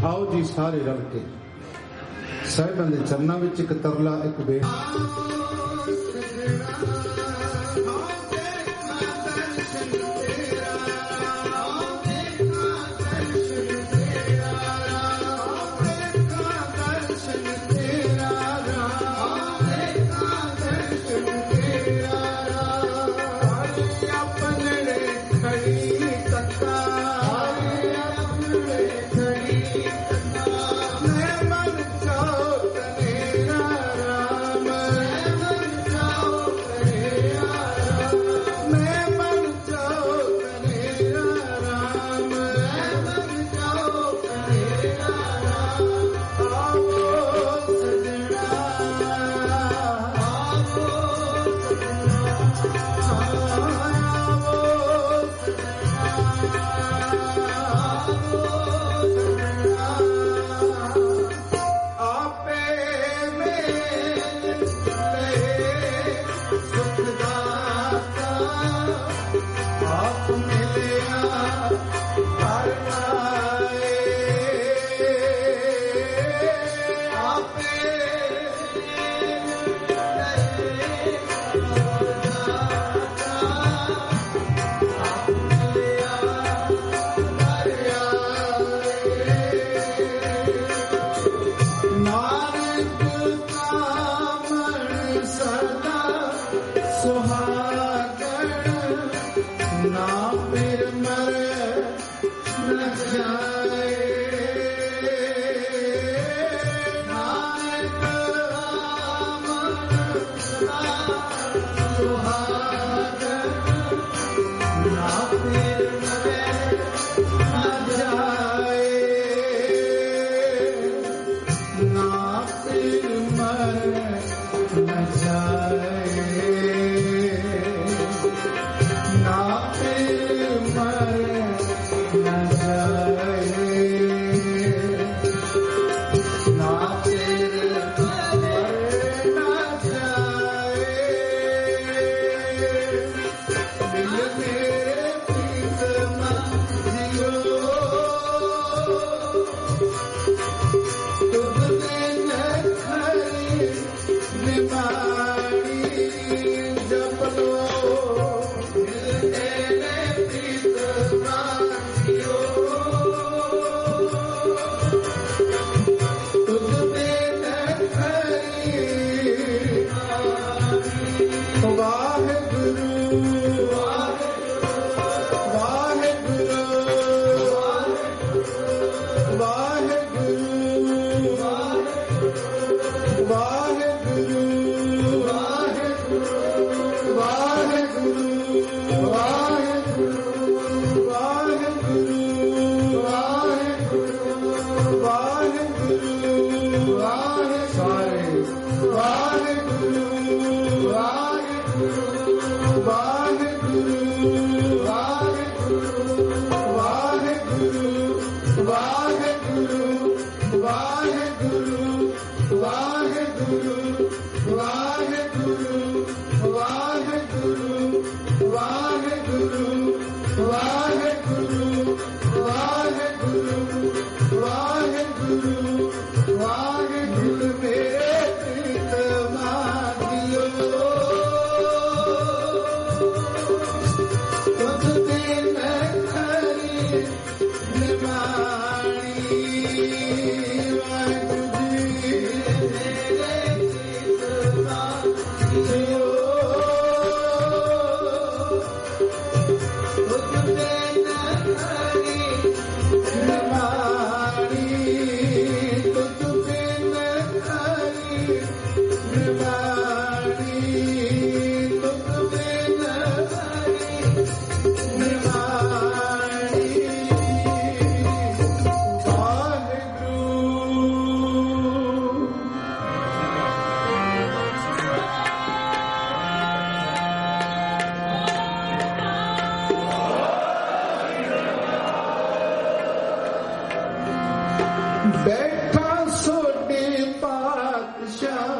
S9: आओ जी सारे रल के साहिबां दे चरनां विच एक तरला एक
S10: ना बैठा सोते पातशाह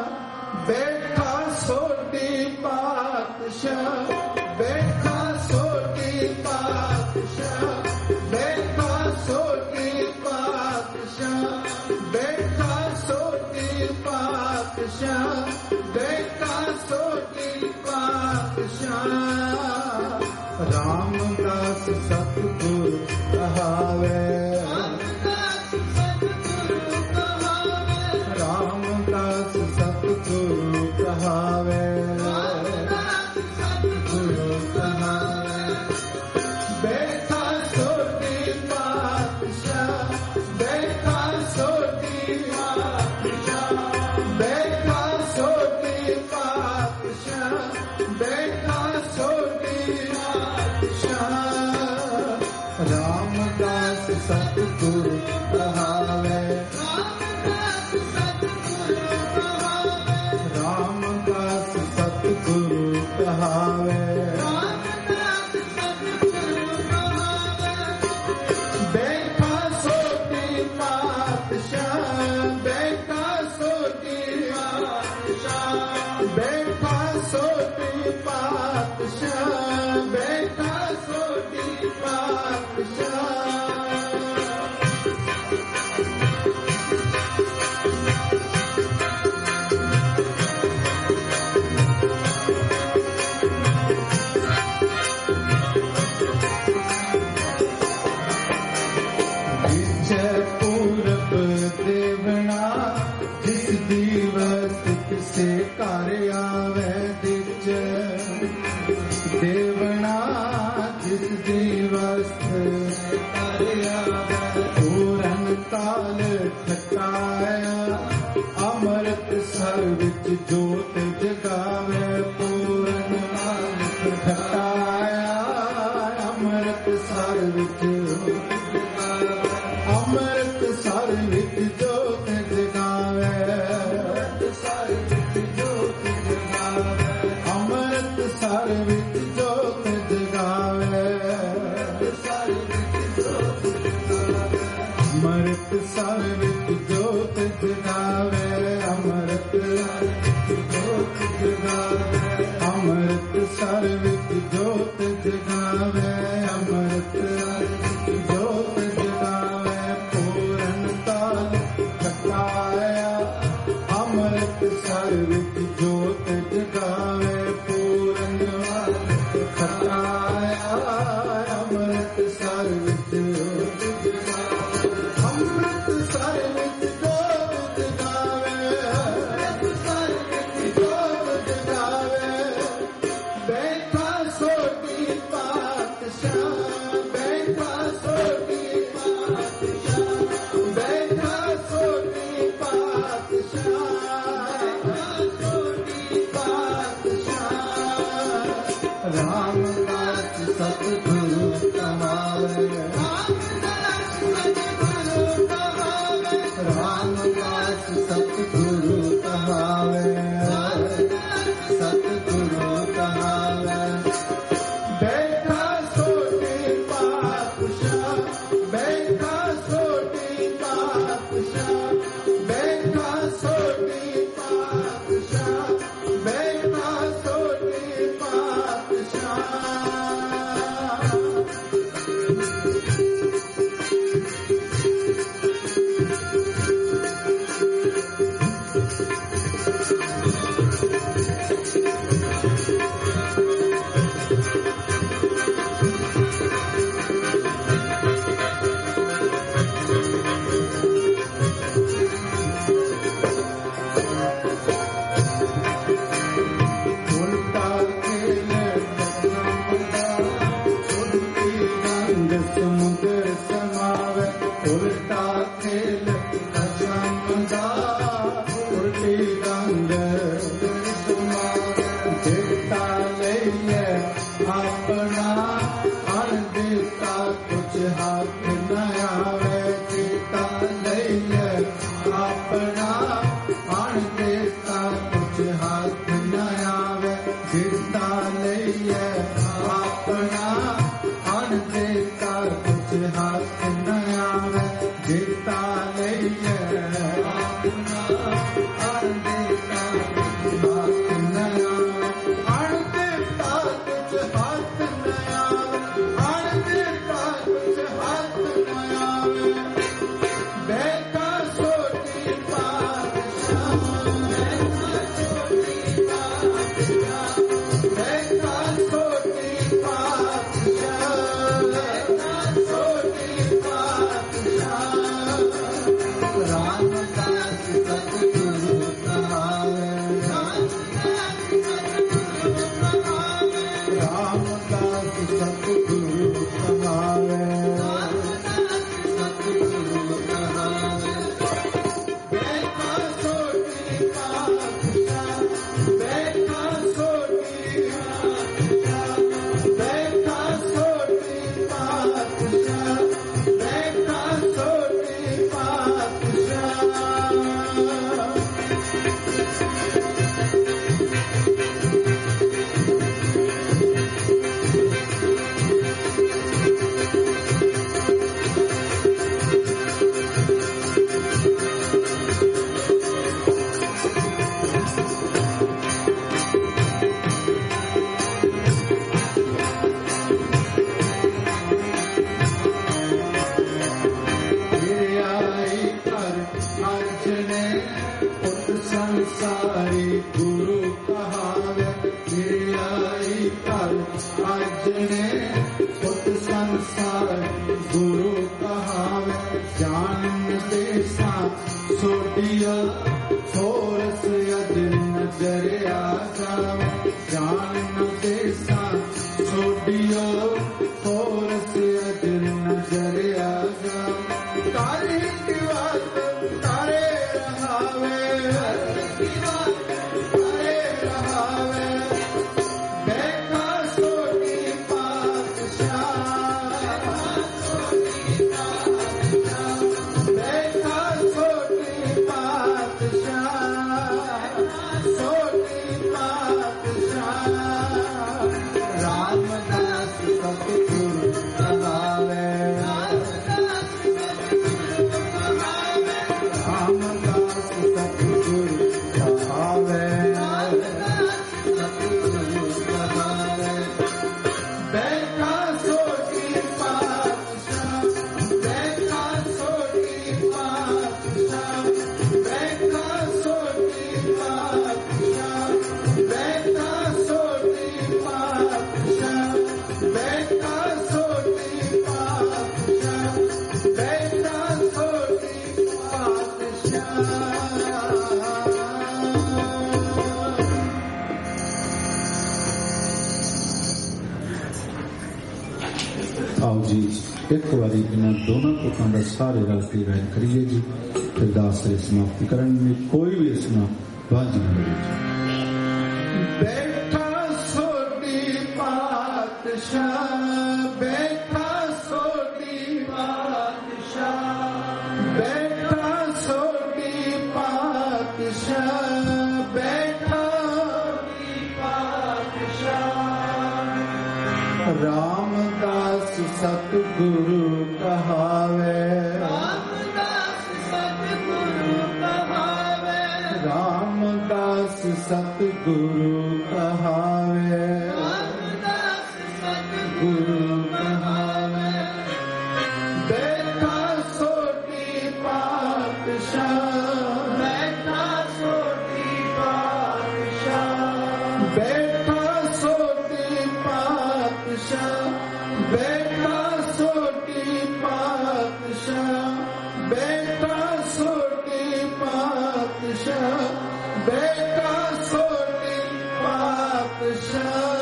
S9: समुद्र समावे उल्टा खेल कसम दा उल्टी रंग देता लइए अपना अनदेता कुछ हाथ न आवे देता लइए अपना अनदेता कुछ हाथ न आवे देता लइए अपना अनदेता कुछ हाथ न आवे देता लइए अपना अनदेता कुछ हाथ न आवे अनदेता कुछ हाथ न आवे अनदेता कुछ हाथ न आवे बेटा सोटी पातशाह बेटा सोटी पातशाह रामदास सतगुरु कहावे रामदास सतगुरु कहावे सतगुरु कहावे बेटा सोटी पातशाह बेटा सोटी पातशाह बेटा सोटी पातशाह बेटा सोटी पातशाह आई कर अर्जने पुत संसारी गुरु कहावे आई कर अर्जने पुत संसारी गुरु कहावे जान देसा सोडियो सोरस यद नजर आ जावे जान देसा सोडियो सोरस यद नजर आ जावे तारे की बात तारे रहावे तारे रहावे बेटा सोटी पातशाह बेटा सोटी पातशाह सोटी पातशाह रामदास सतगुरु कहावे रामदास सतगुरु कहावे सतगुरु कहावे बेटा सोटी पातशाह बेटा सोटी पातशाह बेटा सोटी पातशाह बेटा सोटी पातशाह बेटा सोटी पातशाह बेटा सोटी पातशाह आओ जी एक बारी इन दोनों पुत्रों का सारे रल के गायन करिए जी फिर दास से समाप्ति करेंगे कोई भी इसमें बाजी नहीं बेटा सोटी पातशाह बेटा सोटी पातशाह बेटा सोटी पातशाह बेटा सोटी पातशाह रामदास सतगुरु कहावे रामदास सतगुरु कहावे रामदास सतगुरु कहावे रामदास सतगुरु कहावे बेटा सोटी पातशाह बेटा सोटी पातशाह बेटा सोटी पातशाह बेटा सोटी पातशाह बेटा सोटी पातशाह बेटा सोटी पातशाह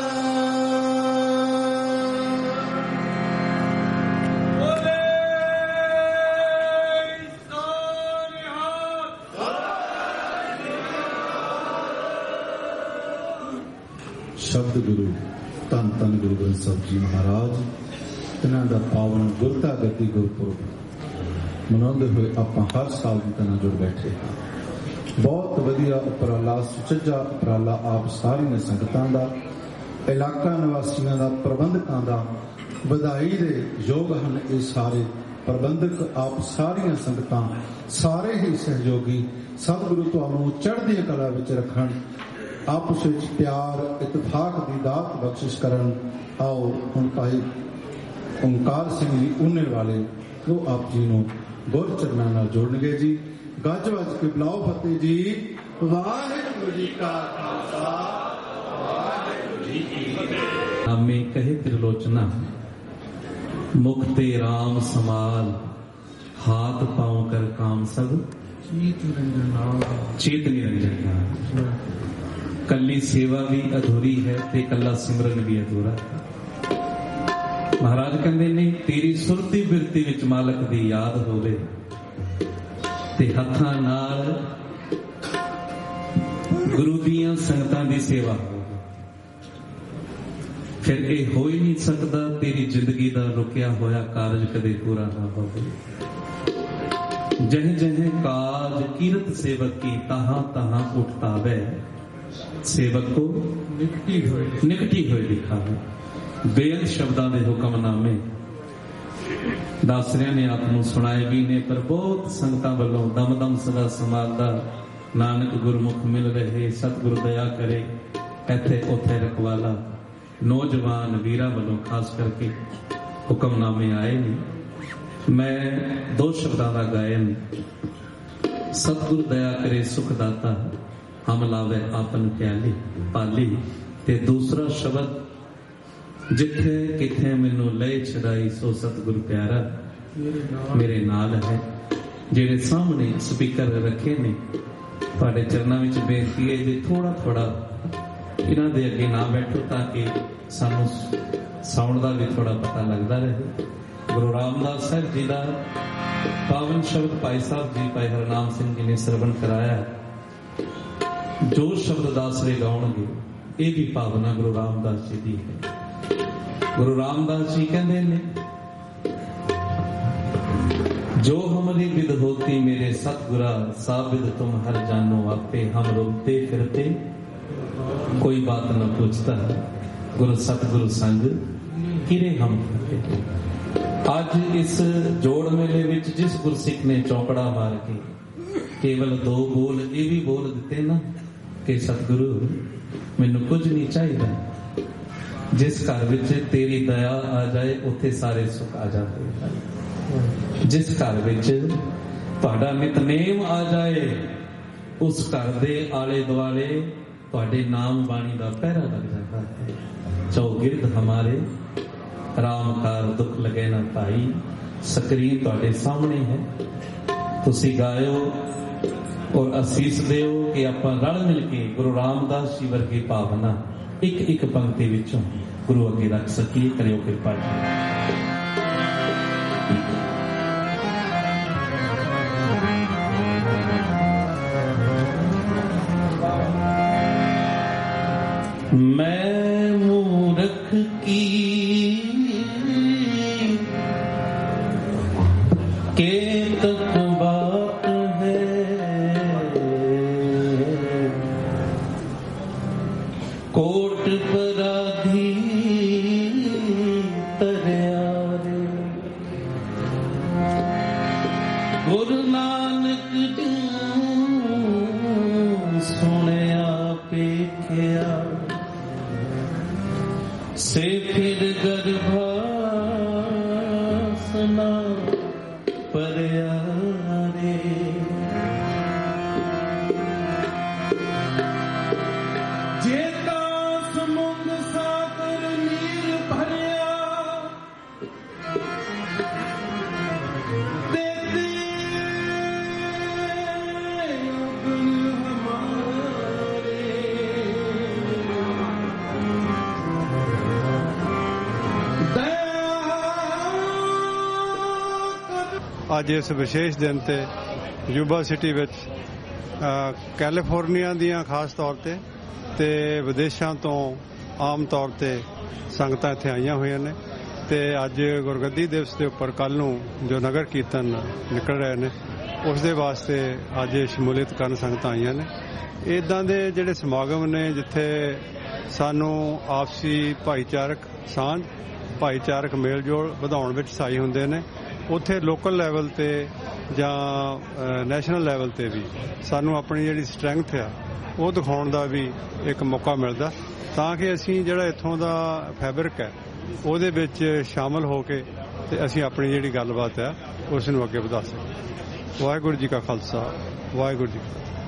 S9: ਸਤਿਗੁਰੂ ਧੰਨ ਧੰਨ ਗੁਰੂ ਗ੍ਰੰਥ ਸਾਹਿਬ ਜੀ ਮਹਾਰਾਜ, ਇਹਨਾਂ ਦਾ ਪਾਵਨ ਗੁਰਤਾ ਗੱਦੀ ਗੁਰਪੁਰਬ ਮਨਾਉਂਦੇ ਹੋਏ ਆਪਾਂ ਹਰ ਸਾਲ ਦੀ ਤਰ੍ਹਾਂ ਜੁੜ ਬੈਠੇ ਹਾਂ। ਬਹੁਤ ਵਧੀਆ ਉਪਰਾਲਾ, ਸੁਚੱਜਾ ਉਪਰਾਲਾ ਆਪ ਸਾਰੀਆਂ ਸੰਗਤਾਂ ਦਾ, ਇਲਾਕਾ ਨਿਵਾਸੀਆਂ ਦਾ, ਪ੍ਰਬੰਧਕਾਂ ਦਾ ਵਧਾਈ ਦੇ ਯੋਗ ਹਨ। ਇਹ ਸਾਰੇ ਪ੍ਰਬੰਧਕ, ਆਪ ਸਾਰੀਆਂ ਸੰਗਤਾਂ, ਸਾਰੇ ਹੀ ਸਹਿਯੋਗੀ, ਸਤਿਗੁਰੂ ਤੁਹਾਨੂੰ ਚੜ੍ਹਦੀ ਕਲਾ ਵਿੱਚ ਰੱਖਣ, ਆਪਸ ਵਿੱਚ ਪਿਆਰ ਇਤਫਾਕ ਦੀ ਦਾਤ ਬਖਸ਼ਿਸ਼ ਕਰਨ। ਆਓ ਹੁਣ ਭਾਈ ਓਂਕਾਰ ਸਿੰਘ ਜੀ ਊਨੇ ਵਾਲੇ ਉਹ ਆਪ ਜੀ ਨੂੰ ਗੁਰ ਚਰਨਾਂ ਨਾਲ ਜੋੜਨਗੇ ਜੀ। ਗੱਜ ਵੱਜ ਕੇ ਬੁਲਾਓ ਫਤਿਹ ਜੀ। ਵਾਹਿਗੁਰੂ ਜੀ ਕਾ ਖਾਲਸਾ, ਵਾਹਿਗੁਰੂ ਜੀ ਕੀ ਫਤਿਹ।
S10: ਨਾਮੇ ਕਹੇ ਤ੍ਰਿਲੋਚਨਾ, ਮੁਖ ਤੇ ਰਾਮ ਸਮਾਲ, ਹਾਥ ਪਾਉ ਕਰ ਕਾਮ ਸਭ, ਚੇਤ ਨਿਰੰਜਨ ਨਾਮ। ਕੱਲੀ ਸੇਵਾ ਵੀ ਅਧੂਰੀ ਹੈ ਤੇ ਕੱਲਾ ਸਿਮਰਨ ਵੀ ਅਧੂਰਾ ਹੈ। ਮਹਾਰਾਜ ਕਹਿੰਦੇ ਨੇ ਤੇਰੀ ਸੁਰਤੀ ਬਿਰਤੀ ਵਿੱਚ ਮਾਲਕ ਦੀ ਯਾਦ ਹੋਵੇ ਤੇ ਹੱਥਾਂ ਨਾਲ ਗੁਰੂ ਦੀਆਂ ਸੰਗਤਾਂ ਦੀ ਸੇਵਾ ਹੋਵੇ, ਫਿਰ ਇਹ ਹੋ ਹੀ ਨਹੀਂ ਸਕਦਾ ਤੇਰੀ ਜ਼ਿੰਦਗੀ ਦਾ ਰੁਕਿਆ ਹੋਇਆ ਕਾਰਜ ਕਦੇ ਪੂਰਾ ਨਾ ਹੋਵੇ। ਜਹ ਜਹ ਕਾਜ ਕੀਰਤ ਸੇਵਕ ਕੀ, ਤਹਾਂ ਤਹਾਂ ਉਠਤਾਵੇ, ਸੇਵਕ ਕੋ ਨਿਕਟੀ ਹੋਏ ਦਿਖਾਵੇ। ਬੇਅੰਤ ਸ਼ਬਦਾਂ ਦੇ ਹੁਕਮਨਾਮੇ ਦਾਸਰਿਆਂ ਨੇ ਆਪ ਨੂੰ ਸੁਣਾਏ ਵੀ ਨੇ, ਪਰ ਬਹੁਤ ਸੰਗਤਾਂ ਵੱਲੋਂ ਦਮ ਦਮ ਸਦਾ ਸਮਾਦਾ, ਨਾਨਕ ਗੁਰਮੁਖ ਮਿਲ ਰਹੇ, ਸਤਿਗੁਰੂ ਦਇਆ ਕਰੇ, ਇੱਥੇ ਉੱਥੇ ਰਖਵਾਲਾ। ਨੌਜਵਾਨ ਵੀਰਾਂ ਵੱਲੋਂ ਖਾਸ ਕਰਕੇ ਹੁਕਮਨਾਮੇ ਆਏ ਨੇ। ਮੈਂ ਦੋ ਸ਼ਬਦਾਂ ਦਾ ਗਾਇਨ, ਸਤਿਗੁਰੂ ਦਇਆ ਕਰੇ ਸੁਖ ਦਾਤਾ, ਹਮ ਲਾਵੇ ਆਪਨ ਪਿਆਲੀ ਪਾਲੀ, ਤੇ ਦੂਸਰਾ ਸ਼ਬਦ ਜਿੱਥੇ ਕਿਥੇ ਮੈਨੂੰ ਲੈ ਛਡਾਈ, ਸੋ ਸਤਿਗੁਰੂ ਪਿਆਰਾ ਮੇਰੇ ਨਾਲ ਹੈ। ਜਿਹੜੇ ਸਾਹਮਣੇ ਸਪੀਕਰ ਰੱਖੇ ਨੇ, ਤੁਹਾਡੇ ਚਰਨਾਂ ਵਿੱਚ ਬੇਨਤੀ ਹੈ ਜੇ ਥੋੜਾ ਥੋੜਾ ਇਹਨਾਂ ਦੇ ਅੱਗੇ ਨਾ ਬੈਠੋ ਤਾਂ ਕਿ ਸਾਨੂੰ ਸਾਊਂਡ ਦਾ ਵੀ ਥੋੜਾ ਪਤਾ ਲੱਗਦਾ ਰਹੇ। ਗੁਰੂ ਰਾਮਦਾਸ ਸਾਹਿਬ ਜੀ ਦਾ ਪਾਵਨ ਸ਼ਬਦ ਭਾਈ ਸਾਹਿਬ ਜੀ, ਭਾਈ ਹਰਨਾਮ ਸਿੰਘ ਜੀ ਨੇ ਸਰਵਣ ਕਰਾਇਆ। ਜੋ ਸ਼ਬਦ ਦਾਸਰੇ ਗਾਉਣਗੇ ਇਹ ਵੀ ਭਾਵਨਾ ਗੁਰੂ ਰਾਮਦਾਸ ਜੀ ਦੀ ਹੈ। ਗੁਰੂ ਰਾਮਦਾਸ ਜੀ ਕਹਿੰਦੇ ਨੇ, ਜੋ ਹਮਰੀ ਵਿਦ ਹੋਤੀ ਮੇਰੇ ਸਤਿਗੁਰਾ, ਸਾਬਿਦ ਤੁਮ ਹਰ ਜਾਨੋ ਆਪੇ, ਹਮ ਰੁਕਤੇ ਫਿਰਤੇ ਕੋਈ ਬਾਤ ਨਾ ਪੁੱਛਤਾ, ਗੁਰੂ ਸਤਿਗੁਰੂ ਸੰਗ ਕਿਰੇ ਹਮ ਫਿਰਤੇ। ਅੱਜ ਇਸ ਜੋੜ ਮੇਲੇ ਵਿੱਚ ਜਿਸ ਗੁਰਸਿੱਖ ਨੇ ਚੌਕੜਾ ਮਾਰ ਕੇ ਕੇਵਲ ਦੋ ਬੋਲ ਇਹ ਵੀ ਬੋਲ ਦਿੱਤੇ ਨਾ ਕਿ ਸਤਿਗੁਰੂ ਮੈਨੂੰ ਕੁਝ ਨਹੀਂ ਚਾਹੀਦਾ, ਜਿਸ ਘਰ ਵਿੱਚ ਤੇਰੀ ਦਇਆ ਆ ਜਾਏ ਉੱਥੇ ਸਾਰੇ ਸੁੱਖ ਆ ਜਾਂਦੇ ਹਨ। ਜਿਸ ਘਰ ਵਿੱਚ ਤੁਹਾਡਾ ਨਿਤਨੇਮ ਆ ਜਾਏ ਉਸ ਘਰ ਦੇ ਆਲੇ ਦੁਆਲੇ ਤੁਹਾਡੇ ਨਾਮ ਬਾਣੀ ਦਾ ਪਹਿਰਾ ਲੱਗ ਜਾਂਦਾ ਹੈ। ਚੌਗਿਰਦ ਹਮਾਰੇ ਰਾਮਕਾਰ ਦੁੱਖ ਲਗੇ ਨਾ ਭਾਈ, ਸਕਰੀਨ ਤੁਹਾਡੇ ਸਾਹਮਣੇ ਹੈ, ਤੁਸੀਂ ਗਾਇਓ ਔਰ ਅਸੀਸ ਦਿਓ ਕਿ ਆਪਾਂ ਰਲ ਮਿਲ ਕੇ ਗੁਰੂ ਰਾਮਦਾਸ ਜੀ ਵਰਗੀ ਭਾਵਨਾ ਇੱਕ ਇੱਕ ਪੰਕਤੀ ਵਿੱਚੋਂ ਗੁਰੂ ਅੱਗੇ ਰੱਖ ਸਕੀਏ। ਕਰਿਓ ਕਿਰਪਾ ਜੀ। ਮੈਂ ਮੂਰਖ ਕੀ केतक बात है, कोट पराधी तरियारे, गुरु नानक सुनिया पेखिया, से फिर गर्भासना परियारे। जेता समुंद सागर नीर भरिया, देती अगन हमारे,
S11: ਅੱਜ ਇਸ ਵਿਸ਼ੇਸ਼ ਦਿਨ ਤੇ ਯੂਬਾ ਸਿਟੀ ਵਿੱਚ ਕੈਲੀਫੋਰਨੀਆ ਦੀਆਂ ਖਾਸ ਤੌਰ ਤੇ ਵਿਦੇਸ਼ਾਂ ਤੋਂ ਆਮ ਤੌਰ ਤੇ ਸੰਗਤਾਂ ਇੱਥੇ ਆਈਆਂ ਹੋਈਆਂ ਨੇ ਤੇ ਅੱਜ ਗੁਰਗੱਦੀ ਦਿਵਸ ਦੇ ਉੱਪਰ ਕੱਲ ਨੂੰ ਜੋ ਨਗਰ ਕੀਰਤਨ ਨਿਕਲ ਰਹੇ ਨੇ ਉਸ ਦੇ ਵਾਸਤੇ ਅੱਜ ਸ਼ਮੂਲੀਅਤ ਕਰਨ ਸੰਗਤਾਂ ਆਈਆਂ ਨੇ। ਇੱਦਾਂ ਦੇ ਜਿਹੜੇ ਸਮਾਗਮ ਨੇ ਜਿੱਥੇ ਸਾਨੂੰ ਆਪਸੀ ਭਾਈਚਾਰਕ ਸਾਂਝ ਭਾਈਚਾਰਕ ਮੇਲ ਜੋਲ ਵਧਾਉਣ ਵਿੱਚ ਸਹਾਈ ਹੁੰਦੇ ਨੇ, ਉੱਥੇ ਲੋਕਲ ਲੈਵਲ ਤੇ ਜਾਂ ਨੈਸ਼ਨਲ ਲੈਵਲ ਤੇ ਵੀ ਸਾਨੂੰ ਆਪਣੀ ਜਿਹੜੀ ਸਟਰੈਂਥ ਆ ਉਹ ਦਿਖਾਉਣ ਦਾ ਵੀ ਇੱਕ ਮੌਕਾ ਮਿਲਦਾ ਤਾਂ ਕਿ ਅਸੀਂ ਜਿਹੜਾ ਇੱਥੋਂ ਦਾ ਫੈਬਰਿਕ ਹੈ ਉਹਦੇ ਵਿੱਚ ਸ਼ਾਮਲ ਹੋ ਕੇ ਤੇ ਅਸੀਂ ਆਪਣੀ ਜਿਹੜੀ ਗੱਲਬਾਤ ਹੈ ਉਸ ਨੂੰ ਅੱਗੇ ਵਧਾ ਸਕੀਏ। ਵਾਹਿਗੁਰੂ ਜੀ ਕਾ ਖਾਲਸਾ, ਵਾਹਿਗੁਰੂ ਜੀ ਕੀ ਫਤਿਹ।